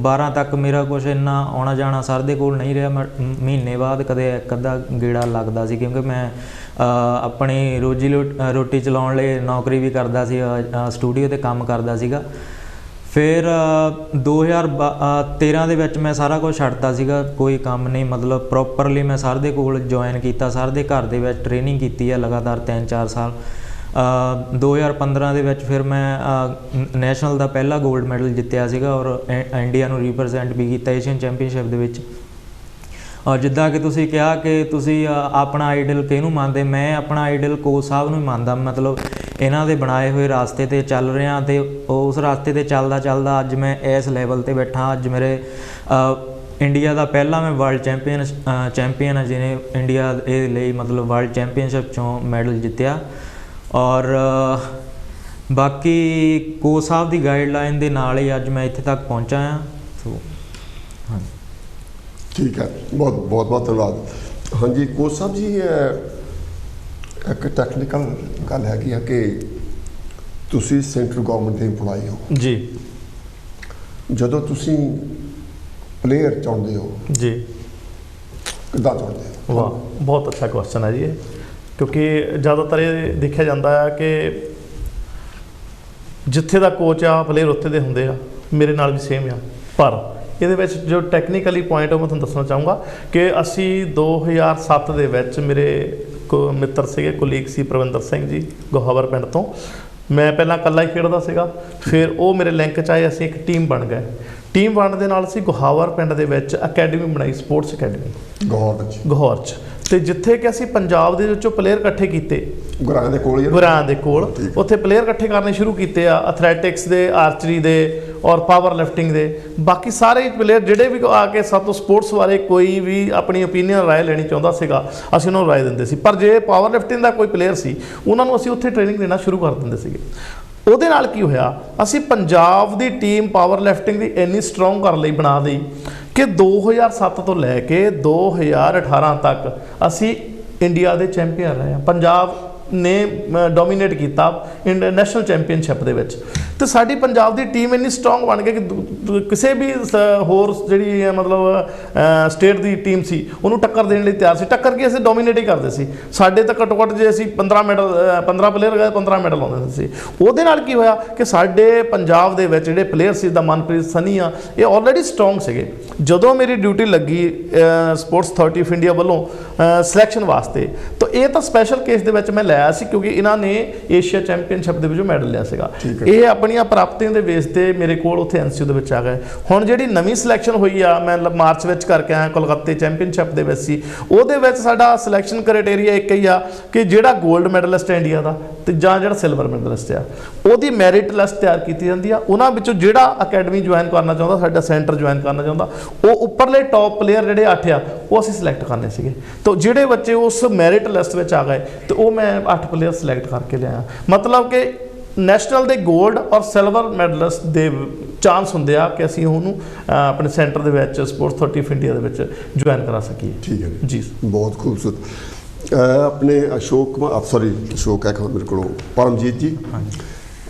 12 ਤੱਕ ਮੇਰਾ ਕੁਛ ਇੰਨਾ ਆਉਣਾ ਜਾਣਾ ਸਰ ਦੇ ਕੋਲ ਨਹੀਂ ਰਿਹਾ। ਮਹੀਨੇ ਬਾਅਦ ਕਦੇ ਇੱਕ ਅੱਧਾ ਗੇੜਾ ਲੱਗਦਾ ਸੀ, ਕਿਉਂਕਿ ਮੈਂ ਆਪਣੀ ਰੋਟੀ ਚਲਾਉਣ ਲਈ ਨੌਕਰੀ ਵੀ ਕਰਦਾ ਸੀ, ਸਟੂਡੀਓ 'ਤੇ ਕੰਮ ਕਰਦਾ ਸੀਗਾ। ਫਿਰ 2013 ਦੇ ਵਿੱਚ ਮੈਂ ਸਾਰਾ ਕੁਝ ਛੱਡਤਾ ਸੀਗਾ, ਕੋਈ ਕੰਮ ਨਹੀਂ, ਮਤਲਬ ਪ੍ਰੋਪਰਲੀ ਮੈਂ ਸਰ ਦੇ ਕੋਲ ਜੁਆਇਨ ਕੀਤਾ, ਸਰ ਦੇ ਘਰ ਦੇ ਵਿੱਚ ਟ੍ਰੇਨਿੰਗ ਕੀਤੀ ਹੈ ਲਗਾਤਾਰ 3-4 ਸਾਲ। 2015 ਦੇ ਵਿੱਚ ਫਿਰ ਮੈਂ ਨੈਸ਼ਨਲ ਦਾ ਪਹਿਲਾ 골ਡ ਮੈਡਲ ਜਿੱਤਿਆ ਸੀਗਾ, ਔਰ ਇੰਡੀਆ ਨੂੰ ਰਿਪਰੈਜ਼ੈਂਟ ਵੀ ਕੀਤਾ ਏਸ਼ੀਅਨ ਚੈਂਪੀਅਨਸ਼ਿਪ ਦੇ ਵਿੱਚ। ਔਰ ਜਿੱਦਾਂ ਕਿ ਤੁਸੀਂ ਕਿਹਾ ਕਿ ਤੁਸੀਂ ਆਪਣਾ ਆਈਡਲ ਕਿਹਨੂੰ ਮੰਨਦੇ, ਮੈਂ ਆਪਣਾ ਆਈਡਲ ਕੋਚ ਸਾਹਿਬ ਨੂੰ ਹੀ ਮੰਨਦਾ। ਮਤਲਬ ਇਹਨਾਂ ਦੇ ਬਣਾਏ ਹੋਏ ਰਾਸਤੇ 'ਤੇ ਚੱਲ ਰਿਹਾ, ਅਤੇ ਉਸ ਰਾਸਤੇ 'ਤੇ ਚੱਲਦਾ ਚੱਲਦਾ ਅੱਜ ਮੈਂ ਇਸ ਲੈਵਲ 'ਤੇ ਬੈਠਾ। ਅੱਜ ਮੇਰੇ ਇੰਡੀਆ ਦਾ ਪਹਿਲਾ ਮੈਂ ਵਰਲਡ ਚੈਂਪੀਅਨ ਹੈ, ਜਿਹਨੇ ਇੰਡੀਆ ਦੇ ਲਈ ਮਤਲਬ ਵਰਲਡ ਚੈਂਪੀਅਨਸ਼ਿਪ 'ਚੋਂ ਮੈਡਲ ਜਿੱਤਿਆ। ਔਰ ਬਾਕੀ ਕੋਚ ਸਾਹਿਬ ਦੀ ਗਾਈਡਲਾਈਨ ਦੇ ਨਾਲ ਹੀ ਅੱਜ ਮੈਂ ਇੱਥੇ ਤੱਕ ਪਹੁੰਚਾ ਹਾਂ। ਸੋ ਹਾਂਜੀ, ਠੀਕ ਹੈ, ਬਹੁਤ ਧੰਨਵਾਦ। ਹਾਂਜੀ ਕੋਚ ਸਾਹਿਬ ਜੀ, ਇੱਕ ਟੈਕਨੀਕਲ ਗੱਲ ਹੈਗੀ ਆ ਕਿ ਤੁਸੀਂ ਸੈਂਟਰਲ ਗਵਰਨਮੈਂਟ ਦੇ ਇੰਪਲਾਈ ਹੋ ਜੀ, ਜਦੋਂ ਤੁਸੀਂ ਪਲੇਅਰ ਚਾਹੁੰਦੇ ਹੋ ਜੀ, ਕਿੱਦਾਂ ਚਾਹੁੰਦੇ ਹੋ? ਵਾਹ, ਬਹੁਤ ਅੱਛਾ ਕੁਐਸਚਨ ਹੈ ਜੀ ਇਹ, ਕਿਉਂਕਿ ਜ਼ਿਆਦਾਤਰ ਇਹ ਦੇਖਿਆ ਜਾਂਦਾ ਹੈ ਕਿ ਜਿੱਥੇ ਦਾ ਕੋਚ ਆ ਪਲੇਅਰ ਉੱਥੇ ਦੇ ਹੁੰਦੇ ਆ। ਮੇਰੇ ਨਾਲ ਵੀ ਸੇਮ ਆ, ਪਰ ਇਹਦੇ ਵਿੱਚ ਜੋ ਟੈਕਨੀਕਲੀ ਪੁਆਇੰਟ ਉਹ ਮੈਂ ਤੁਹਾਨੂੰ ਦੱਸਣਾ ਚਾਹੂੰਗਾ ਕਿ ਅਸੀਂ 2007 ਦੇ ਵਿੱਚ ਮੇਰੇ ਮਿੱਤਰ ਸੀਗੇ, ਕੁਲੀਗ ਸੀ ਪ੍ਰਵਿੰਦਰ ਸਿੰਘ ਜੀ ਗੋਹਾਵਰ ਪਿੰਡ ਤੋਂ। ਮੈਂ ਪਹਿਲਾਂ ਇਕੱਲਾ ਹੀ ਖੇਡਦਾ ਸੀਗਾ, ਫਿਰ ਉਹ ਮੇਰੇ ਲਿੰਕ 'ਚ ਆਏ, ਅਸੀਂ ਇੱਕ ਟੀਮ ਬਣ ਗਏ। ਟੀਮ ਬਣਨ ਦੇ ਨਾਲ ਅਸੀਂ ਗੋਹਾਵਰ ਪਿੰਡ ਦੇ ਵਿੱਚ ਅਕੈਡਮੀ ਬਣਾਈ, ਸਪੋਰਟਸ ਅਕੈਡਮੀ ਗੋਹਾਵਰ 'ਚ, ਤੇ ਜਿੱਥੇ ਕਿ ਅਸੀਂ ਪੰਜਾਬ ਦੇ ਵਿੱਚੋਂ ਪਲੇਅਰ ਇਕੱਠੇ ਕੀਤੇ, ਗੁਰਾਂ ਦੇ ਕੋਲ ਉੱਥੇ ਪਲੇਅਰ ਇਕੱਠੇ ਕਰਨੇ ਸ਼ੁਰੂ ਕੀਤੇ ਆ, ਐਥਲੈਟਿਕਸ ਦੇ, ਆਰਚਰੀ ਦੇ ਔਰ ਪਾਵਰ ਲਿਫਟਿੰਗ ਦੇ। ਬਾਕੀ ਸਾਰੇ ਪਲੇਅਰ ਜਿਹੜੇ ਵੀ ਆ ਕੇ ਸਾਤੋਂ ਸਪੋਰਟਸ ਬਾਰੇ ਕੋਈ ਵੀ ਆਪਣੀ ਓਪੀਨੀਅਨ ਰਾਏ ਲੈਣੀ ਚਾਹੁੰਦਾ ਸੀਗਾ, ਅਸੀਂ ਉਹਨਾਂ ਨੂੰ ਰਾਏ ਦਿੰਦੇ ਸੀ। ਪਰ ਜੇ ਪਾਵਰ ਲਿਫਟਿੰਗ ਦਾ ਕੋਈ ਪਲੇਅਰ ਸੀ, ਉਹਨਾਂ ਨੂੰ ਅਸੀਂ ਉੱਥੇ ਟ੍ਰੇਨਿੰਗ ਦੇਣਾ ਸ਼ੁਰੂ ਕਰ ਦਿੰਦੇ ਸੀਗੇ। ਉਹਦੇ ਨਾਲ ਕੀ ਹੋਇਆ, ਅਸੀਂ ਪੰਜਾਬ ਦੀ ਟੀਮ ਪਾਵਰ ਲਿਫਟਿੰਗ ਦੀ ਇੰਨੀ ਸਟਰੋਂਗ ਕਰ ਲਈ, ਬਣਾ ਲਈ ਕਿ 2007 ਤੋਂ ਲੈ ਕੇ 2018 ਤੱਕ ਅਸੀਂ ਇੰਡੀਆ ਦੇ ਚੈਂਪੀਅਨ ਰਹੇ ਹਾਂ। ਪੰਜਾਬ ਨੇ ਡੋਮੀਨੇਟ ਕੀਤਾ ਇੰਟਰਨੈਸ਼ਨਲ ਚੈਂਪੀਅਨਸ਼ਿਪ ਦੇ ਵਿੱਚ, ਤੇ ਸਾਡੀ ਪੰਜਾਬ ਦੀ ਟੀਮ ਇੰਨੀ ਸਟਰੋਂਗ ਬਣ ਗਈ ਕਿ ਕਿਸੇ ਵੀ ਹੋਰ ਜਿਹੜੀ ਮਤਲਬ ਸਟੇਟ ਦੀ ਟੀਮ ਸੀ ਉਹਨੂੰ ਟੱਕਰ ਦੇਣ ਲਈ ਤਿਆਰ ਸੀ। ਟੱਕਰ ਕੇ ਅਸੀਂ ਡੋਮੀਨੇਟ ਹੀ ਕਰਦੇ ਸੀ। ਸਾਡੇ ਤਾਂ ਘੱਟੋ ਘੱਟ ਜੇ ਅਸੀਂ 15 ਪਲੇਅਰ ਗਏ 15 ਮੈਡਲ ਆਉਂਦੇ ਸੀ। ਉਹਦੇ ਨਾਲ ਕੀ ਹੋਇਆ ਕਿ ਸਾਡੇ ਪੰਜਾਬ ਦੇ ਵਿੱਚ ਜਿਹੜੇ ਪਲੇਅਰ ਸੀ, ਜਿੱਦਾਂ ਮਨਪ੍ਰੀਤ ਸਨੀ ਆ, ਇਹ ਆਲਰੇਡੀ ਸਟਰੋਂਗ ਸੀਗੇ। ਜਦੋਂ ਮੇਰੀ ਡਿਊਟੀ ਲੱਗੀ ਸਪੋਰਟਸ ਅਥਾਰਟੀ ਆਫ ਇੰਡੀਆ ਵੱਲੋਂ ਸਿਲੈਕਸ਼ਨ ਵਾਸਤੇ, ਤਾਂ ਇਹ ਤਾਂ ਸਪੈਸ਼ਲ ਕੇਸ ਦੇ ਵਿੱਚ ਮੈਂ ਲਿਆ ਸੀ, ਕਿਉਂਕਿ ਇਹਨਾਂ ਨੇ ਏਸ਼ੀਆ ਚੈਂਪੀਅਨਸ਼ਿਪ ਦੇ ਵਿੱਚੋਂ ਮੈਡਲ ਲਿਆ ਸੀਗਾ। ਇਹ ਆਪਣੀਆਂ ਪ੍ਰਾਪਤੀਆਂ ਦੇ ਬੇਸ ਤੇ ਮੇਰੇ ਕੋਲ ਉੱਥੇ NCO ਦੇ ਵਿੱਚ ਆ ਗਏ। ਹੁਣ ਜਿਹੜੀ ਨਵੀਂ ਸਿਲੈਕਸ਼ਨ ਹੋਈ ਆ, ਮੈਂ ਮਾਰਚ ਵਿੱਚ ਕਰਕੇ ਆਇਆ, ਕੋਲਕਾਤਾ ਚੈਂਪੀਅਨਸ਼ਿਪ ਦੇ ਵਿੱਚ ਸੀ। ਉਹਦੇ ਵਿੱਚ ਸਾਡਾ ਸਿਲੈਕਸ਼ਨ ਕ੍ਰਾਈਟੇਰੀਆ ਇੱਕ ਹੀ ਆ ਕਿ ਜਿਹੜਾ 골ਡ ਮੈਡਲਿਸਟ ਇੰਡੀਆ ਦਾ ਤੇ ਜਾਂ ਜਿਹੜਾ ਸਿਲਵਰ ਮੈਡਲਿਸਟ ਆ ਉਹਦੀ ਮੈਰਿਟ ਲਿਸਟ ਤਿਆਰ ਕੀਤੀ ਜਾਂਦੀ ਆ। ਉਹਨਾਂ ਵਿੱਚੋਂ ਜਿਹੜਾ ਅਕੈਡਮੀ ਜੁਆਇਨ ਕਰਨਾ ਚਾਹੁੰਦਾ, ਸਾਡਾ ਸੈਂਟਰ ਜੁਆਇਨ ਕਰਨਾ ਚਾਹੁੰਦਾ, ਉਹ ਉੱਪਰਲੇ ਟੌਪ ਪਲੇਅਰ ਜਿਹੜੇ 8 ਆ ਉਹ ਅਸੀਂ ਸਿਲੈਕਟ ਕਰਨੇ ਸੀਗੇ। ਤਾਂ ਜਿਹੜੇ ਬੱਚੇ ਉਸ ਮੈਰਿਟ ਲਿਸਟ ਵਿੱਚ ਆ ਗਏ ਤੇ ਉਹ ਮੈਂ 8 ਪਲੇਅਰ ਸਿਲੈਕਟ ਕਰਕੇ ਲਿਆਇਆ। ਮਤਲਬ ਕਿ ਨੈਸ਼ਨਲ ਦੇ ਗੋਲਡ ਔਰ ਸਿਲਵਰ ਮੈਡਲਿਸਟ ਦੇ ਚਾਂਸ ਹੁੰਦੇ ਆ ਕਿ ਅਸੀਂ ਉਹਨੂੰ ਆਪਣੇ ਸੈਂਟਰ ਦੇ ਵਿੱਚ ਸਪੋਰਟਸ ਅਥਾਰਟੀ ਆਫ ਇੰਡੀਆ ਦੇ ਵਿੱਚ ਜੁਆਇਨ ਕਰਾ ਸਕੀਏ। ਠੀਕ ਹੈ ਜੀ, ਬਹੁਤ ਖੂਬਸੂਰਤ। ਆਪਣੇ ਅਸ਼ੋਕ ਹੈ ਮੇਰੇ ਕੋਲ ਪਰਮਜੀਤ ਜੀ,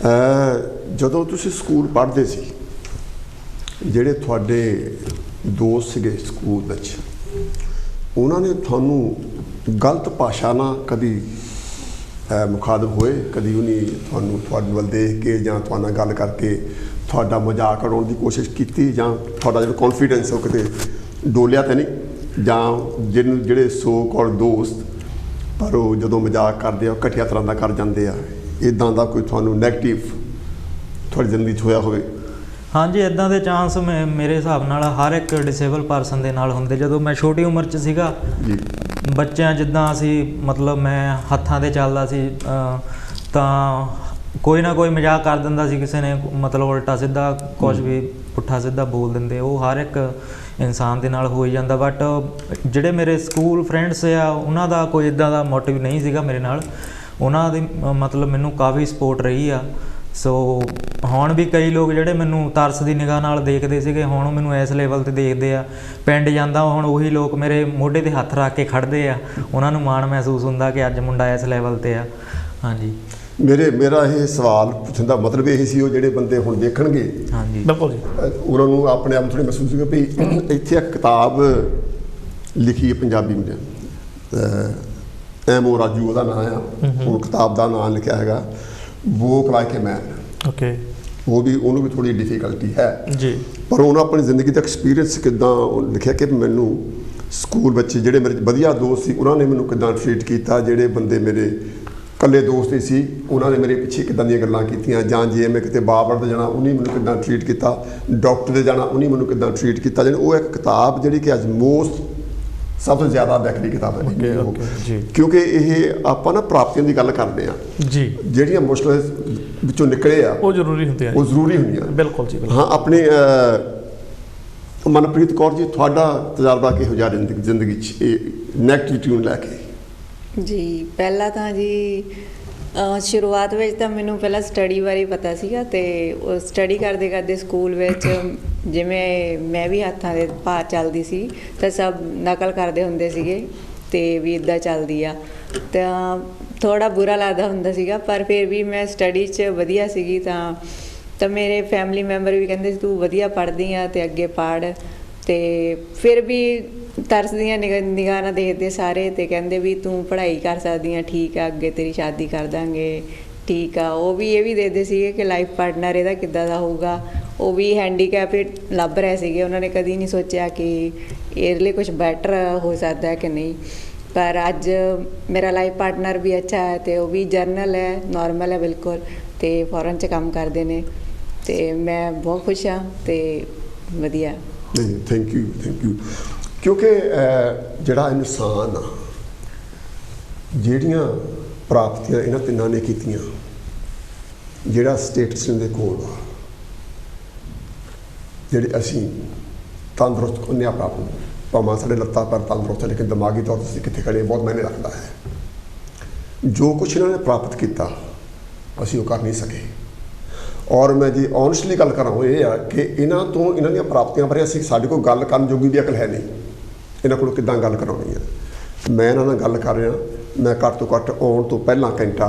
ਜਦੋਂ ਤੁਸੀਂ ਸਕੂਲ ਪੜ੍ਹਦੇ ਸੀ, ਜਿਹੜੇ ਤੁਹਾਡੇ ਦੋਸਤ ਸੀਗੇ ਸਕੂਲ ਵਿੱਚ, ਉਹਨਾਂ ਨੇ ਤੁਹਾਨੂੰ ਗਲਤ ਭਾਸ਼ਾ ਨਾਲ ਕਦੀ ਮੁਖਾਤਬ ਹੋਏ? ਕਦੀ ਉਹਨੇ ਤੁਹਾਡੇ ਵੱਲ ਦੇਖ ਕੇ ਜਾਂ ਤੁਹਾਡੇ ਨਾਲ ਗੱਲ ਕਰਕੇ ਤੁਹਾਡਾ ਮਜ਼ਾਕ ਉਡਾਉਣ ਦੀ ਕੋਸ਼ਿਸ਼ ਕੀਤੀ, ਜਾਂ ਤੁਹਾਡਾ ਜਿਹੜਾ ਕੌਨਫੀਡੈਂਸ ਉਹ ਕਿਤੇ ਡੋਲਿਆ ਤਾਂ ਨਹੀਂ? ਜਾਂ ਜਿਹੜੇ ਸੋ ਕਾਲ ਦੋਸਤ ਪਰ ਉਹ ਜਦੋਂ ਮਜ਼ਾਕ ਕਰਦੇ ਆ ਉਹ ਘਟੀਆ ਤਰ੍ਹਾਂ ਦਾ ਕਰ ਜਾਂਦੇ ਆ, ਇੱਦਾਂ ਦਾ ਕੋਈ ਤੁਹਾਨੂੰ ਨੈਗੇਟਿਵ ਤੁਹਾਡੀ ਜ਼ਿੰਦਗੀ 'ਚ ਹੋਇਆ ਹੋਵੇ? ਹਾਂਜੀ, ਇੱਦਾਂ ਦੇ ਚਾਂਸ ਮੇਰੇ ਹਿਸਾਬ ਨਾਲ ਹਰ ਇੱਕ ਡਿਸੇਬਲ ਪਰਸਨ ਦੇ ਨਾਲ ਹੁੰਦੇ। ਜਦੋਂ ਮੈਂ ਛੋਟੀ ਉਮਰ 'ਚ ਸੀਗਾ ਜੀ, ਬੱਚਿਆਂ ਜਿੱਦਾਂ ਅਸੀਂ ਮਤਲਬ ਮੈਂ ਹੱਥਾਂ 'ਤੇ ਚੱਲਦਾ ਸੀ ਤਾਂ ਕੋਈ ਨਾ ਕੋਈ ਮਜ਼ਾਕ ਕਰ ਦਿੰਦਾ ਸੀ ਕਿਸੇ ਨੇ, ਮਤਲਬ ਉਲਟਾ ਸਿੱਧਾ ਕੁਝ ਵੀ ਪੁੱਠਾ ਸਿੱਧਾ ਬੋਲ ਦਿੰਦੇ। ਉਹ ਹਰ ਇੱਕ ਇਨਸਾਨ ਦੇ ਨਾਲ ਹੋ ਹੀ ਜਾਂਦਾ। ਬਟ ਜਿਹੜੇ ਮੇਰੇ ਸਕੂਲ ਫਰੈਂਡਸ ਆ ਉਹਨਾਂ ਦਾ ਕੋਈ ਇੱਦਾਂ ਦਾ ਮੋਟਿਵ ਨਹੀਂ ਸੀਗਾ ਮੇਰੇ ਨਾਲ। ਉਹਨਾਂ ਦੀ ਮਤਲਬ ਮੈਨੂੰ ਕਾਫੀ ਸਪੋਰਟ ਰਹੀ ਆ। ਸੋ ਹੁਣ ਵੀ ਕਈ ਲੋਕ ਜਿਹੜੇ ਮੈਨੂੰ ਤਰਸ ਦੀ ਨਿਗਾਹ ਨਾਲ ਦੇਖਦੇ ਸੀਗੇ, ਹੁਣ ਮੈਨੂੰ ਇਸ ਲੈਵਲ 'ਤੇ ਦੇਖਦੇ ਆ। ਪਿੰਡ ਜਾਂਦਾ ਹੁਣ ਉਹੀ ਲੋਕ ਮੇਰੇ ਮੋਢੇ 'ਤੇ ਹੱਥ ਰੱਖ ਕੇ ਖੜ੍ਹਦੇ ਆ, ਉਹਨਾਂ ਨੂੰ ਮਾਣ ਮਹਿਸੂਸ ਹੁੰਦਾ ਕਿ ਅੱਜ ਮੁੰਡਾ ਇਸ ਲੈਵਲ 'ਤੇ ਆ। ਹਾਂਜੀ, ਮੇਰਾ ਇਹ ਸਵਾਲ ਪੁੱਛਣ ਦਾ ਮਤਲਬ ਇਹ ਸੀ, ਉਹ ਜਿਹੜੇ ਬੰਦੇ ਹੁਣ ਦੇਖਣਗੇ, ਹਾਂਜੀ ਬਿਲਕੁਲ ਜੀ, ਉਹਨਾਂ ਨੂੰ ਆਪਣੇ ਆਪ ਨੂੰ ਥੋੜ੍ਹੀ ਮਹਿਸੂਸ ਹੋਊਗਾ ਵੀ ਇੱਥੇ ਇੱਕ ਕਿਤਾਬ ਲਿਖੀ ਹੈ ਪੰਜਾਬੀ ਮੀਡੀਅਮ, ਐਮਓ ਰਾਜੂ ਉਹਦਾ ਨਾਂ ਆ, ਉਹ ਕਿਤਾਬ ਦਾ ਨਾਂ ਲਿਖਿਆ ਹੈਗਾ ਵੋਕ ਲਾਈਕ ਏ ਮੈਨ। ਓਕੇ, ਉਹਨੂੰ ਵੀ ਥੋੜ੍ਹੀ ਡਿਫੀਕਲਟੀ ਹੈ ਜੀ, ਪਰ ਉਹਨੂੰ ਆਪਣੀ ਜ਼ਿੰਦਗੀ ਦਾ ਐਕਸਪੀਰੀਅੰਸ ਕਿੱਦਾਂ ਲਿਖਿਆ ਕਿ ਮੈਨੂੰ ਸਕੂਲ ਵਿੱਚ ਜਿਹੜੇ ਮੇਰੇ ਵਧੀਆ ਦੋਸਤ ਸੀ ਉਹਨਾਂ ਨੇ ਮੈਨੂੰ ਕਿੱਦਾਂ ਟਰੀਟ ਕੀਤਾ, ਜਿਹੜੇ ਬੰਦੇ ਮੇਰੇ ਇਕੱਲੇ ਦੋਸਤ ਹੀ ਸੀ ਉਹਨਾਂ ਨੇ ਮੇਰੇ ਪਿੱਛੇ ਕਿੱਦਾਂ ਦੀਆਂ ਗੱਲਾਂ ਕੀਤੀਆਂ, ਜਾਂ ਜੇ ਮੈਂ ਕਿਤੇ ਬਾਬਰ ਦੇ ਜਾਣਾ ਉਹਨੇ ਮੈਨੂੰ ਕਿੱਦਾਂ ਟਰੀਟ ਕੀਤਾ, ਡਾਕਟਰ ਦੇ ਜਾਣਾ ਉਹਨੇ ਮੈਨੂੰ ਕਿੱਦਾਂ ਟਰੀਟ ਕੀਤਾ। ਜਾਣੀ ਉਹ ਇੱਕ ਕਿਤਾਬ ਜਿਹੜੀ ਕਿ ਅੱਜ ਸਭ ਤੋਂ ਜ਼ਿਆਦਾ ਵਿਕਰੀ ਕਿਤਾਬ ਹੈ। ਜੀ, ਕਿਉਂਕਿ ਇਹ ਆਪਾਂ ਨਾ ਪ੍ਰਾਪਤੀਆਂ ਦੀ ਗੱਲ ਕਰਦੇ ਹਾਂ ਜੀ, ਜਿਹੜੀਆਂ ਮੁਸ਼ਕਲਾਂ ਵਿੱਚੋਂ ਨਿਕਲੇ ਆ ਉਹ ਜ਼ਰੂਰੀ ਹੁੰਦੀਆਂ, ਉਹ ਜ਼ਰੂਰੀ ਹੁੰਦੀਆਂ। ਬਿਲਕੁਲ ਜੀ, ਹਾਂ, ਆਪਣੇ ਮਨਪ੍ਰੀਤ ਕੌਰ ਜੀ, ਤੁਹਾਡਾ ਤਜਰਬਾ ਕਿਹੋ ਜਿਹਾ ਜ਼ਿੰਦਗੀ 'ਚ ਇਹ ਨੈਗੇਟਿਵਿਟੀ ਨੂੰ ਲੈ ਕੇ? ਜੀ, ਪਹਿਲਾਂ ਤਾਂ ਜੀ ਸ਼ੁਰੂਆਤ ਵਿੱਚ ਤਾਂ ਮੈਨੂੰ ਪਹਿਲਾਂ ਸਟੱਡੀ ਬਾਰੇ ਪਤਾ ਸੀਗਾ, ਅਤੇ ਉਹ ਸਟੱਡੀ ਕਰਦੇ ਕਰਦੇ ਸਕੂਲ ਵਿੱਚ ਜਿਵੇਂ ਮੈਂ ਵੀ ਹੱਥਾਂ ਦੇ ਭਾਰ ਚੱਲਦੀ ਸੀ ਤਾਂ ਸਭ ਨਕਲ ਕਰਦੇ ਹੁੰਦੇ ਸੀਗੇ ਅਤੇ ਵੀ ਇੱਦਾਂ ਚੱਲਦੀ ਆ, ਤਾਂ ਥੋੜ੍ਹਾ ਬੁਰਾ ਲੱਗਦਾ ਹੁੰਦਾ ਸੀਗਾ। ਪਰ ਫਿਰ ਵੀ ਮੈਂ ਸਟੱਡੀ 'ਚ ਵਧੀਆ ਸੀਗੀ, ਤਾਂ ਮੇਰੇ ਫੈਮਿਲੀ ਮੈਂਬਰ ਵੀ ਕਹਿੰਦੇ ਸੀ ਤੂੰ ਵਧੀਆ ਪੜ੍ਹਦੀ ਆ ਅਤੇ ਅੱਗੇ ਪੜ੍ਹ। ਅਤੇ ਫਿਰ ਵੀ ਤਰਸ ਦੀਆਂ ਨਿਗਾਹ ਨਾਲ ਦੇਖਦੇ ਸਾਰੇ, ਅਤੇ ਕਹਿੰਦੇ ਵੀ ਤੂੰ ਪੜ੍ਹਾਈ ਕਰ ਸਕਦੀ ਆ, ਠੀਕ ਆ, ਅੱਗੇ ਤੇਰੀ ਸ਼ਾਦੀ ਕਰ ਦਾਂਗੇ, ਠੀਕ ਆ। ਉਹ ਵੀ ਇਹ ਵੀ ਦੇਖਦੇ ਸੀਗੇ ਕਿ ਲਾਈਫ ਪਾਰਟਨਰ ਇਹਦਾ ਕਿੱਦਾਂ ਦਾ ਹੋਊਗਾ। ਉਹ ਵੀ ਹੈਂਡੀਕੈਪ ਲੱਭ ਰਹੇ ਸੀਗੇ, ਉਹਨਾਂ ਨੇ ਕਦੀ ਨਹੀਂ ਸੋਚਿਆ ਕਿ ਇਹਦੇ ਲਈ ਕੁਛ ਬੈਟਰ ਹੋ ਸਕਦਾ ਕਿ ਨਹੀਂ। ਪਰ ਅੱਜ ਮੇਰਾ ਲਾਈਫ ਪਾਰਟਨਰ ਵੀ ਅੱਛਾ ਹੈ, ਅਤੇ ਉਹ ਵੀ ਜਰਨਲ ਹੈ, ਨੋਰਮਲ ਹੈ ਬਿਲਕੁਲ, ਅਤੇ ਫੋਰਨ 'ਚ ਕੰਮ ਕਰਦੇ ਨੇ, ਅਤੇ ਮੈਂ ਬਹੁਤ ਖੁਸ਼ ਹਾਂ ਅਤੇ ਵਧੀਆ। ਨਹੀਂ, ਥੈਂਕ ਯੂ। ਕਿਉਂਕਿ ਜਿਹੜਾ ਇਨਸਾਨ ਆ, ਜਿਹੜੀਆਂ ਪ੍ਰਾਪਤੀਆਂ ਇਹਨਾਂ ਤਿੰਨਾਂ ਨੇ ਕੀਤੀਆਂ, ਜਿਹੜਾ ਸਟੇਟਸ ਦੇ ਕੋਲ ਆ, ਜਿਹੜੇ ਅਸੀਂ ਤੰਦਰੁਸਤ ਹੁੰਦੇ ਆ ਪ੍ਰਾਪਤ, ਭਾਵੇਂ ਸਾਡੇ ਲੱਤਾਂ ਪਰ ਤੰਦਰੁਸਤ ਹੈ ਲੇਕਿਨ ਦਿਮਾਗੀ ਤੌਰ 'ਤੇ ਅਸੀਂ ਕਿੱਥੇ ਖੜੇ ਬਹੁਤ ਮਾਇਨੇ ਰੱਖਦਾ ਹੈ। ਜੋ ਕੁਛ ਇਹਨਾਂ ਨੇ ਪ੍ਰਾਪਤ ਕੀਤਾ ਅਸੀਂ ਉਹ ਕਰ ਨਹੀਂ ਸਕੇ। ਔਰ ਮੈਂ ਜੀ ਓਨੈਸਟਲੀ ਗੱਲ ਕਰਾਂ, ਉਹ ਇਹ ਆ ਕਿ ਇਹਨਾਂ ਦੀਆਂ ਪ੍ਰਾਪਤੀਆਂ ਬਾਰੇ ਸਾਡੇ ਕੋਲ ਗੱਲ ਕਰਨ ਜੋਗੀ ਵੀ ਅਕਲ ਹੈ ਨਹੀਂ, ਇਹਨਾਂ ਕੋਲ ਕਿੱਦਾਂ ਗੱਲ ਕਰਾਉਣੀ ਹੈ। ਮੈਂ ਇਹਨਾਂ ਨਾਲ ਗੱਲ ਕਰ ਰਿਹਾ, ਮੈਂ ਘੱਟ ਤੋਂ ਘੱਟ ਆਉਣ ਤੋਂ ਪਹਿਲਾਂ ਘੰਟਾ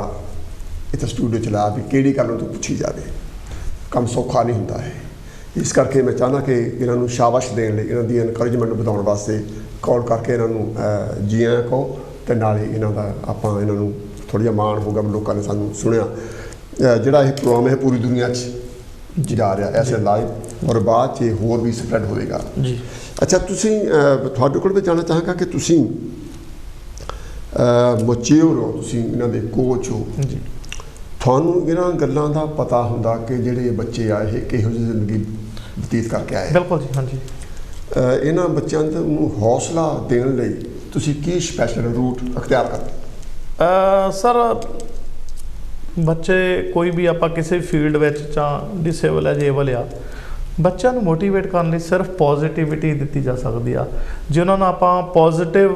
ਇੱਥੇ ਸਟੂਡੀਓ 'ਚ ਲਾਇਆ ਵੀ ਕਿਹੜੀ ਗੱਲ ਨੂੰ ਪੁੱਛੀ ਜਾਵੇ। ਕੰਮ ਸੌਖਾ ਨਹੀਂ ਹੁੰਦਾ ਹੈ, ਇਸ ਕਰਕੇ ਮੈਂ ਚਾਹੁੰਦਾ ਕਿ ਇਹਨਾਂ ਨੂੰ ਸ਼ਾਬਾਸ਼ ਦੇਣ ਲਈ, ਇਹਨਾਂ ਦੀ ਇਨਕਰੇਜਮੈਂਟ ਵਧਾਉਣ ਵਾਸਤੇ ਕਾਲ ਕਰਕੇ ਇਹਨਾਂ ਨੂੰ ਜੀ ਆਇਆਂ ਕਹੋ, ਅਤੇ ਨਾਲ ਹੀ ਇਹਨਾਂ ਦਾ ਆਪਾਂ ਇਹਨਾਂ ਨੂੰ ਥੋੜ੍ਹਾ ਜਿਹਾ ਮਾਣ ਹੋਊਗਾ ਵੀ ਲੋਕਾਂ ਨੇ ਸਾਨੂੰ ਸੁਣਿਆ। ਜਿਹੜਾ ਇਹ ਪ੍ਰੋਗਰਾਮ ਹੈ ਪੂਰੀ ਦੁਨੀਆ 'ਚ ਜਾ ਰਿਹਾ ਐਸੇ ਲਾਈਵ, ਔਰ ਬਾਅਦ 'ਚ ਹੋਰ ਵੀ ਸਪਰੈਡ ਹੋਵੇਗਾ ਜੀ। ਅੱਛਾ, ਤੁਸੀਂ ਤੁਹਾਡੇ ਕੋਲ ਵੀ ਜਾਣਨਾ ਚਾਹਾਂਗਾ ਕਿ ਤੁਸੀਂ ਮੈਚਿਓਰ ਹੋ, ਤੁਸੀਂ ਇਹਨਾਂ ਦੇ ਕੋਚ ਹੋ ਜੀ, ਤੁਹਾਨੂੰ ਇਹਨਾਂ ਗੱਲਾਂ ਦਾ ਪਤਾ ਹੁੰਦਾ ਕਿ ਜਿਹੜੇ ਬੱਚੇ ਆ ਇਹ ਕਿਹੋ ਜਿਹੀ ਜ਼ਿੰਦਗੀ ਬਤੀਤ ਕਰਕੇ ਆਏ? ਬਿਲਕੁਲ ਜੀ, ਹਾਂਜੀ। ਇਹਨਾਂ ਬੱਚਿਆਂ ਨੂੰ ਹੌਸਲਾ ਦੇਣ ਲਈ ਤੁਸੀਂ ਕੀ ਸਪੈਸ਼ਲ ਰੂਟ ਅਖਤਿਆਰ ਕਰਦੇ? ਸਰ, ਬੱਚੇ ਕੋਈ ਵੀ ਆਪਾਂ ਕਿਸੇ ਫੀਲਡ ਵਿੱਚ ਜਾਂ ਡਿਸੇਬਲ ਹੈ ਜੇਬਲ ਆ, ਬੱਚਿਆਂ ਨੂੰ ਮੋਟੀਵੇਟ ਕਰਨ ਲਈ ਸਿਰਫ ਪੋਜ਼ਿਟਿਵਿਟੀ ਦਿੱਤੀ ਜਾ ਸਕਦੀ ਆ। ਜੇ ਉਹਨਾਂ ਨੂੰ ਆਪਾਂ ਪੋਜ਼ਿਟਿਵ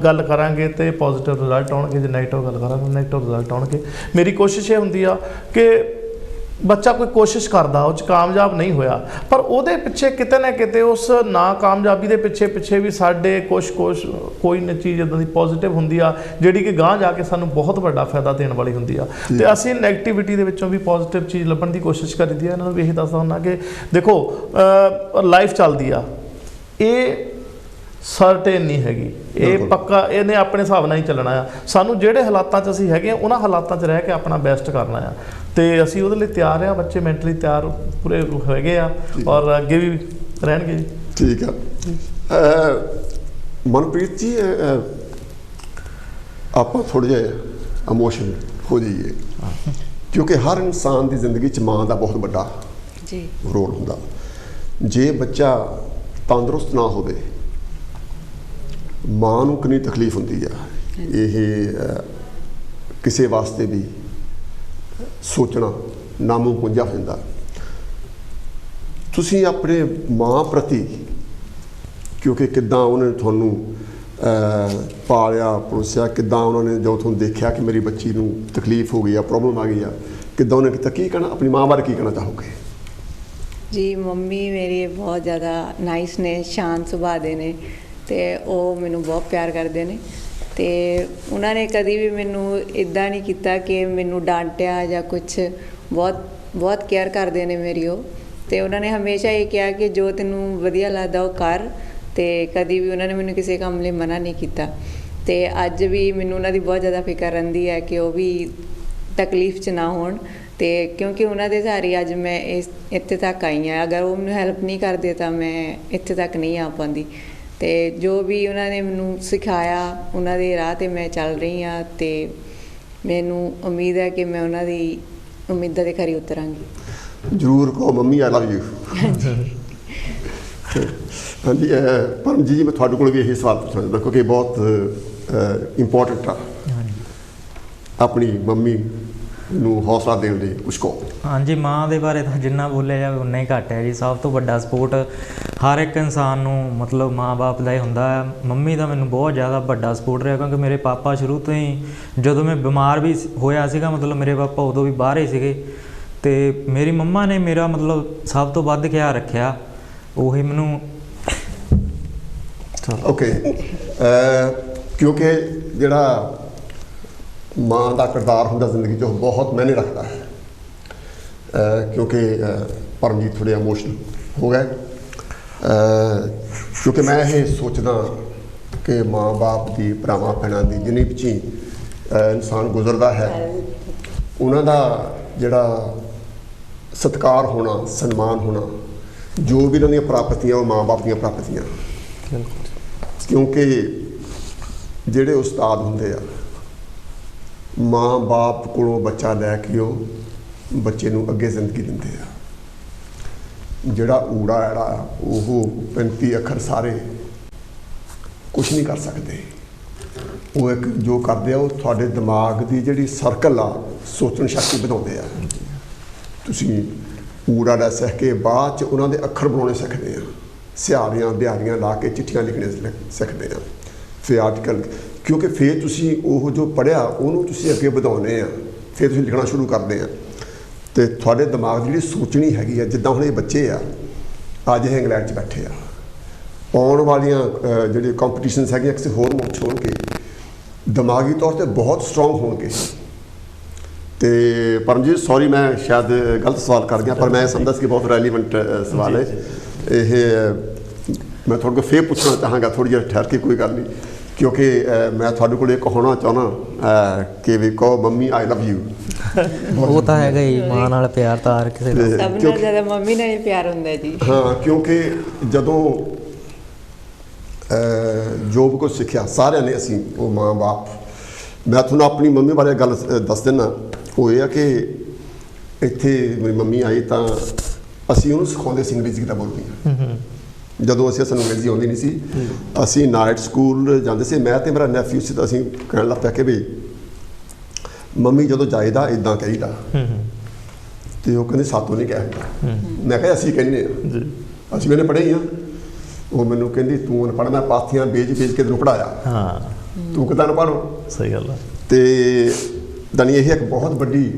ਗੱਲ ਕਰਾਂਗੇ ਤੇ ਪੋਜ਼ਿਟਿਵ ਰਿਜ਼ਲਟ ਆਉਣਗੇ, ਜੇ ਨੈਗੇਟਿਵ ਗੱਲ ਕਰਾਂਗੇ ਨੈਗੇਟਿਵ ਰਿਜ਼ਲਟ ਆਉਣਗੇ। ਮੇਰੀ ਕੋਸ਼ਿਸ਼ ਇਹ ਹੁੰਦੀ ਆ ਕਿ ਬੱਚਾ ਕੋਈ ਕੋਸ਼ਿਸ਼ ਕਰਦਾ, ਉਹ 'ਚ ਕਾਮਯਾਬ ਨਹੀਂ ਹੋਇਆ, ਪਰ ਉਹਦੇ ਪਿੱਛੇ ਕਿਤੇ ਨਾ ਕਿਤੇ ਉਸ ਨਾਕਾਮਯਾਬੀ ਦੇ ਪਿੱਛੇ ਵੀ ਸਾਡੇ ਕੋਈ ਨਾ ਚੀਜ਼ ਇੱਦਾਂ ਦੀ ਪੋਜ਼ਿਟਿਵ ਹੁੰਦੀ ਆ ਜਿਹੜੀ ਕਿ ਗਾਂਹ ਜਾ ਕੇ ਸਾਨੂੰ ਬਹੁਤ ਵੱਡਾ ਫਾਇਦਾ ਦੇਣ ਵਾਲੀ ਹੁੰਦੀ ਆ। ਤੇ ਅਸੀਂ ਨੈਗੇਟਿਵਿਟੀ ਦੇ ਵਿੱਚੋਂ ਵੀ ਪੋਜ਼ਿਟਿਵ ਚੀਜ਼ ਲੱਭਣ ਦੀ ਕੋਸ਼ਿਸ਼ ਕਰੀਦੀ ਆ। ਇਹਨਾਂ ਨੂੰ ਵੀ ਇਹੀ ਦੱਸਦਾ ਹੁੰਦਾ ਕਿ ਦੇਖੋ ਲਾਈਫ ਚੱਲਦੀ ਆ, ਇਹ ਸਰਟੇਨ ਨਹੀਂ ਹੈਗੀ, ਇਹ ਪੱਕਾ ਇਹਨੇ ਆਪਣੇ ਹਿਸਾਬ ਨਾਲ ਹੀ ਚੱਲਣਾ ਆ। ਸਾਨੂੰ ਜਿਹੜੇ ਹਾਲਾਤਾਂ 'ਚ ਅਸੀਂ ਹੈਗੇ ਆ ਉਹਨਾਂ ਹਾਲਾਤਾਂ 'ਚ ਰਹਿ ਕੇ ਆਪਣਾ ਬੈਸਟ ਕਰਨਾ ਆ, ਤੇ ਅਸੀਂ ਉਹਦੇ ਲਈ ਤਿਆਰ ਆ। ਬੱਚੇ ਮੈਂਟਲੀ ਤਿਆਰ ਪੂਰੇ ਹੈਗੇ ਆ ਔਰ ਅੱਗੇ ਵੀ ਰਹਿਣਗੇ ਜੀ। ਠੀਕ ਆ। ਮਨਪ੍ਰੀਤ ਜੀ, ਆਪਾਂ ਥੋੜ੍ਹੇ ਜਿਹੇ ਇਮੋਸ਼ਨ ਹੋ ਜਾਈਏ, ਕਿਉਂਕਿ ਹਰ ਇਨਸਾਨ ਦੀ ਜ਼ਿੰਦਗੀ 'ਚ ਮਾਂ ਦਾ ਬਹੁਤ ਵੱਡਾ ਜੀ ਰੋਲ ਹੁੰਦਾ। ਜੇ ਬੱਚਾ ਤੰਦਰੁਸਤ ਨਾ ਹੋਵੇ, ਮਾਂ ਨੂੰ ਕਿੰਨੀ ਤਕਲੀਫ ਹੁੰਦੀ ਆ, ਇਹ ਕਿਸੇ ਵਾਸਤੇ ਵੀ ਸੋਚਣਾ ਨਾਮੁਮਕਿਨ ਹੋ ਜਾਂਦਾ। ਤੁਸੀਂ ਆਪਣੇ ਮਾਂ ਪ੍ਰਤੀ, ਕਿਉਂਕਿ ਕਿੱਦਾਂ ਉਹਨਾਂ ਨੇ ਤੁਹਾਨੂੰ ਪਾਲਿਆ ਪਲੋਸਿਆ, ਕਿੱਦਾਂ ਉਹਨਾਂ ਨੇ ਜਦੋਂ ਤੁਹਾਨੂੰ ਦੇਖਿਆ ਕਿ ਮੇਰੀ ਬੱਚੀ ਨੂੰ ਤਕਲੀਫ ਹੋ ਗਈ ਆ, ਪ੍ਰੋਬਲਮ ਆ ਗਈ ਆ, ਕਿੱਦਾਂ ਉਹਨੇ ਕੀਤਾ, ਕੀ ਕਹਿਣਾ ਆਪਣੀ ਮਾਂ ਬਾਰੇ ਕੀ ਕਹਿਣਾ ਚਾਹੋਗੇ? ਜੀ ਮੰਮੀ ਮੇਰੀ ਬਹੁਤ ਜ਼ਿਆਦਾ ਨਾਈਸ ਨੇ, ਸ਼ਾਂਤ ਸੁਭਾਅ ਦੇ ਨੇ, ਅਤੇ ਉਹ ਮੈਨੂੰ ਬਹੁਤ ਪਿਆਰ ਕਰਦੇ ਨੇ। ਅਤੇ ਉਹਨਾਂ ਨੇ ਕਦੀ ਵੀ ਮੈਨੂੰ ਇੱਦਾਂ ਨਹੀਂ ਕੀਤਾ ਕਿ ਮੈਨੂੰ ਡਾਂਟਿਆ ਜਾਂ ਕੁਛ। ਬਹੁਤ ਕੇਅਰ ਕਰਦੇ ਨੇ ਮੇਰੀ ਉਹ। ਅਤੇ ਉਹਨਾਂ ਨੇ ਹਮੇਸ਼ਾ ਇਹ ਕਿਹਾ ਕਿ ਜੋ ਤੈਨੂੰ ਵਧੀਆ ਲੱਗਦਾ ਉਹ ਕਰ, ਅਤੇ ਕਦੀ ਵੀ ਉਹਨਾਂ ਨੇ ਮੈਨੂੰ ਕਿਸੇ ਕੰਮ ਲਈ ਮਨਾ ਨਹੀਂ ਕੀਤਾ। ਅਤੇ ਅੱਜ ਵੀ ਮੈਨੂੰ ਉਹਨਾਂ ਦੀ ਬਹੁਤ ਜ਼ਿਆਦਾ ਫਿਕਰ ਰਹਿੰਦੀ ਹੈ ਕਿ ਉਹ ਵੀ ਤਕਲੀਫ 'ਚ ਨਾ ਹੋਣ, ਅਤੇ ਕਿਉਂਕਿ ਉਹਨਾਂ ਦੇ ਸਹਾਰੇ ਅੱਜ ਮੈਂ ਇੱਥੇ ਤੱਕ ਆਈ ਹਾਂ। ਅਗਰ ਉਹ ਮੈਨੂੰ ਹੈਲਪ ਨਹੀਂ ਕਰਦੇ ਤਾਂ ਮੈਂ ਇੱਥੇ ਤੱਕ ਨਹੀਂ ਆ ਪਾਉਂਦੀ। ਅਤੇ ਜੋ ਵੀ ਉਹਨਾਂ ਨੇ ਮੈਨੂੰ ਸਿਖਾਇਆ, ਉਹਨਾਂ ਦੇ ਰਾਹ 'ਤੇ ਮੈਂ ਚੱਲ ਰਹੀ ਹਾਂ, ਅਤੇ ਮੈਨੂੰ ਉਮੀਦ ਹੈ ਕਿ ਮੈਂ ਉਹਨਾਂ ਦੀ ਉਮੀਦਾਂ 'ਤੇ ਖਰੀ ਉਤਰਾਂਗੀ। ਜ਼ਰੂਰ ਕਹੋ ਮੰਮੀ ਆਈ ਲਵ ਯੂ। ਹਾਂਜੀ, ਪਰਮਜੀਤ ਜੀ, ਮੈਂ ਤੁਹਾਡੇ ਕੋਲ ਵੀ ਇਹੀ ਸਵਾਲ ਪੁੱਛਣਾ ਚਾਹੁੰਦਾ, ਕਿਉਂਕਿ ਬਹੁਤ ਇੰਪੋਰਟੈਂਟ ਆ। ਆਪਣੀ ਮੰਮੀ ਨੂੰ ਹੌਸਲਾ ਦੇਣ ਲਈ ਕੁਛ ਕਹੋ। ਹਾਂਜੀ, ਮਾਂ ਦੇ ਬਾਰੇ ਤਾਂ ਜਿੰਨਾ ਬੋਲਿਆ ਜਾਵੇ ਉਨਾ ਹੀ ਘੱਟ ਹੈ ਜੀ। ਸਭ ਤੋਂ ਵੱਡਾ ਸਪੋਰਟ ਹਰ ਇੱਕ ਇਨਸਾਨ ਨੂੰ ਮਤਲਬ ਮਾਂ-ਬਾਪ ਦਾ ਹੀ ਹੁੰਦਾ ਹੈ। ਮੰਮੀ ਦਾ ਮੈਨੂੰ ਬਹੁਤ ਜ਼ਿਆਦਾ ਵੱਡਾ ਸਪੋਰਟ ਰਿਹਾ, ਕਿਉਂਕਿ ਮੇਰੇ ਪਾਪਾ ਸ਼ੁਰੂ ਤੋਂ ਹੀ, ਜਦੋਂ ਮੈਂ ਬਿਮਾਰ ਵੀ ਹੋਇਆ ਸੀਗਾ, ਮਤਲਬ ਮੇਰੇ ਪਾਪਾ ਉਦੋਂ ਵੀ ਬਾਹਰ ਹੀ ਸੀਗੇ, ਅਤੇ ਮੇਰੀ ਮੰਮਾ ਨੇ ਮੇਰਾ ਮਤਲਬ ਸਭ ਤੋਂ ਵੱਧ ਖਿਆਲ ਰੱਖਿਆ। ਉਹੀ ਮੈਨੂੰ ਓਕੇ, ਕਿਉਂਕਿ ਜਿਹੜਾ ਮਾਂ ਦਾ ਕਿਰਦਾਰ ਹੁੰਦਾ ਜ਼ਿੰਦਗੀ 'ਚ ਉਹ ਬਹੁਤ ਮਾਇਨੇ ਰੱਖਦਾ ਹੈ। ਕਿਉਂਕਿ ਪਰਮਜੀਤ ਥੋੜ੍ਹੇ ਇਮੋਸ਼ਨਲ ਹੋ ਗਏ, ਕਿਉਂਕਿ ਮੈਂ ਇਹ ਸੋਚਦਾ ਕਿ ਮਾਂ ਬਾਪ ਦੀ, ਭਰਾਵਾਂ ਭੈਣਾਂ ਦੀ ਜਿੰਨੀ ਪਿੱਛੇ ਇਨਸਾਨ ਗੁਜ਼ਰਦਾ ਹੈ, ਉਹਨਾਂ ਦਾ ਜਿਹੜਾ ਸਤਿਕਾਰ ਹੋਣਾ, ਸਨਮਾਨ ਹੋਣਾ, ਜੋ ਵੀ ਉਹਨਾਂ ਦੀਆਂ ਪ੍ਰਾਪਤੀਆਂ ਉਹ ਮਾਂ ਬਾਪ ਦੀਆਂ ਪ੍ਰਾਪਤੀਆਂ। ਕਿਉਂਕਿ ਜਿਹੜੇ ਉਸਤਾਦ ਹੁੰਦੇ ਆ, ਮਾਂ ਬਾਪ ਕੋਲੋਂ ਬੱਚਾ ਲੈ ਕੇ ਉਹ ਬੱਚੇ ਨੂੰ ਅੱਗੇ ਜ਼ਿੰਦਗੀ ਦਿੰਦੇ ਆ। ਜਿਹੜਾ ਊੜਾ ਐੜਾ ਉਹ 35 ਅੱਖਰ ਸਾਰੇ ਕੁਛ ਨਹੀਂ ਕਰ ਸਕਦੇ। ਉਹ ਇੱਕ ਜੋ ਕਰਦੇ ਆ, ਉਹ ਤੁਹਾਡੇ ਦਿਮਾਗ ਦੀ ਜਿਹੜੀ ਸਰਕਲ ਆ, ਸੋਚਣ ਸ਼ਕਤੀ ਵਧਾਉਂਦੇ ਆ। ਤੁਸੀਂ ਊੜਾ ਐੜਾ ਸਿੱਖ ਕੇ ਬਾਅਦ 'ਚ ਉਹਨਾਂ ਦੇ ਅੱਖਰ ਬਣਾਉਣੇ ਸਿੱਖਦੇ ਆ, ਸਿਹਾਰੀਆਂ ਬਿਹਾਰੀਆਂ ਲਾ ਕੇ ਚਿੱਠੀਆਂ ਲਿਖਣੀਆਂ ਸਿੱਖਦੇ ਆ, ਫਿਰ ਆਰਟੀਕਲ। ਕਿਉਂਕਿ ਫਿਰ ਤੁਸੀਂ ਉਹ ਜੋ ਪੜ੍ਹਿਆ ਉਹਨੂੰ ਤੁਸੀਂ ਅੱਗੇ ਵਧਾਉਂਦੇ ਆ, ਫਿਰ ਤੁਸੀਂ ਲਿਖਣਾ ਸ਼ੁਰੂ ਕਰਦੇ ਆ, ਅਤੇ ਤੁਹਾਡੇ ਦਿਮਾਗ ਦੀ ਜਿਹੜੀ ਸੋਚਣੀ ਹੈਗੀ ਆ, ਜਿੱਦਾਂ ਹੁਣ ਇਹ ਬੱਚੇ ਆ, ਅੱਜ ਇਹ ਇੰਗਲੈਂਡ 'ਚ ਬੈਠੇ ਆ, ਆਉਣ ਵਾਲੀਆਂ ਜਿਹੜੀਆਂ ਕੰਪੀਟੀਸ਼ਨਸ ਹੈਗੀਆਂ ਕਿਸੇ ਹੋਰ ਮੁਲਕ 'ਚ ਹੋਣਗੇ, ਦਿਮਾਗੀ ਤੌਰ 'ਤੇ ਬਹੁਤ ਸਟਰੋਂਗ ਹੋਣਗੇ। ਅਤੇ ਪਰਮਜੀਤ, ਸੌਰੀ ਮੈਂ ਸ਼ਾਇਦ ਗਲਤ ਸਵਾਲ ਕਰ ਗਿਆ, ਪਰ ਮੈਂ ਸਮਝਦਾ ਸੀ ਕਿ ਬਹੁਤ ਰੈਲੀਵੈਂਟ ਸਵਾਲ ਹੈ ਇਹ। ਮੈਂ ਤੁਹਾਡੇ ਕੋਲ ਫੇਰ ਪੁੱਛਣਾ ਚਾਹਾਂਗਾ, ਥੋੜ੍ਹੀ ਜਿਹੀ ਠਹਿਰ ਕੇ, ਕੋਈ ਗੱਲ ਨਹੀਂ, ਕਿਉਂਕਿ ਮੈਂ ਤੁਹਾਡੇ ਕੋਲ ਇਹ ਕਹਾਉਣਾ ਚਾਹੁੰਦਾ ਕਿ ਵੀ ਕਹੋ ਮੰਮੀ ਆਈ ਲਵ ਯੂ। ਉਹ ਤਾਂ ਹੈਗਾ ਹੀ, ਮਾਂ ਨਾਲ ਪਿਆਰ ਤਾਂ ਹਰ ਕਿਸੇ ਦਾ। ਸਭ ਨਾਲ ਜ਼ਿਆਦਾ ਮੰਮੀ ਨਾਲ ਹੀ ਪਿਆਰ ਹੁੰਦਾ ਜੀ। ਹਾਂ, ਕਿਉਂਕਿ ਜਦੋਂ ਜੋ ਵੀ ਕੁਛ ਸਿੱਖਿਆ ਸਾਰਿਆਂ ਨੇ ਅਸੀਂ, ਉਹ ਮਾਂ ਬਾਪ। ਮੈਂ ਤੁਹਾਨੂੰ ਆਪਣੀ ਮੰਮੀ ਬਾਰੇ ਗੱਲ ਦੱਸ ਦਿੰਦਾ। ਉਹ ਇਹ ਆ ਕਿ ਇੱਥੇ ਮੇਰੀ ਮੰਮੀ ਆਈ ਤਾਂ ਅਸੀਂ ਉਹਨੂੰ ਸਿਖਾਉਂਦੇ ਸੀ ਅੰਗਰੇਜ਼ੀ ਕਿੱਦਾਂ ਬੋਲਣੀ। ਜਦੋਂ ਸਾਨੂੰ ਅੰਗਰੇਜ਼ੀ ਆਉਂਦੀ ਨਹੀਂ ਸੀ, ਅਸੀਂ ਨਾਈਟ ਸਕੂਲ ਜਾਂਦੇ ਸੀ, ਮੈਂ ਅਤੇ ਮੇਰਾ ਨੈਫਿਊ ਸੀ, ਤਾਂ ਅਸੀਂ ਕਹਿਣ ਲੱਗ ਪਿਆ ਕਿ ਵੀ ਮੰਮੀ ਜਦੋਂ ਜਾਈਦਾ ਇਦਾਂ ਕਹੀਦਾ। ਤੇ ਉਹ ਕਹਿੰਦੇ ਸਾਤੋਂ ਨਹੀਂ ਕਹਿ ਹੁੰਦਾ। ਮੈਂ ਕਿਹਾ ਅਸੀਂ ਕਹਿੰਦੇ ਹਾਂ ਜੀ, ਅਸੀਂ ਮੈंने ਪੜ੍ਹੇ ਹੀ ਆ। ਉਹ ਮੈਨੂੰ ਕਹਿੰਦੀ ਤੂੰ ਅਨਪੜ੍ਹ, ਮੈਂ ਪਾਥੀਆਂ ਵੇਚ ਕੇ ਤੈਨੂੰ ਪੜ੍ਹਾਇਆ, ਹਾਂ ਤੂੰ ਕਿੱਦਾਂ ਅਨਪੜ੍ਹ। ਸਹੀ ਗੱਲ ਹੈ। ਤੇ ਜਾਣੀ ਇਹ ਇੱਕ ਬਹੁਤ ਵੱਡੀ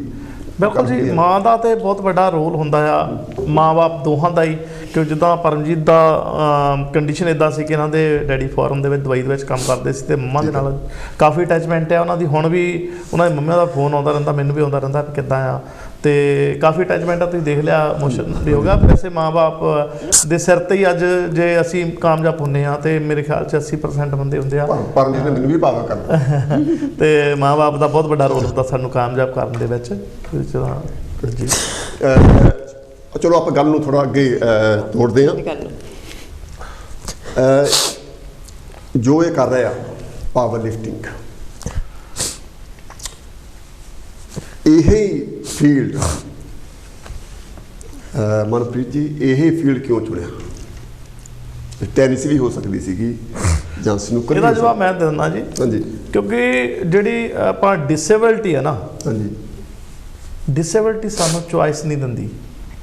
ਬਿਲਕੁਲ ਜੀ, ਮਾਂ ਦਾ ਤੇ ਬਹੁਤ ਵੱਡਾ ਰੋਲ ਹੁੰਦਾ ਆ, ਮਾਂ-ਬਾਪ ਦੋਹਾਂ ਦਾ ਹੀ। ਕਿਉਂ ਜਿੱਦਾਂ ਪਰਮਜੀਤ ਦਾ ਕੰਡੀਸ਼ਨ ਇਦਾਂ ਸੀ ਕਿ ਇਹਨਾਂ ਦੇ ਡੈਡੀ ਫੋਰਨ ਦੇ ਵਿੱਚ ਦਵਾਈ ਦੇ ਵਿੱਚ ਕੰਮ ਕਰਦੇ ਸੀ, ਤੇ ਮੰਮਾ ਦੇ ਨਾਲ ਕਾਫੀ ਅਟੈਚਮੈਂਟ ਹੈ ਉਹਨਾਂ ਦੀ। ਹੁਣ ਵੀ ਉਹਨਾਂ ਦੀ ਮੰਮਾ ਦਾ ਫੋਨ ਆਉਂਦਾ ਰਹਿੰਦਾ, ਮੈਨੂੰ ਵੀ ਆਉਂਦਾ ਰਹਿੰਦਾ ਕਿੱਦਾਂ ਆ, ਤੇ ਕਾਫੀ ਅਟੈਚਮੈਂਟ ਆ। ਤੁਸੀਂ ਦੇਖ ਲਿਆ ਇਮੋਸ਼ਨ ਵੀ ਹੋ ਗਿਆ। ਵੈਸੇ ਮਾਂ-ਬਾਪ ਦੇ ਸਿਰ ਤੇ ਹੀ ਅੱਜ ਜੇ ਅਸੀਂ ਕਾਮਯਾਬ ਹੁੰਦੇ ਹਾਂ, ਤੇ ਮੇਰੇ ਖਿਆਲ 'ਚ 80% ਬੰਦੇ ਹੁੰਦੇ ਆ। ਪਰਮਜੀਤ ਨੇ ਮੈਨੂੰ ਵੀ ਪਾਗਲ ਕਰਨਾ। ਤੇ ਮਾਂ-ਬਾਪ ਦਾ ਬਹੁਤ ਵੱਡਾ ਰੋਲ ਹੁੰਦਾ ਸਾਨੂੰ ਕਾਮਯਾਬ ਕਰਨ ਦੇ ਵਿੱਚ। ਜੀ ਚਲੋ ਆਪਾਂ ਗੱਲ ਨੂੰ ਥੋੜਾ ਅੱਗੇ ਤੋੜਦੇ ਹਾਂ। ਜੋ ਇਹ ਕਰ ਰਿਹਾ ਪਾਵਰ ਲਿਫਟਿੰਗ, ਇਹ ਫੀਲਡ ਮਨਪ੍ਰੀਤ ਜੀ, ਇਹ ਫੀਲਡ ਕਿਉਂ ਚੁਣਿਆ? ਟੈਨਿਸ ਵੀ ਹੋ ਸਕਦੀ ਸੀਗੀ ਜਾਂ ਸਨੂਕਰ। ਇਹਦਾ ਜਵਾਬ ਮੈਂ ਦੇ ਦਿੰਦਾ ਜੀ। ਹਾਂਜੀ। ਕਿਉਂਕਿ ਜਿਹੜੀ ਆਪਾਂ ਡਿਸੇਬਿਲਟੀ ਹੈ ਨਾ, ਹਾਂਜੀ, ਡਿਸੇਬਿਲਟੀ ਸਾਨੂੰ ਚੁਆਇਸ ਨਹੀਂ ਦਿੰਦੀ।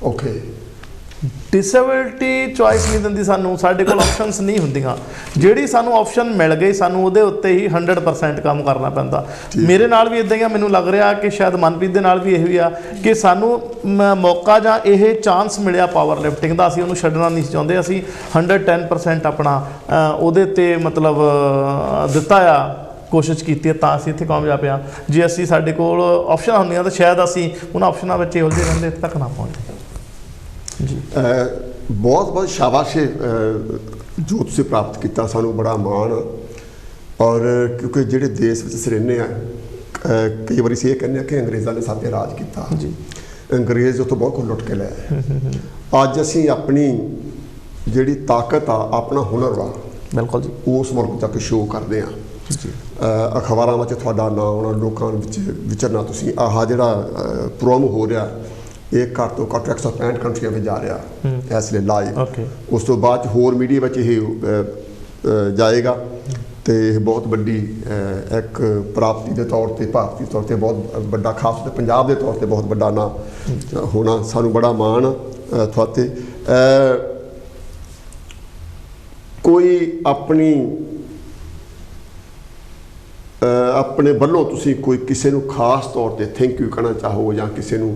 ਓਕੇ। ਡਿਸੇਬਿਲਟੀ ਚੁਆਇਸ ਨਹੀਂ ਦਿੰਦੀ ਸਾਨੂੰ, ਸਾਡੇ ਕੋਲ ਆਪਸ਼ਨਸ ਨਹੀਂ ਹੁੰਦੀਆਂ। ਜਿਹੜੀ ਸਾਨੂੰ ਆਪਸ਼ਨ ਮਿਲ ਗਈ, ਸਾਨੂੰ ਉਹਦੇ ਉੱਤੇ ਹੀ 100% ਕੰਮ ਕਰਨਾ ਪੈਂਦਾ। ਮੇਰੇ ਨਾਲ ਵੀ ਇਦਾਂ ਹੀ ਆ। ਮੈਨੂੰ ਲੱਗ ਰਿਹਾ ਕਿ ਸ਼ਾਇਦ ਮਨਪ੍ਰੀਤ ਦੇ ਨਾਲ ਵੀ ਇਹੋ ਹੀ ਆ ਕਿ ਸਾਨੂੰ ਮੌਕਾ ਜਾਂ ਇਹ ਚਾਂਸ ਮਿਲਿਆ ਪਾਵਰ ਲਿਫਟਿੰਗ ਦਾ, ਅਸੀਂ ਉਹਨੂੰ ਛੱਡਣਾ ਨਹੀਂ ਚਾਹੁੰਦੇ। ਅਸੀਂ 110% ਆਪਣਾ ਉਹਦੇ 'ਤੇ ਮਤਲਬ ਦਿੱਤਾ ਆ, ਕੋਸ਼ਿਸ਼ ਕੀਤੀ ਹੈ, ਤਾਂ ਅਸੀਂ ਇੱਥੇ ਕਾਮਯਾਬ ਆ। ਜੇ ਅਸੀਂ ਸਾਡੇ ਕੋਲ ਆਪਸ਼ਨਾਂ ਹੁੰਦੀਆਂ ਤਾਂ ਸ਼ਾਇਦ ਅਸੀਂ ਉਹਨਾਂ ਆਪਸ਼ਨਾਂ ਵਿੱਚ ਉਲਝੇ ਰਹਿੰਦੇ, ਇੱਥੇ ਤੱਕ ਨਾ ਪਹੁੰਚਦੇ। ਜੀ ਬਹੁਤ ਬਹੁਤ ਸ਼ਾਬਾਸ਼ ਜੋ ਤੁਸੀਂ ਪ੍ਰਾਪਤ ਕੀਤਾ, ਸਾਨੂੰ ਬੜਾ ਮਾਣ। ਔਰ ਕਿਉਂਕਿ ਜਿਹੜੇ ਦੇਸ਼ ਵਿੱਚ ਅਸੀਂ ਰਹਿੰਦੇ ਆ, ਕਈ ਵਾਰੀ ਅਸੀਂ ਇਹ ਕਹਿੰਦੇ ਆ ਕਿ ਅੰਗਰੇਜ਼ਾਂ ਨੇ ਸਾਡੇ ਰਾਜ ਕੀਤਾ ਜੀ, ਅੰਗਰੇਜ਼ ਉੱਥੋਂ ਬਹੁਤ ਕੁਝ ਲੁੱਟ ਕੇ ਲੈ ਆਏ। ਅੱਜ ਅਸੀਂ ਆਪਣੀ ਜਿਹੜੀ ਤਾਕਤ ਆ, ਆਪਣਾ ਹੁਨਰ ਵਾ, ਬਿਲਕੁਲ ਜੀ, ਉਸ ਮੁਲਕ ਜਾ ਕੇ ਸ਼ੋਅ ਕਰਦੇ ਆ। ਜੀ ਅਖਬਾਰਾਂ ਵਿੱਚ ਤੁਹਾਡਾ ਨਾਂ ਆਉਣਾ, ਲੋਕਾਂ ਵਿੱਚ ਵਿਚਰਨਾ, ਤੁਸੀਂ ਆਹ ਜਿਹੜਾ ਪ੍ਰੋਮੋ ਹੋ ਰਿਹਾ, ਇਹ ਘੱਟ ਤੋਂ ਘੱਟ 165 ਕੰਟਰੀਆਂ ਵਿੱਚ ਜਾ ਰਿਹਾ ਇਸ ਲਈ ਲਾਈਵ। ਉਸ ਤੋਂ ਬਾਅਦ ਹੋਰ ਮੀਡੀਆ ਵਿੱਚ ਇਹ ਜਾਏਗਾ, ਤੇ ਇਹ ਬਹੁਤ ਵੱਡੀ ਇੱਕ ਪ੍ਰਾਪਤੀ ਦੇ ਤੌਰ ਤੇ, ਭਾਰਤੀ ਤੌਰ ਤੇ ਬਹੁਤ ਵੱਡਾ, ਖਾਸ ਤੌਰ ਤੇ ਪੰਜਾਬ ਦੇ ਤੌਰ ਤੇ ਬਹੁਤ ਵੱਡਾ ਨਾਂ ਹੋਣਾ, ਸਾਨੂੰ ਬੜਾ ਮਾਣ ਤੁਹਾਤੇ। ਕੋਈ ਆਪਣੇ ਵੱਲੋਂ ਤੁਸੀਂ ਕੋਈ ਕਿਸੇ ਨੂੰ ਖਾਸ ਤੌਰ ਤੇ ਥੈਂਕ ਯੂ ਕਹਿਣਾ ਚਾਹੋ, ਜਾਂ ਕਿਸੇ ਨੂੰ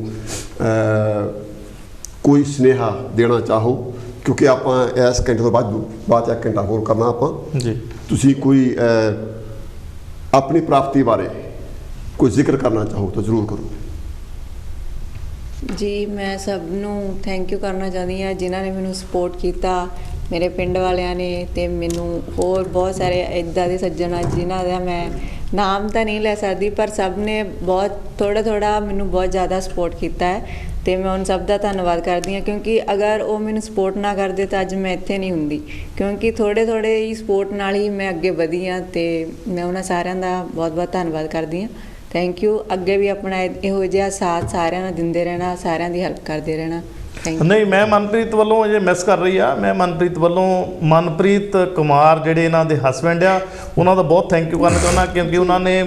ਕੋਈ ਸੁਨੇਹਾ ਦੇਣਾ ਚਾਹੋ? ਕਿਉਂਕਿ ਆਪਾਂ ਇਸ ਘੰਟੇ ਤੋਂ ਬਾਅਦ 1 ਘੰਟਾ ਹੋਰ ਕਰਨਾ ਆਪਾਂ ਜੀ। ਤੁਸੀਂ ਕੋਈ ਆਪਣੀ ਪ੍ਰਾਪਤੀ ਬਾਰੇ ਕੋਈ ਜ਼ਿਕਰ ਕਰਨਾ ਚਾਹੋ ਤਾਂ ਜ਼ਰੂਰ ਕਰੋ ਜੀ। ਮੈਂ ਸਭ ਨੂੰ ਥੈਂਕ ਯੂ ਕਰਨਾ ਚਾਹੁੰਦੀ ਹਾਂ ਜਿਨ੍ਹਾਂ ਨੇ ਮੈਨੂੰ ਸਪੋਰਟ ਕੀਤਾ, ਮੇਰੇ ਪਿੰਡ ਵਾਲਿਆਂ ਨੇ, ਤੇ ਮੈਨੂੰ ਹੋਰ ਬਹੁਤ ਸਾਰੇ ਇੱਦਾਂ ਦੇ ਸੱਜਣ ਆ ਜਿਨ੍ਹਾਂ ਦਾ ਮੈਂ ਨਾਮ ਤਾਂ ਨਹੀਂ ਲੈ ਸਕਦੀ, ਪਰ ਸਭ ਨੇ ਬਹੁਤ ਥੋੜ੍ਹਾ ਮੈਨੂੰ ਬਹੁਤ ਜ਼ਿਆਦਾ ਸਪੋਰਟ ਕੀਤਾ ਹੈ, ਅਤੇ ਮੈਂ ਉਹਨਾਂ ਸਭ ਦਾ ਧੰਨਵਾਦ ਕਰਦੀ ਹਾਂ। ਕਿਉਂਕਿ ਅਗਰ ਉਹ ਮੈਨੂੰ ਸਪੋਰਟ ਨਾ ਕਰਦੇ ਤਾਂ ਅੱਜ ਮੈਂ ਇੱਥੇ ਨਹੀਂ ਹੁੰਦੀ, ਕਿਉਂਕਿ ਥੋੜ੍ਹੇ ਹੀ ਸਪੋਰਟ ਨਾਲ ਹੀ ਮੈਂ ਅੱਗੇ ਵਧੀ ਹਾਂ, ਅਤੇ ਮੈਂ ਉਹਨਾਂ ਸਾਰਿਆਂ ਦਾ ਬਹੁਤ ਬਹੁਤ ਧੰਨਵਾਦ ਕਰਦੀ ਹਾਂ। Thank you. ਅੱਗੇ ਵੀ ਆਪਣਾ ਇਹੋ ਜਿਹਾ ਸਾਥ ਸਾਰਿਆਂ ਨੂੰ ਦਿੰਦੇ ਰਹਿਣਾ, ਸਾਰਿਆਂ ਦੀ ਹੈਲਪ ਕਰਦੇ ਰਹਿਣਾ। ਨਹੀਂ, ਮੈਂ ਮਨਪ੍ਰੀਤ ਵੱਲੋਂ ਜੇ ਮਿਸ ਕਰ ਰਹੀ ਆ, ਮੈਂ ਮਨਪ੍ਰੀਤ ਵੱਲੋਂ ਮਨਪ੍ਰੀਤ ਕੁਮਾਰ ਜਿਹੜੇ ਇਹਨਾਂ ਦੇ ਹਸਬੈਂਡ ਆ, ਉਹਨਾਂ ਦਾ ਬਹੁਤ ਥੈਂਕ ਯੂ ਕਰਨਾ ਚਾਹੁੰਦਾ, ਕਿਉਂਕਿ ਉਹਨਾਂ ਨੇ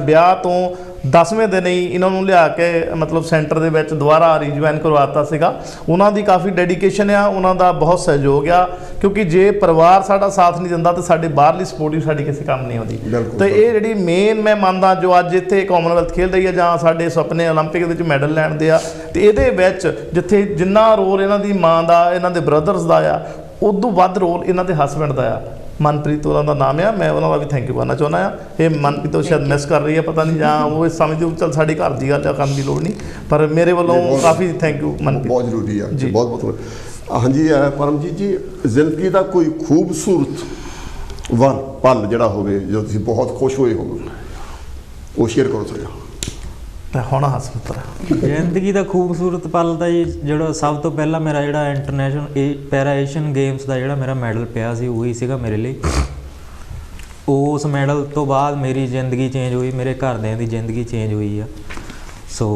ਵਿਆਹ ਤੋਂ 10ਵੇਂ ਦਿਨ ਹੀ ਇਹਨਾਂ ਨੂੰ ਲਿਆ ਕੇ ਮਤਲਬ ਸੈਂਟਰ ਦੇ ਵਿੱਚ ਦੁਬਾਰਾ ਰੀਜੁਆਇਨ ਕਰਵਾਤਾ ਸੀਗਾ। ਉਹਨਾਂ ਦੀ ਕਾਫੀ ਡੈਡੀਕੇਸ਼ਨ ਆ, ਉਹਨਾਂ ਦਾ ਬਹੁਤ ਸਹਿਯੋਗ ਆ, ਕਿਉਂਕਿ ਜੇ ਪਰਿਵਾਰ ਸਾਡਾ ਸਾਥ ਨਹੀਂ ਦਿੰਦਾ ਤਾਂ ਸਾਡੇ ਬਾਹਰਲੀ ਸਪੋਰਟ ਵੀ ਸਾਡੀ ਕਿਸੇ ਕੰਮ ਨਹੀਂ ਆਉਂਦੀ। ਤੇ ਇਹ ਜਿਹੜੀ ਮੇਨ ਮੈਂ ਮੰਨਦਾ ਜੋ ਅੱਜ ਇੱਥੇ ਕਾਮਨਵੈਲਥ ਖੇਡ ਰਹੀ ਆ ਜਾਂ ਸਾਡੇ ਸੁਪਨੇ ਓਲੰਪਿਕ ਵਿੱਚ ਮੈਡਲ ਲੈਣ ਦੇ ਆ, ਤੇ ਇਹਦੇ ਵਿੱਚ ਜਿੱਥੇ ਜਿੰਨਾ ਰੋਲ ਇਹਨਾਂ ਦੀ ਮਾਂ ਦਾ, ਇਹਨਾਂ ਦੇ ਬ੍ਰਦਰਸ ਦਾ ਆ, ਉਦੋਂ ਵੱਧ ਰੋਲ ਇਹਨਾਂ ਦੇ ਹਸਬੈਂਡ ਦਾ ਆ। ਮਨਪ੍ਰੀਤ ਉਹਨਾਂ ਦਾ ਨਾਮ ਆ, ਮੈਂ ਉਹਨਾਂ ਦਾ ਵੀ ਥੈਂਕ ਯੂ ਕਰਨਾ ਚਾਹੁੰਦਾ ਆ। ਇਹ ਮਨਪ੍ਰੀਤ ਤੋਂ ਸ਼ਾਇਦ ਮਿਸ ਕਰ ਰਹੀ ਹੈ, ਪਤਾ ਨਹੀਂ, ਜਾਂ ਉਹ ਇਸ ਸਮੇਂ ਦੀ ਚੱਲ ਸਾਡੀ ਘਰ ਦੀ ਗੱਲ ਆ, ਕਰਨ ਦੀ ਲੋੜ ਨਹੀਂ, ਪਰ ਮੇਰੇ ਵੱਲੋਂ ਕਾਫੀ ਥੈਂਕ ਯੂ ਮਨਪ੍ਰੀਤ, ਬਹੁਤ ਜ਼ਰੂਰੀ ਆ ਜੀ, ਬਹੁਤ ਬਹੁਤ। ਹਾਂਜੀ ਪਰਮਜੀਤ ਜੀ, ਜ਼ਿੰਦਗੀ ਦਾ ਕੋਈ ਖੂਬਸੂਰਤ ਪਲ ਜਿਹੜਾ ਹੋਵੇ, ਜਦੋਂ ਤੁਸੀਂ ਬਹੁਤ ਖੁਸ਼ ਹੋਏ ਹੋਵੋ, ਉਹ ਸ਼ੇਅਰ ਕਰੋ ਥੋੜ੍ਹਾ। ਹੁਣ ਹੱਸ ਪੁੱਤਰ। ਜ਼ਿੰਦਗੀ ਦਾ ਖੂਬਸੂਰਤ ਪਲ ਦਾ ਜੀ, ਜਿਹੜਾ ਸਭ ਤੋਂ ਪਹਿਲਾਂ ਮੇਰਾ ਜਿਹੜਾ ਇੰਟਰਨੈਸ਼ਨਲ ਪੈਰਾ ਏਸ਼ੀਅਨ ਗੇਮਸ ਦਾ ਜਿਹੜਾ ਮੇਰਾ ਮੈਡਲ ਪਿਆ ਸੀ, ਉਹੀ ਸੀਗਾ ਮੇਰੇ ਲਈ। ਉਸ ਮੈਡਲ ਤੋਂ ਬਾਅਦ ਮੇਰੀ ਜ਼ਿੰਦਗੀ ਚੇਂਜ ਹੋਈ, ਮੇਰੇ ਘਰਦਿਆਂ ਦੀ ਜ਼ਿੰਦਗੀ ਚੇਂਜ ਹੋਈ ਆ। ਸੋ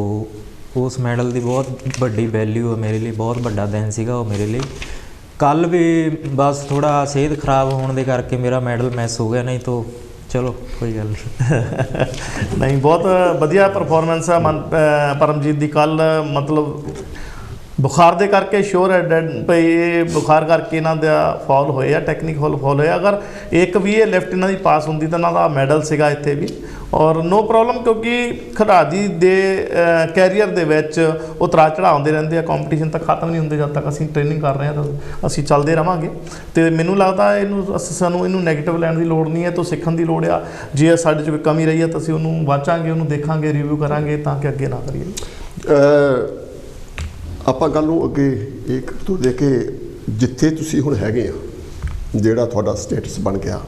ਉਸ ਮੈਡਲ ਦੀ ਬਹੁਤ ਵੱਡੀ ਵੈਲਿਊ ਹੈ ਮੇਰੇ ਲਈ, ਬਹੁਤ ਵੱਡਾ ਦਿਨ ਸੀਗਾ ਉਹ ਮੇਰੇ ਲਈ। ਕੱਲ੍ਹ ਵੀ ਬਸ ਥੋੜ੍ਹਾ ਸਿਹਤ ਖਰਾਬ ਹੋਣ ਦੇ ਕਰਕੇ ਮੇਰਾ ਮੈਡਲ ਮਿਸ ਹੋ ਗਿਆ, ਨਹੀਂ ਤਾਂ ਚਲੋ ਕੋਈ ਗੱਲ ਨਹੀਂ। ਨਹੀਂ, ਬਹੁਤ ਵਧੀਆ ਪਰਫਾਰਮੈਂਸ ਆ ਪਰਮਜੀਤ ਦੀ ਕੱਲ। ਮਤਲਬ ਬੁਖਾਰ ਦੇ ਕਰਕੇ ਸ਼ੋਰ ਹੈ ਡੈਡ ਭਈ, ਇਹ ਬੁਖਾਰ ਕਰਕੇ ਇਹਨਾਂ ਦਾ ਫਾਲ ਹੋਏ ਆ, ਟੈਕਨੀਕਲ ਫਾਲ ਹੋਇਆ। ਅਗਰ ਇੱਕ ਵੀ ਇਹ ਲੈਫਟ ਇਹਨਾਂ ਦੀ ਪਾਸ ਹੁੰਦੀ ਤਾਂ ਇਹਨਾਂ ਦਾ ਮੈਡਲ ਸੀਗਾ ਇੱਥੇ ਵੀ, ਔਰ ਨੋ ਪ੍ਰੋਬਲਮ, ਕਿਉਂਕਿ ਖਿਡਾਰੀ ਦੇ ਕੈਰੀਅਰ ਦੇ ਵਿੱਚ ਉਤਰਾਅ ਚੜ੍ਹਾਅ ਆਉਂਦੇ ਰਹਿੰਦੇ ਆ। ਕੰਪੀਟੀਸ਼ਨ ਤਾਂ ਖਤਮ ਨਹੀਂ ਹੁੰਦੇ, ਜਦ ਤੱਕ ਅਸੀਂ ਟ੍ਰੇਨਿੰਗ ਕਰ ਰਹੇ ਹਾਂ ਤਾਂ ਅਸੀਂ ਚੱਲਦੇ ਰਵਾਂਗੇ। ਅਤੇ ਮੈਨੂੰ ਲੱਗਦਾ ਸਾਨੂੰ ਇਹਨੂੰ ਨੈਗੇਟਿਵ ਲੈਣ ਦੀ ਲੋੜ ਨਹੀਂ ਹੈ, ਤੋਂ ਸਿੱਖਣ ਦੀ ਲੋੜ ਆ। ਜੇ ਸਾਡੇ 'ਚ ਕੋਈ ਕਮੀ ਰਹੀ ਹੈ ਤਾਂ ਅਸੀਂ ਉਹਨੂੰ ਵਾਚਾਂਗੇ, ਉਹਨੂੰ ਦੇਖਾਂਗੇ, ਰਿਵਿਊ ਕਰਾਂਗੇ ਤਾਂ ਕਿ ਅੱਗੇ ਨਾ ਕਰੀਏ। ਆਪਾਂ ਗੱਲ ਨੂੰ ਅੱਗੇ ਇੱਕ ਤੋਂ ਦੇ ਕੇ ਜਿੱਥੇ ਤੁਸੀਂ ਹੁਣ ਹੈਗੇ ਆ, ਜਿਹੜਾ ਤੁਹਾਡਾ ਸਟੇਟਸ ਬਣ ਗਿਆ,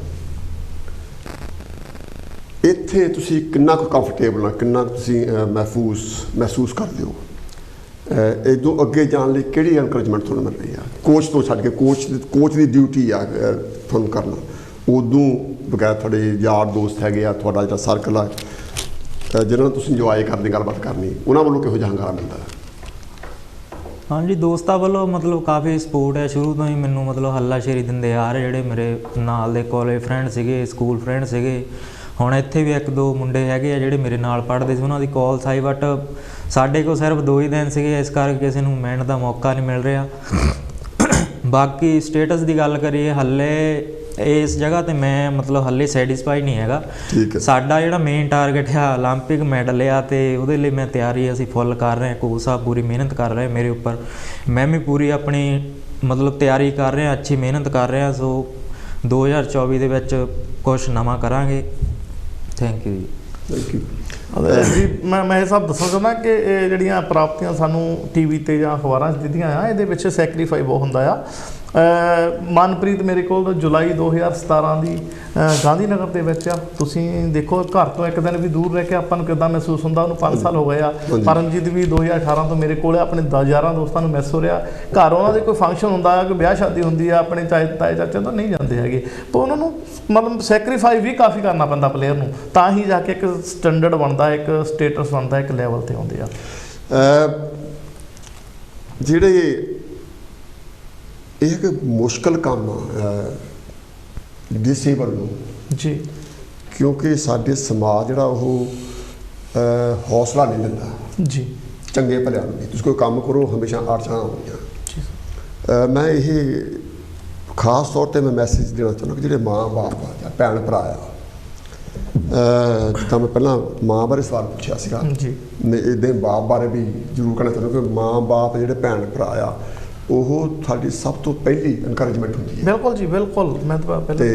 ਇੱਥੇ ਤੁਸੀਂ ਕਿੰਨਾ ਕੁ ਕੰਫਰਟੇਬਲ ਆ, ਕਿੰਨਾ ਤੁਸੀਂ ਮਹਿਸੂਸ ਕਰਦੇ ਹੋ? ਇਦੋਂ ਅੱਗੇ ਜਾਣ ਲਈ ਕਿਹੜੀ ਐਨਕਰੇਜਮੈਂਟ ਤੁਹਾਨੂੰ ਮਿਲ ਰਹੀ ਆ? ਕੋਚ ਤੋਂ ਛੱਡ ਕੇ, ਕੋਚ ਦੀ ਡਿਊਟੀ ਆ ਤੁਹਾਨੂੰ ਕਰਨਾ, ਉਦੋਂ ਬਗੈਰ ਤੁਹਾਡੇ ਯਾਰ ਦੋਸਤ ਹੈਗੇ ਆ, ਤੁਹਾਡਾ ਜਿਹੜਾ ਸਰਕਲ ਆ ਜਿਹਨਾਂ ਨੂੰ ਤੁਸੀਂ ਇੰਜੋਏ ਕਰਨੀ, ਗੱਲਬਾਤ ਕਰਨੀ, ਉਹਨਾਂ ਵੱਲੋਂ ਕਿਹੋ ਜਿਹਾ ਹੰਗਾਰਾ ਮਿਲਦਾ? ਹਾਂਜੀ, ਦੋਸਤਾਂ ਵੱਲੋਂ ਮਤਲਬ ਕਾਫੀ ਸਪੋਰਟ ਹੈ। ਸ਼ੁਰੂ ਤੋਂ ਹੀ ਮੈਨੂੰ ਮਤਲਬ ਹੱਲਾਸ਼ੇਰੀ ਦਿੰਦੇ ਆ ਰਹੇ, ਜਿਹੜੇ ਮੇਰੇ ਨਾਲ ਦੇ ਕਾਲਜ ਫਰੈਂਡ ਸੀਗੇ, ਸਕੂਲ ਫਰੈਂਡ ਸੀਗੇ। ਹੁਣ ਇੱਥੇ ਵੀ ਇੱਕ ਦੋ ਮੁੰਡੇ ਹੈਗੇ ਆ ਜਿਹੜੇ ਮੇਰੇ ਨਾਲ ਪੜ੍ਹਦੇ ਸੀ, ਉਹਨਾਂ ਦੀ ਕਾਲਸ ਆਈ, ਬਟ ਸਾਡੇ ਕੋਲ ਸਿਰਫ 2 ਹੀ ਦਿਨ ਸੀਗੇ, ਇਸ ਕਰਕੇ ਕਿਸੇ ਨੂੰ ਮਿਲਣ ਦਾ ਮੌਕਾ ਨਹੀਂ ਮਿਲ ਰਿਹਾ। ਬਾਕੀ ਸਟੇਟਸ ਦੀ ਗੱਲ ਕਰੀਏ, ਹੱਲੇ ਇਸ ਜਗ੍ਹਾ 'ਤੇ ਮੈਂ ਮਤਲਬ ਹੱਲੇ ਸੈਟਿਸਫਾਈ ਨਹੀਂ ਹੈਗਾ। ਸਾਡਾ ਜਿਹੜਾ ਮੇਨ ਟਾਰਗੇਟ ਆ ਓਲੰਪਿਕ ਮੈਡਲ ਆ, ਅਤੇ ਉਹਦੇ ਲਈ ਮੈਂ ਤਿਆਰੀ ਅਸੀਂ ਫੁੱਲ ਕਰ ਰਹੇ ਹਾਂ। ਕੋਚ ਸਾਹਿਬ ਪੂਰੀ ਮਿਹਨਤ ਕਰ ਰਹੇ ਮੇਰੇ ਉੱਪਰ, ਮੈਂ ਵੀ ਪੂਰੀ ਆਪਣੀ ਮਤਲਬ ਤਿਆਰੀ ਕਰ ਰਿਹਾ, ਅੱਛੀ ਮਿਹਨਤ ਕਰ ਰਿਹਾ। ਸੋ 2024 ਦੇ ਵਿੱਚ ਕੁਛ ਨਵਾਂ ਕਰਾਂਗੇ। ਥੈਂਕ ਯੂ ਜੀ। ਥੈਂਕ ਯੂ ਜੀ। ਮੈਂ ਇਹ ਸਭ ਦੱਸਣਾ ਚਾਹੁੰਦਾ ਕਿ ਇਹ ਜਿਹੜੀਆਂ ਪ੍ਰਾਪਤੀਆਂ ਸਾਨੂੰ TV 'ਤੇ ਜਾਂ ਅਖਬਾਰਾਂ 'ਚ ਦਿੱਤੀਆਂ ਆ, ਇਹਦੇ ਵਿੱਚ ਸੈਕਰੀਫਾਈ ਬਹੁਤ ਹੁੰਦਾ ਆ। ਮਨਪ੍ਰੀਤ ਮੇਰੇ ਕੋਲ ਜੁਲਾਈ 2017 ਦੀ ਗਾਂਧੀ ਨਗਰ ਦੇ ਵਿੱਚ ਆ। ਤੁਸੀਂ ਦੇਖੋ, ਘਰ ਤੋਂ ਇੱਕ ਦਿਨ ਵੀ ਦੂਰ ਰਹਿ ਕੇ ਆਪਾਂ ਨੂੰ ਕਿੱਦਾਂ ਮਹਿਸੂਸ ਹੁੰਦਾ। ਉਹਨੂੰ 5 ਸਾਲ ਹੋ ਗਏ ਆ। ਪਰਮਜੀਤ ਵੀ 2018 ਤੋਂ ਮੇਰੇ ਕੋਲ ਆਪਣੇ ਯਾਰਾਂ ਦੋਸਤਾਂ ਨੂੰ ਮਿਸ ਹੋ ਰਿਹਾ। ਘਰ ਉਹਨਾਂ ਦੇ ਕੋਈ ਫੰਕਸ਼ਨ ਹੁੰਦਾ ਆ, ਕੋਈ ਵਿਆਹ ਸ਼ਾਦੀ ਹੁੰਦੀ ਆ, ਆਪਣੇ ਤਾਏ ਚਾਚੇ ਤੋਂ ਨਹੀਂ ਜਾਂਦੇ ਹੈਗੇ, ਪਰ ਉਹਨਾਂ ਨੂੰ ਮਤਲਬ ਸੈਕਰੀਫਾਈ ਵੀ ਕਾਫੀ ਕਰਨਾ ਪੈਂਦਾ ਪਲੇਅਰ ਨੂੰ, ਤਾਂ ਹੀ ਜਾ ਕੇ ਇੱਕ ਸਟੈਂਡਰਡ ਬਣਦਾ, ਇੱਕ ਸਟੇਟਸ ਬਣਦਾ, ਇੱਕ ਲੈਵਲ 'ਤੇ ਆਉਂਦੇ ਆ। ਜਿਹੜੇ ਇਹ ਇੱਕ ਮੁਸ਼ਕਲ ਕੰਮ ਆ ਡਿਸੇਬਲ ਨੂੰ ਜੀ, ਕਿਉਂਕਿ ਸਾਡੇ ਸਮਾਜ ਜਿਹੜਾ ਉਹ ਹੌਸਲਾ ਨਹੀਂ ਦਿੰਦਾ ਜੀ ਚੰਗੇ ਭਲਿਆਂ ਨੂੰ। ਤੁਸੀਂ ਕੋਈ ਕੰਮ ਕਰੋ, ਹਮੇਸ਼ਾ ਆੜਚਾਂ ਆਉਂਦੀਆਂ। ਮੈਂ ਇਹ ਖਾਸ ਤੌਰ 'ਤੇ ਮੈਂ ਮੈਸੇਜ ਦੇਣਾ ਚਾਹੁੰਦਾ ਕਿ ਜਿਹੜੇ ਮਾਂ ਬਾਪ ਆ ਜਾਂ ਭੈਣ ਭਰਾ ਆ, ਜਿੱਦਾਂ ਮੈਂ ਪਹਿਲਾਂ ਮਾਂ ਬਾਰੇ ਸਵਾਲ ਪੁੱਛਿਆ ਸੀਗਾ, ਮੈਂ ਇੱਦਾਂ ਹੀ ਬਾਪ ਬਾਰੇ ਵੀ ਜ਼ਰੂਰ ਕਹਿਣਾ ਚਾਹੁੰਦਾ ਕਿ ਮਾਂ ਬਾਪ ਜਿਹੜੇ ਭੈਣ ਭਰਾ ਆ, ਉਹ ਸਾਡੀ ਸਭ ਤੋਂ ਪਹਿਲੀ ਇਨਕਰੇਜਮੈਂਟ ਹੁੰਦੀ ਹੈ। ਬਿਲਕੁਲ ਜੀ, ਬਿਲਕੁਲ। ਮੈਂ ਤਾਂ ਅਤੇ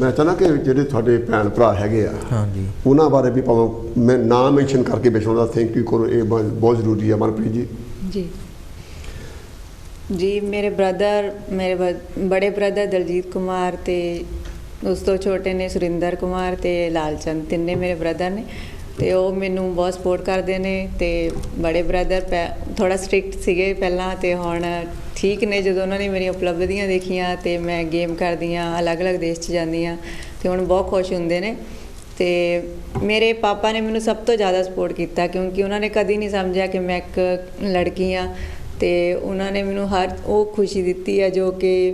ਮੈਂ ਚਾਹੁੰਦਾ ਕਿ ਜਿਹੜੇ ਤੁਹਾਡੇ ਭੈਣ ਭਰਾ ਹੈਗੇ ਆ, ਹਾਂਜੀ, ਉਹਨਾਂ ਬਾਰੇ ਵੀ ਭਾਵੇਂ ਮੈਂ ਨਾਂ ਮੈਂਸ਼ਨ ਕਰਕੇ ਵਿੱਚ ਉਹਨਾਂ ਦਾ ਥੈਂਕ ਯੂ ਕਰੋ, ਇਹ ਬਹੁਤ ਜ਼ਰੂਰੀ ਹੈ। ਮਨਪ੍ਰੀਤ ਜੀ। ਜੀ ਜੀ, ਮੇਰੇ ਬੜੇ ਬ੍ਰਦਰ ਦਲਜੀਤ ਕੁਮਾਰ ਅਤੇ ਉਸ ਤੋਂ ਛੋਟੇ ਨੇ ਸੁਰਿੰਦਰ ਕੁਮਾਰ ਅਤੇ ਲਾਲਚੰਦ, ਤਿੰਨੇ ਮੇਰੇ ਬ੍ਰਦਰ ਨੇ, ਅਤੇ ਉਹ ਮੈਨੂੰ ਬਹੁਤ ਸਪੋਰਟ ਕਰਦੇ ਨੇ। ਅਤੇ ਬੜੇ ਬ੍ਰਦਰ ਥੋੜ੍ਹਾ ਸਟ੍ਰਿਕਟ ਸੀਗੇ ਪਹਿਲਾਂ, ਅਤੇ ਹੁਣ ਠੀਕ ਨੇ। ਜਦੋਂ ਉਹਨਾਂ ਨੇ ਮੇਰੀਆਂ ਉਪਲਬਧੀਆਂ ਦੇਖੀਆਂ ਅਤੇ ਮੈਂ ਗੇਮ ਕਰਦੀ ਹਾਂ, ਅਲੱਗ-ਅਲੱਗ ਦੇਸ਼ 'ਚ ਜਾਂਦੀ ਹਾਂ, ਅਤੇ ਹੁਣ ਬਹੁਤ ਖੁਸ਼ ਹੁੰਦੇ ਨੇ। ਅਤੇ ਮੇਰੇ ਪਾਪਾ ਨੇ ਮੈਨੂੰ ਸਭ ਤੋਂ ਜ਼ਿਆਦਾ ਸਪੋਰਟ ਕੀਤਾ, ਕਿਉਂਕਿ ਉਹਨਾਂ ਨੇ ਕਦੀ ਨਹੀਂ ਸਮਝਿਆ ਕਿ ਮੈਂ ਇੱਕ ਲੜਕੀ ਹਾਂ, ਅਤੇ ਉਹਨਾਂ ਨੇ ਮੈਨੂੰ ਹਰ ਉਹ ਖੁਸ਼ੀ ਦਿੱਤੀ ਹੈ ਜੋ ਕਿ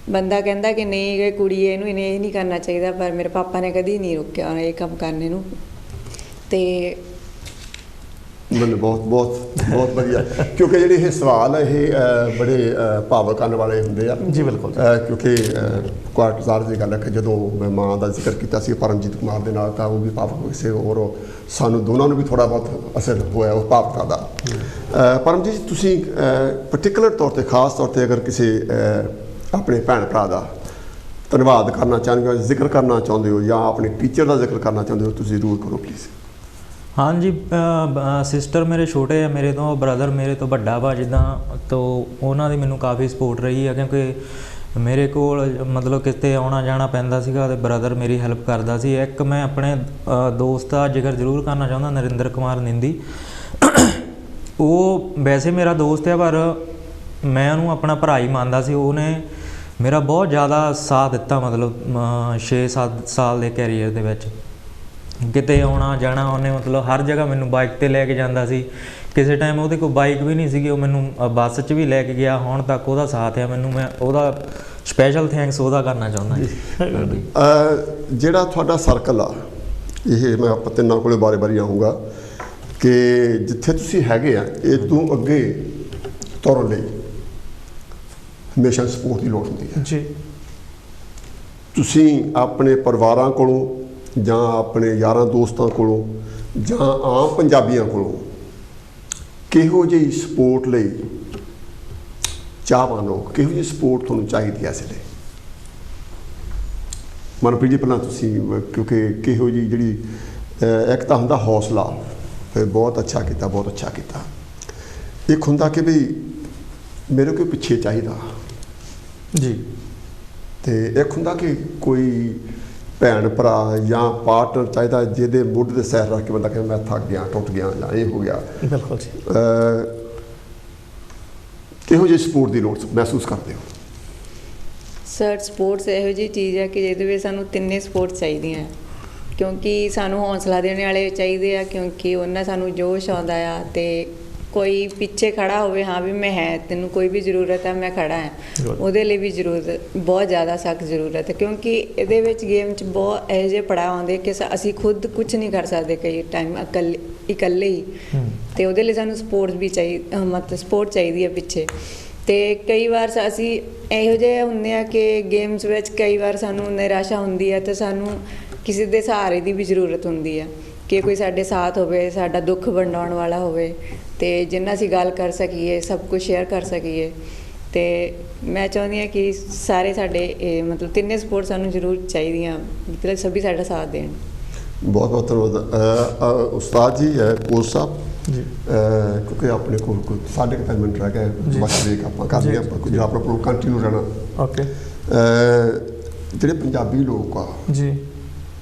ਬੰਦਾ ਕਹਿੰਦਾ ਕਿ ਨਹੀਂ ਇਹ ਕੁੜੀ ਹੈ, ਇਹਨੂੰ ਇਹ ਨਹੀਂ ਕਰਨਾ ਚਾਹੀਦਾ, ਪਰ ਮੇਰੇ ਪਾਪਾ ਨੇ ਕਦੀ ਨਹੀਂ ਰੋਕਿਆ ਇਹ ਕੰਮ ਕਰਨੇ ਨੂੰ। ਅਤੇ ਮੈਨੂੰ ਬਹੁਤ ਵਧੀਆ, ਕਿਉਂਕਿ ਜਿਹੜੇ ਇਹ ਸਵਾਲ ਆ ਇਹ ਬੜੇ ਭਾਵਕ ਕਰਨ ਵਾਲੇ ਹੁੰਦੇ ਆ ਜੀ। ਬਿਲਕੁਲ, ਕਿਉਂਕਿ ਕੁਆਟਜ਼ਾਰ ਦੀ ਗੱਲ ਹੈ ਕਿ ਜਦੋਂ ਮੈਂ ਮਾਂ ਦਾ ਜ਼ਿਕਰ ਕੀਤਾ ਸੀ ਪਰਮਜੀਤ ਕੁਮਾਰ ਦੇ ਨਾਲ, ਤਾਂ ਉਹ ਵੀ ਭਾਵਕ ਹੋਏ ਸੀ, ਔਰ ਸਾਨੂੰ ਦੋਨਾਂ ਨੂੰ ਵੀ ਥੋੜ੍ਹਾ ਬਹੁਤ ਅਸਰ ਹੋਇਆ ਉਹ ਭਾਵਕਤਾ ਦਾ। ਪਰਮਜੀਤ, ਤੁਸੀਂ ਪਰਟੀਕੂਲਰ ਤੌਰ 'ਤੇ, ਖਾਸ ਤੌਰ 'ਤੇ ਅਗਰ ਕਿਸੇ ਆਪਣੇ ਭੈਣ ਭਰਾ ਦਾ ਧੰਨਵਾਦ ਕਰਨਾ ਚਾਹੁੰਦੇ ਹੋ, ਜ਼ਿਕਰ ਕਰਨਾ ਚਾਹੁੰਦੇ ਹੋ, ਜਾਂ ਆਪਣੇ ਟੀਚਰ ਦਾ ਜ਼ਿਕਰ ਕਰਨਾ ਚਾਹੁੰਦੇ ਹੋ, ਤੁਸੀਂ ਜ਼ਰੂਰ ਕਰੋ ਪਲੀਜ਼। ਹਾਂਜੀ, ਸਿਸਟਰ ਮੇਰੇ ਛੋਟੇ ਆ ਮੇਰੇ ਤੋਂ, ਬ੍ਰਦਰ ਮੇਰੇ ਤੋਂ ਵੱਡਾ ਵਾ ਜਿੱਦਾਂ, ਤੋਂ ਉਹਨਾਂ ਦੀ ਮੈਨੂੰ ਕਾਫੀ ਸਪੋਰਟ ਰਹੀ ਆ, ਕਿਉਂਕਿ ਮੇਰੇ ਕੋਲ ਮਤਲਬ ਕਿਤੇ ਆਉਣਾ ਜਾਣਾ ਪੈਂਦਾ ਸੀਗਾ ਅਤੇ ਬ੍ਰਦਰ ਮੇਰੀ ਹੈਲਪ ਕਰਦਾ ਸੀ। ਇੱਕ ਮੈਂ ਆਪਣੇ ਦੋਸਤ ਦਾ ਜ਼ਿਕਰ ਜ਼ਰੂਰ ਕਰਨਾ ਚਾਹੁੰਦਾ, ਨਰਿੰਦਰ ਕੁਮਾਰ ਨਿੰਦੀ। ਉਹ ਵੈਸੇ ਮੇਰਾ ਦੋਸਤ ਹੈ, ਪਰ ਮੈਂ ਉਹਨੂੰ ਆਪਣਾ ਭਰਾ ਹੀ ਮੰਨਦਾ ਸੀ। ਉਹਨੇ ਮੇਰਾ ਬਹੁਤ ਜ਼ਿਆਦਾ ਸਾਥ ਦਿੱਤਾ, ਮਤਲਬ 6-7 ਸਾਲ ਦੇ ਕੈਰੀਅਰ ਦੇ ਵਿੱਚ। ਕਿਤੇ ਆਉਣਾ ਜਾਣਾ ਉਹਨੇ ਮਤਲਬ ਹਰ ਜਗ੍ਹਾ ਮੈਨੂੰ ਬਾਈਕ 'ਤੇ ਲੈ ਕੇ ਜਾਂਦਾ ਸੀ, ਕਿਸੇ ਟਾਈਮ ਉਹਦੇ ਕੋਲ ਬਾਈਕ ਵੀ ਨਹੀਂ ਸੀਗੀ, ਉਹ ਮੈਨੂੰ ਬੱਸ 'ਚ ਵੀ ਲੈ ਕੇ ਗਿਆ, ਹੁਣ ਤੱਕ ਉਹਦਾ ਸਾਥ ਹੈ ਮੈਨੂੰ, ਮੈਂ ਉਹਦਾ ਸਪੈਸ਼ਲ ਥੈਂਕਸ ਉਹਦਾ ਕਰਨਾ ਚਾਹੁੰਦਾ ਜੀ। ਜਿਹੜਾ ਤੁਹਾਡਾ ਸਰਕਲ ਆ, ਇਹ ਮੈਂ ਆਪਾਂ ਤਿੰਨਾਂ ਕੋਲੇ ਬਾਰੀ ਆਊਂਗਾ ਕਿ ਜਿੱਥੇ ਤੁਸੀਂ ਹੈਗੇ ਆ ਇਹ ਤੋਂ ਅੱਗੇ ਤੁਰਨ ਲਈ ਹਮੇਸ਼ਾ ਸਪੋਰਟ ਦੀ ਲੋੜ ਹੁੰਦੀ ਹੈ ਜੀ। ਤੁਸੀਂ ਆਪਣੇ ਪਰਿਵਾਰਾਂ ਕੋਲੋਂ ਜਾਂ ਆਪਣੇ ਯਾਰਾਂ ਦੋਸਤਾਂ ਕੋਲੋਂ ਜਾਂ ਆਮ ਪੰਜਾਬੀਆਂ ਕੋਲੋਂ ਕਿਹੋ ਜਿਹੀ ਸਪੋਰਟ ਲਈ ਚਾਹਵਾਨ ਹੋ, ਕਿਹੋ ਜਿਹੀ ਸਪੋਰਟ ਤੁਹਾਨੂੰ ਚਾਹੀਦੀ ਹੈ ਇਸ ਲਈ? ਮਨਪ੍ਰੀਤ ਜੀ ਪਹਿਲਾਂ ਤੁਸੀਂ, ਕਿਉਂਕਿ ਕਿਹੋ ਜਿਹੀ ਜਿਹੜੀ ਇੱਕ ਤਾਂ ਹੁੰਦਾ ਹੌਸਲਾ, ਫਿਰ ਬਹੁਤ ਅੱਛਾ ਕੀਤਾ, ਬਹੁਤ ਅੱਛਾ ਕੀਤਾ। ਇੱਕ ਹੁੰਦਾ ਕਿ ਵੀ ਮੇਰੇ ਕੋਈ ਪਿੱਛੇ ਚਾਹੀਦਾ ਜੀ, ਤੇ ਇੱਕ ਹੁੰਦਾ ਕਿ ਕੋਈ ਭੈਣ ਭਰਾ ਜਾਂ ਪਾਰਟਨਰ ਚਾਹੀਦਾ ਜਿਹਦੇ ਮੁੱਢ ਦੇ ਸਹਿਰ ਰੱਖ ਕੇ ਬੰਦਾ ਕਹਿੰਦਾ ਮੈਂ ਥੱਕ ਗਿਆ, ਟੁੱਟ ਗਿਆ ਜਾਂ ਇਹ ਹੋ ਗਿਆ। ਬਿਲਕੁਲ ਜੀ। ਕਿਹੋ ਜਿਹੀ ਸਪੋਰਟ ਦੀ ਲੋੜ ਮਹਿਸੂਸ ਕਰਦੇ ਹੋ? ਸਰ ਸਪੋਰਟਸ ਇਹੋ ਜਿਹੀ ਚੀਜ਼ ਹੈ ਕਿ ਜਿਹਦੇ ਵਿੱਚ ਸਾਨੂੰ ਤਿੰਨੇ ਸਪੋਰਟਸ ਚਾਹੀਦੀਆਂ, ਕਿਉਂਕਿ ਸਾਨੂੰ ਹੌਸਲਾ ਦੇਣ ਵਾਲੇ ਚਾਹੀਦੇ ਆ, ਕਿਉਂਕਿ ਉਹਨਾਂ ਸਾਨੂੰ ਜੋਸ਼ ਆਉਂਦਾ ਆ, ਤੇ ਕੋਈ ਪਿੱਛੇ ਖੜਾ ਹੋਵੇ, ਹਾਂ ਵੀ ਮੈਂ ਹੈ, ਤੈਨੂੰ ਕੋਈ ਵੀ ਜ਼ਰੂਰਤ ਹੈ ਮੈਂ ਖੜਾ ਹਾਂ, ਉਹਦੇ ਲਈ ਵੀ ਜ਼ਰੂਰਤ, ਬਹੁਤ ਜ਼ਿਆਦਾ ਸਖਤ ਜ਼ਰੂਰਤ ਹੈ। ਕਿਉਂਕਿ ਇਹਦੇ ਵਿੱਚ ਗੇਮ 'ਚ ਬਹੁਤ ਇਹੋ ਜਿਹੇ ਪੜਾਅ ਆਉਂਦੇ ਕਿ ਅਸੀਂ ਖੁਦ ਕੁਝ ਨਹੀਂ ਕਰ ਸਕਦੇ ਕਈ ਟਾਈਮ ਇਕੱਲੇ ਹੀ, ਤੇ ਉਹਦੇ ਲਈ ਸਾਨੂੰ ਸਪੋਰਟਸ ਵੀ ਮਤਲਬ ਸਪੋਰਟ ਚਾਹੀਦੀ ਹੈ ਪਿੱਛੇ। ਤੇ ਕਈ ਵਾਰ ਅਸੀਂ ਇਹੋ ਜਿਹੇ ਹੁੰਦੇ ਆ ਕਿ ਗੇਮਸ ਵਿੱਚ ਕਈ ਵਾਰ ਸਾਨੂੰ ਨਿਰਾਸ਼ਾ ਹੁੰਦੀ ਹੈ, ਤੇ ਸਾਨੂੰ ਕਿਸੇ ਦੇ ਸਹਾਰੇ ਦੀ ਵੀ ਜ਼ਰੂਰਤ ਹੁੰਦੀ ਹੈ ਕਿ ਕੋਈ ਸਾਡੇ ਸਾਥ ਹੋਵੇ, ਸਾਡਾ ਦੁੱਖ ਵੰਡਾਉਣ ਵਾਲਾ ਹੋਵੇ, ਤੇ ਜਿੰਨਾ ਅਸੀਂ ਗੱਲ ਕਰ ਸਕੀਏ, ਸਭ ਕੁਝ ਸ਼ੇਅਰ ਕਰ ਸਕੀਏ। ਤੇ ਮੈਂ ਚਾਹੁੰਦੀ ਹਾਂ ਕਿ ਸਾਰੇ ਸਾਡੇ ਮਤਲਬ ਤਿੰਨੇ ਸਪੋਰਟ ਸਾਨੂੰ ਜ਼ਰੂਰ ਚਾਹੀਦੀਆਂ, ਮਤਲਬ ਸਭੀ ਸਾਡਾ ਸਾਥ ਦੇਣ। ਬਹੁਤ ਬਹੁਤ ਧੰਨਵਾਦ ਉਸਤਾਦ ਜੀ, ਕੋਚ ਸਾਹਿਬ ਜੀ। ਕਿਉਂਕਿ ਆਪਣੇ ਕੋਲ ਕੋਈ 5.5 ਮਿੰਟ ਰਹਿ ਗਏ, ਬਸ ਵੇਖ ਆਪਾਂ ਕਰਦੇ ਹਾਂ, ਆਪਾਂ ਜਿਹੜਾ ਆਪਣਾ ਪ੍ਰੋਗਰਾਮ ਕੰਟੀਨਿਊ ਰਹਿਣਾ। ਓਕੇ। ਜਿਹੜੇ ਪੰਜਾਬੀ ਲੋਕ ਆ ਜੀ,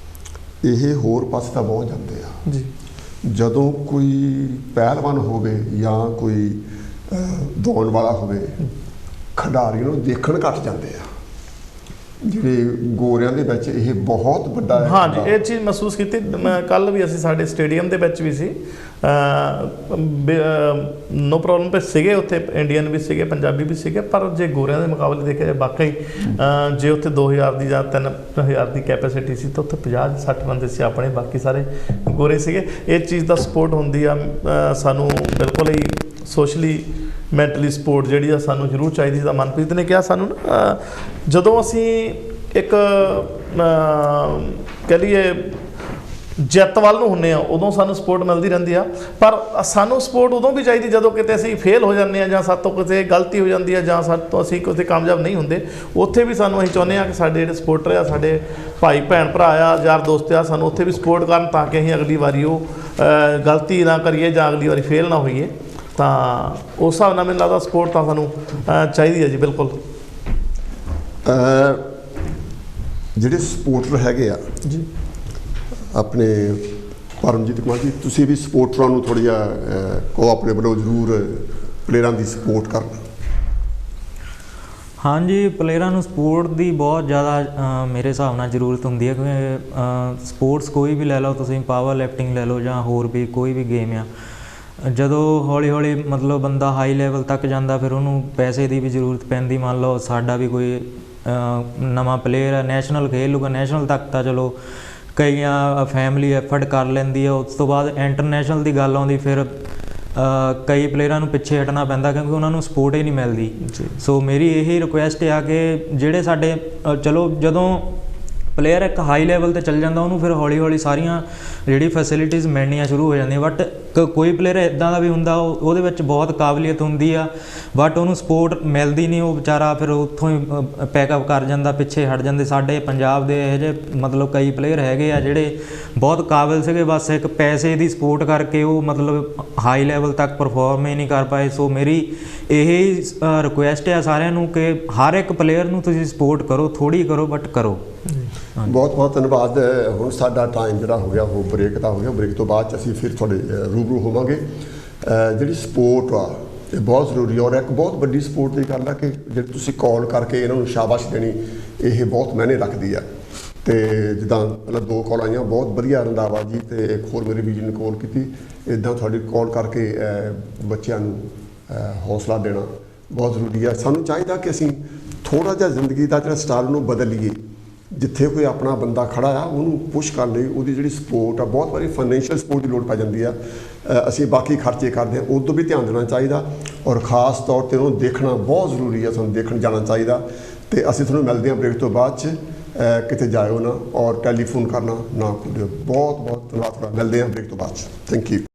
ਇਹ ਹੋਰ ਪਾਸੇ ਤਾਂ ਬਹੁਤ ਜਾਂਦੇ ਆ ਜੀ। ਜਦੋਂ ਕੋਈ ਪਹਿਲਵਾਨ ਹੋਵੇ ਜਾਂ ਕੋਈ ਦੌੜਨ ਵਾਲਾ ਹੋਵੇ, ਖਿਡਾਰੀ ਨੂੰ ਦੇਖਣ ਘੱਟ ਜਾਂਦੇ ਆ। ਜਿਹੜੇ ਗੋਰਿਆਂ ਦੇ ਵਿੱਚ ਇਹ ਬਹੁਤ ਵੱਡਾ ਹੈ। ਹਾਂ ਜੀ, ਇਹ ਚੀਜ਼ ਮਹਿਸੂਸ ਕੀਤੀ। ਕੱਲ ਵੀ ਅਸੀਂ ਸਾਡੇ ਸਟੇਡੀਅਮ ਦੇ ਵਿੱਚ ਵੀ ਸੀ, ਨੋ ਪ੍ਰੋਬਲਮ ਪੇ ਸੀਗੇ, ਉੱਥੇ ਇੰਡੀਅਨ ਵੀ ਸੀਗੇ, ਪੰਜਾਬੀ ਵੀ ਸੀਗੇ, ਪਰ ਜੇ ਗੋਰਿਆਂ ਦੇ ਮੁਕਾਬਲੇ ਦੇਖਿਆ ਜਾਏ ਵਾਕਈ ਜੇ ਉੱਥੇ 2000 ਦੀ ਜਾਂ 3000 ਦੀ ਕੈਪੈਸਿਟੀ ਸੀ ਤਾਂ ਉੱਥੇ 50-60 ਬੰਦੇ ਸੀ ਆਪਣੇ, ਬਾਕੀ ਸਾਰੇ ਗੋਰੇ ਸੀਗੇ। ਇਹ ਚੀਜ਼ ਦਾ ਸਪੋਰਟ ਹੁੰਦੀ ਆ ਸਾਨੂੰ, ਬਿਲਕੁਲ ਹੀ ਸੋਸ਼ਲੀ ਮੈਂਟਲੀ ਸਪੋਰਟ ਜਿਹੜੀ ਆ ਸਾਨੂੰ ਜ਼ਰੂਰ ਚਾਹੀਦੀ। ਜਿੱਦਾਂ ਮਨਪ੍ਰੀਤ ਨੇ ਕਿਹਾ, ਸਾਨੂੰ ਨਾ ਜਦੋਂ ਅਸੀਂ ਇੱਕ ਕਹਿ ਲਈਏ ਜਿੱਤ ਵੱਲ ਨੂੰ ਹੁੰਦੇ ਆ, ਉਦੋਂ ਸਾਨੂੰ ਸਪੋਰਟ ਮਿਲਦੀ ਰਹਿੰਦੀ ਆ, ਪਰ ਸਾਨੂੰ ਸਪੋਰਟ ਉਦੋਂ ਵੀ ਚਾਹੀਦੀ ਜਦੋਂ ਕਿਤੇ ਅਸੀਂ ਫੇਲ ਹੋ ਜਾਂਦੇ ਆ, ਜਾਂ ਸਾਡੇ ਤੋਂ ਕਿਤੇ ਗਲਤੀ ਹੋ ਜਾਂਦੀ ਆ, ਜਾਂ ਸਾਡੇ ਤੋਂ ਅਸੀਂ ਕਿਤੇ ਕਾਮਯਾਬ ਨਹੀਂ ਹੁੰਦੇ। ਉੱਥੇ ਵੀ ਸਾਨੂੰ ਅਸੀਂ ਚਾਹੁੰਦੇ ਆ ਕਿ ਸਾਡੇ ਜਿਹੜੇ ਸਪੋਰਟਰ ਆ, ਸਾਡੇ ਭਾਈ ਭੈਣ ਭਰਾ ਆ, ਯਾਰ ਦੋਸਤ ਆ, ਸਾਨੂੰ ਉੱਥੇ ਵੀ ਸਪੋਰਟ ਕਰਨ, ਤਾਂ ਕਿ ਅਸੀਂ ਅਗਲੀ ਵਾਰੀ ਉਹ ਗਲਤੀ ਨਾ ਕਰੀਏ ਜਾਂ ਅਗਲੀ ਵਾਰੀ ਫੇਲ ਨਾ ਹੋਈਏ। ਤਾਂ ਉਸ ਹਿਸਾਬ ਨਾਲ ਮੈਨੂੰ ਲੱਗਦਾ ਸਪੋਰਟ ਤਾਂ ਸਾਨੂੰ ਚਾਹੀਦੀ ਹੈ ਜੀ। ਬਿਲਕੁਲ। ਜਿਹੜੇ ਸਪੋਰਟਰ ਹੈਗੇ ਆ ਜੀ, ਆਪਣੇ ਪਰਮਜੀਤ ਕੁਮਾਰ ਜੀ, ਤੁਸੀਂ ਵੀ ਸਪੋਰਟਰਾਂ ਨੂੰ ਥੋੜ੍ਹਾ ਜਿਹਾ ਕਹੋ ਆਪਣੇ ਵੱਲੋਂ ਜ਼ਰੂਰ ਪਲੇਅਰਾਂ ਦੀ ਸਪੋਰਟ ਕਰਨ। ਹਾਂਜੀ, ਪਲੇਅਰਾਂ ਨੂੰ ਸਪੋਰਟ ਦੀ ਬਹੁਤ ਜ਼ਿਆਦਾ ਮੇਰੇ ਹਿਸਾਬ ਨਾਲ ਜ਼ਰੂਰਤ ਹੁੰਦੀ ਹੈ, ਕਿਉਂਕਿ ਸਪੋਰਟਸ ਕੋਈ ਵੀ ਲੈ ਲਓ ਤੁਸੀਂ, ਪਾਵਰ ਲਿਫਟਿੰਗ ਲੈ ਲਓ ਜਾਂ ਹੋਰ ਵੀ ਕੋਈ ਵੀ ਗੇਮ ਆ, ਜਦੋਂ ਹੌਲੀ ਹੌਲੀ ਮਤਲਬ ਬੰਦਾ ਹਾਈ ਲੈਵਲ ਤੱਕ ਜਾਂਦਾ, ਫਿਰ ਉਹਨੂੰ ਪੈਸੇ ਦੀ ਵੀ ਜ਼ਰੂਰਤ ਪੈਂਦੀ। ਮੰਨ ਲਓ ਸਾਡਾ ਵੀ ਕੋਈ ਨਵਾਂ ਪਲੇਅਰ ਹੈ, ਨੈਸ਼ਨਲ ਖੇਡ ਲੂਗਾ, ਨੈਸ਼ਨਲ ਤੱਕ ਤਾਂ ਚਲੋ ਕਈਆਂ ਫੈਮਿਲੀ ਐਫਰਟ ਕਰ ਲੈਂਦੀ ਹੈ, ਉਸ ਤੋਂ ਬਾਅਦ ਇੰਟਰਨੈਸ਼ਨਲ ਦੀ ਗੱਲ ਆਉਂਦੀ, ਫਿਰ ਕਈ ਪਲੇਅਰਾਂ ਨੂੰ ਪਿੱਛੇ ਹਟਣਾ ਪੈਂਦਾ ਕਿਉਂਕਿ ਉਹਨਾਂ ਨੂੰ ਸਪੋਰਟ ਹੀ ਨਹੀਂ ਮਿਲਦੀ। ਸੋ ਮੇਰੀ ਇਹੀ ਰਿਕੁਐਸਟ ਆ ਕਿ ਜਿਹੜੇ ਸਾਡੇ ਚਲੋ ਜਦੋਂ ਪਲੇਅਰ ਇੱਕ ਹਾਈ ਲੈਵਲ 'ਤੇ ਚੱਲ ਜਾਂਦਾ, ਉਹਨੂੰ ਫਿਰ ਹੌਲੀ ਹੌਲੀ ਸਾਰੀਆਂ ਜਿਹੜੀ ਫੈਸਿਲਿਟੀਜ਼ ਮਿਲਣੀਆਂ ਸ਼ੁਰੂ ਹੋ ਜਾਂਦੀਆਂ। ਬਟ ਕੋਈ ਪਲੇਅਰ ਇੱਦਾਂ ਦਾ ਵੀ ਹੁੰਦਾ, ਉਹਦੇ ਵਿੱਚ ਬਹੁਤ ਕਾਬਲੀਅਤ ਹੁੰਦੀ ਆ, ਬਟ ਉਹਨੂੰ ਸਪੋਰਟ ਮਿਲਦੀ ਨਹੀਂ, ਉਹ ਵਿਚਾਰਾ ਫਿਰ ਉੱਥੋਂ ਹੀ ਪੈਕਅਪ ਕਰ ਜਾਂਦਾ, ਪਿੱਛੇ ਹਟ ਜਾਂਦੇ। ਸਾਡੇ ਪੰਜਾਬ ਦੇ ਇਹੋ ਜਿਹੇ ਮਤਲਬ ਕਈ ਪਲੇਅਰ ਹੈਗੇ ਆ ਜਿਹੜੇ ਬਹੁਤ ਕਾਬਿਲ ਸੀਗੇ, ਬਸ ਇੱਕ ਪੈਸੇ ਦੀ ਸਪੋਰਟ ਕਰਕੇ ਉਹ ਮਤਲਬ ਹਾਈ ਲੈਵਲ ਤੱਕ ਪਰਫੋਰਮ ਹੀ ਨਹੀਂ ਕਰ ਪਾਏ। ਸੋ ਮੇਰੀ ਇਹ ਰਿਕੁਐਸਟ ਆ ਸਾਰਿਆਂ ਨੂੰ ਕਿ ਹਰ ਇੱਕ ਪਲੇਅਰ ਨੂੰ ਤੁਸੀਂ ਸਪੋਰਟ ਕਰੋ, ਥੋੜ੍ਹੀ ਕਰੋ ਬਟ ਕਰੋ। ਬਹੁਤ ਬਹੁਤ ਧੰਨਵਾਦ। ਹੁਣ ਸਾਡਾ ਟਾਈਮ ਜਿਹੜਾ ਹੋ ਗਿਆ ਉਹ ਬ੍ਰੇਕ ਦਾ ਹੋ ਗਿਆ। ਬ੍ਰੇਕ ਤੋਂ ਬਾਅਦ 'ਚ ਅਸੀਂ ਫਿਰ ਤੁਹਾਡੇ ਰੂਬਰੂ ਹੋਵਾਂਗੇ। ਜਿਹੜੀ ਸਪੋਰਟ ਆ ਇਹ ਬਹੁਤ ਜ਼ਰੂਰੀ, ਔਰ ਇੱਕ ਬਹੁਤ ਵੱਡੀ ਸਪੋਰਟ ਦੀ ਗੱਲ ਆ ਕਿ ਜੇ ਤੁਸੀਂ ਕਾਲ ਕਰਕੇ ਇਹਨਾਂ ਨੂੰ ਸ਼ਾਬਾਸ਼ ਦੇਣੀ, ਇਹ ਬਹੁਤ ਮਾਇਨੇ ਰੱਖਦੀ ਆ। ਤੇ ਜਿੱਦਾਂ ਮਤਲਬ 2 ਕਾਲ ਆਈਆਂ, ਬਹੁਤ ਵਧੀਆ ਰੰਧਾਵਾ ਜੀ ਤੇ ਇੱਕ ਹੋਰ ਮੇਰੇ ਵੀਰ ਨੇ ਕਾਲ ਕੀਤੀ। ਇੱਦਾਂ ਤੁਹਾਡੀ ਕਾਲ ਕਰਕੇ ਬੱਚਿਆਂ ਨੂੰ ਹੌਸਲਾ ਦੇਣਾ ਬਹੁਤ ਜ਼ਰੂਰੀ ਹੈ। ਸਾਨੂੰ ਚਾਹੀਦਾ ਕਿ ਅਸੀਂ ਥੋੜ੍ਹਾ ਜਿਹਾ ਜ਼ਿੰਦਗੀ ਦਾ ਜਿਹੜਾ ਸਟਾਈਲ ਨੂੰ ਬਦਲ ਲਈਏ। ਜਿੱਥੇ ਕੋਈ ਆਪਣਾ ਬੰਦਾ ਖੜਾ ਆ ਉਹਨੂੰ ਪੁਸ਼ ਕਰਨ ਲਈ ਉਹਦੀ ਜਿਹੜੀ ਸਪੋਰਟ ਆ, ਬਹੁਤ ਵਾਰੀ ਫਾਈਨੈਂਸ਼ੀਅਲ ਸਪੋਰਟ ਦੀ ਲੋੜ ਪੈ ਜਾਂਦੀ ਆ। ਅਸੀਂ ਬਾਕੀ ਖਰਚੇ ਕਰਦੇ ਹਾਂ, ਉਦੋਂ ਵੀ ਧਿਆਨ ਦੇਣਾ ਚਾਹੀਦਾ ਔਰ ਖ਼ਾਸ ਤੌਰ 'ਤੇ ਉਹਨੂੰ ਦੇਖਣਾ ਬਹੁਤ ਜ਼ਰੂਰੀ ਆ। ਸਾਨੂੰ ਦੇਖਣ ਜਾਣਾ ਚਾਹੀਦਾ। ਤੇ ਅਸੀਂ ਤੁਹਾਨੂੰ ਮਿਲਦੇ ਹਾਂ ਬ੍ਰੇਕ ਤੋਂ ਬਾਅਦ 'ਚ। ਕਿਤੇ ਜਾਇਓ ਨਾ ਔਰ ਟੈਲੀਫੋਨ ਕਰਨਾ ਨਾ ਭੁੱਲਿਓ। ਬਹੁਤ ਬਹੁਤ ਧੰਨਵਾਦ। ਮਿਲਦੇ ਹਾਂ ਬ੍ਰੇਕ ਤੋਂ ਬਾਅਦ 'ਚ। Thank you.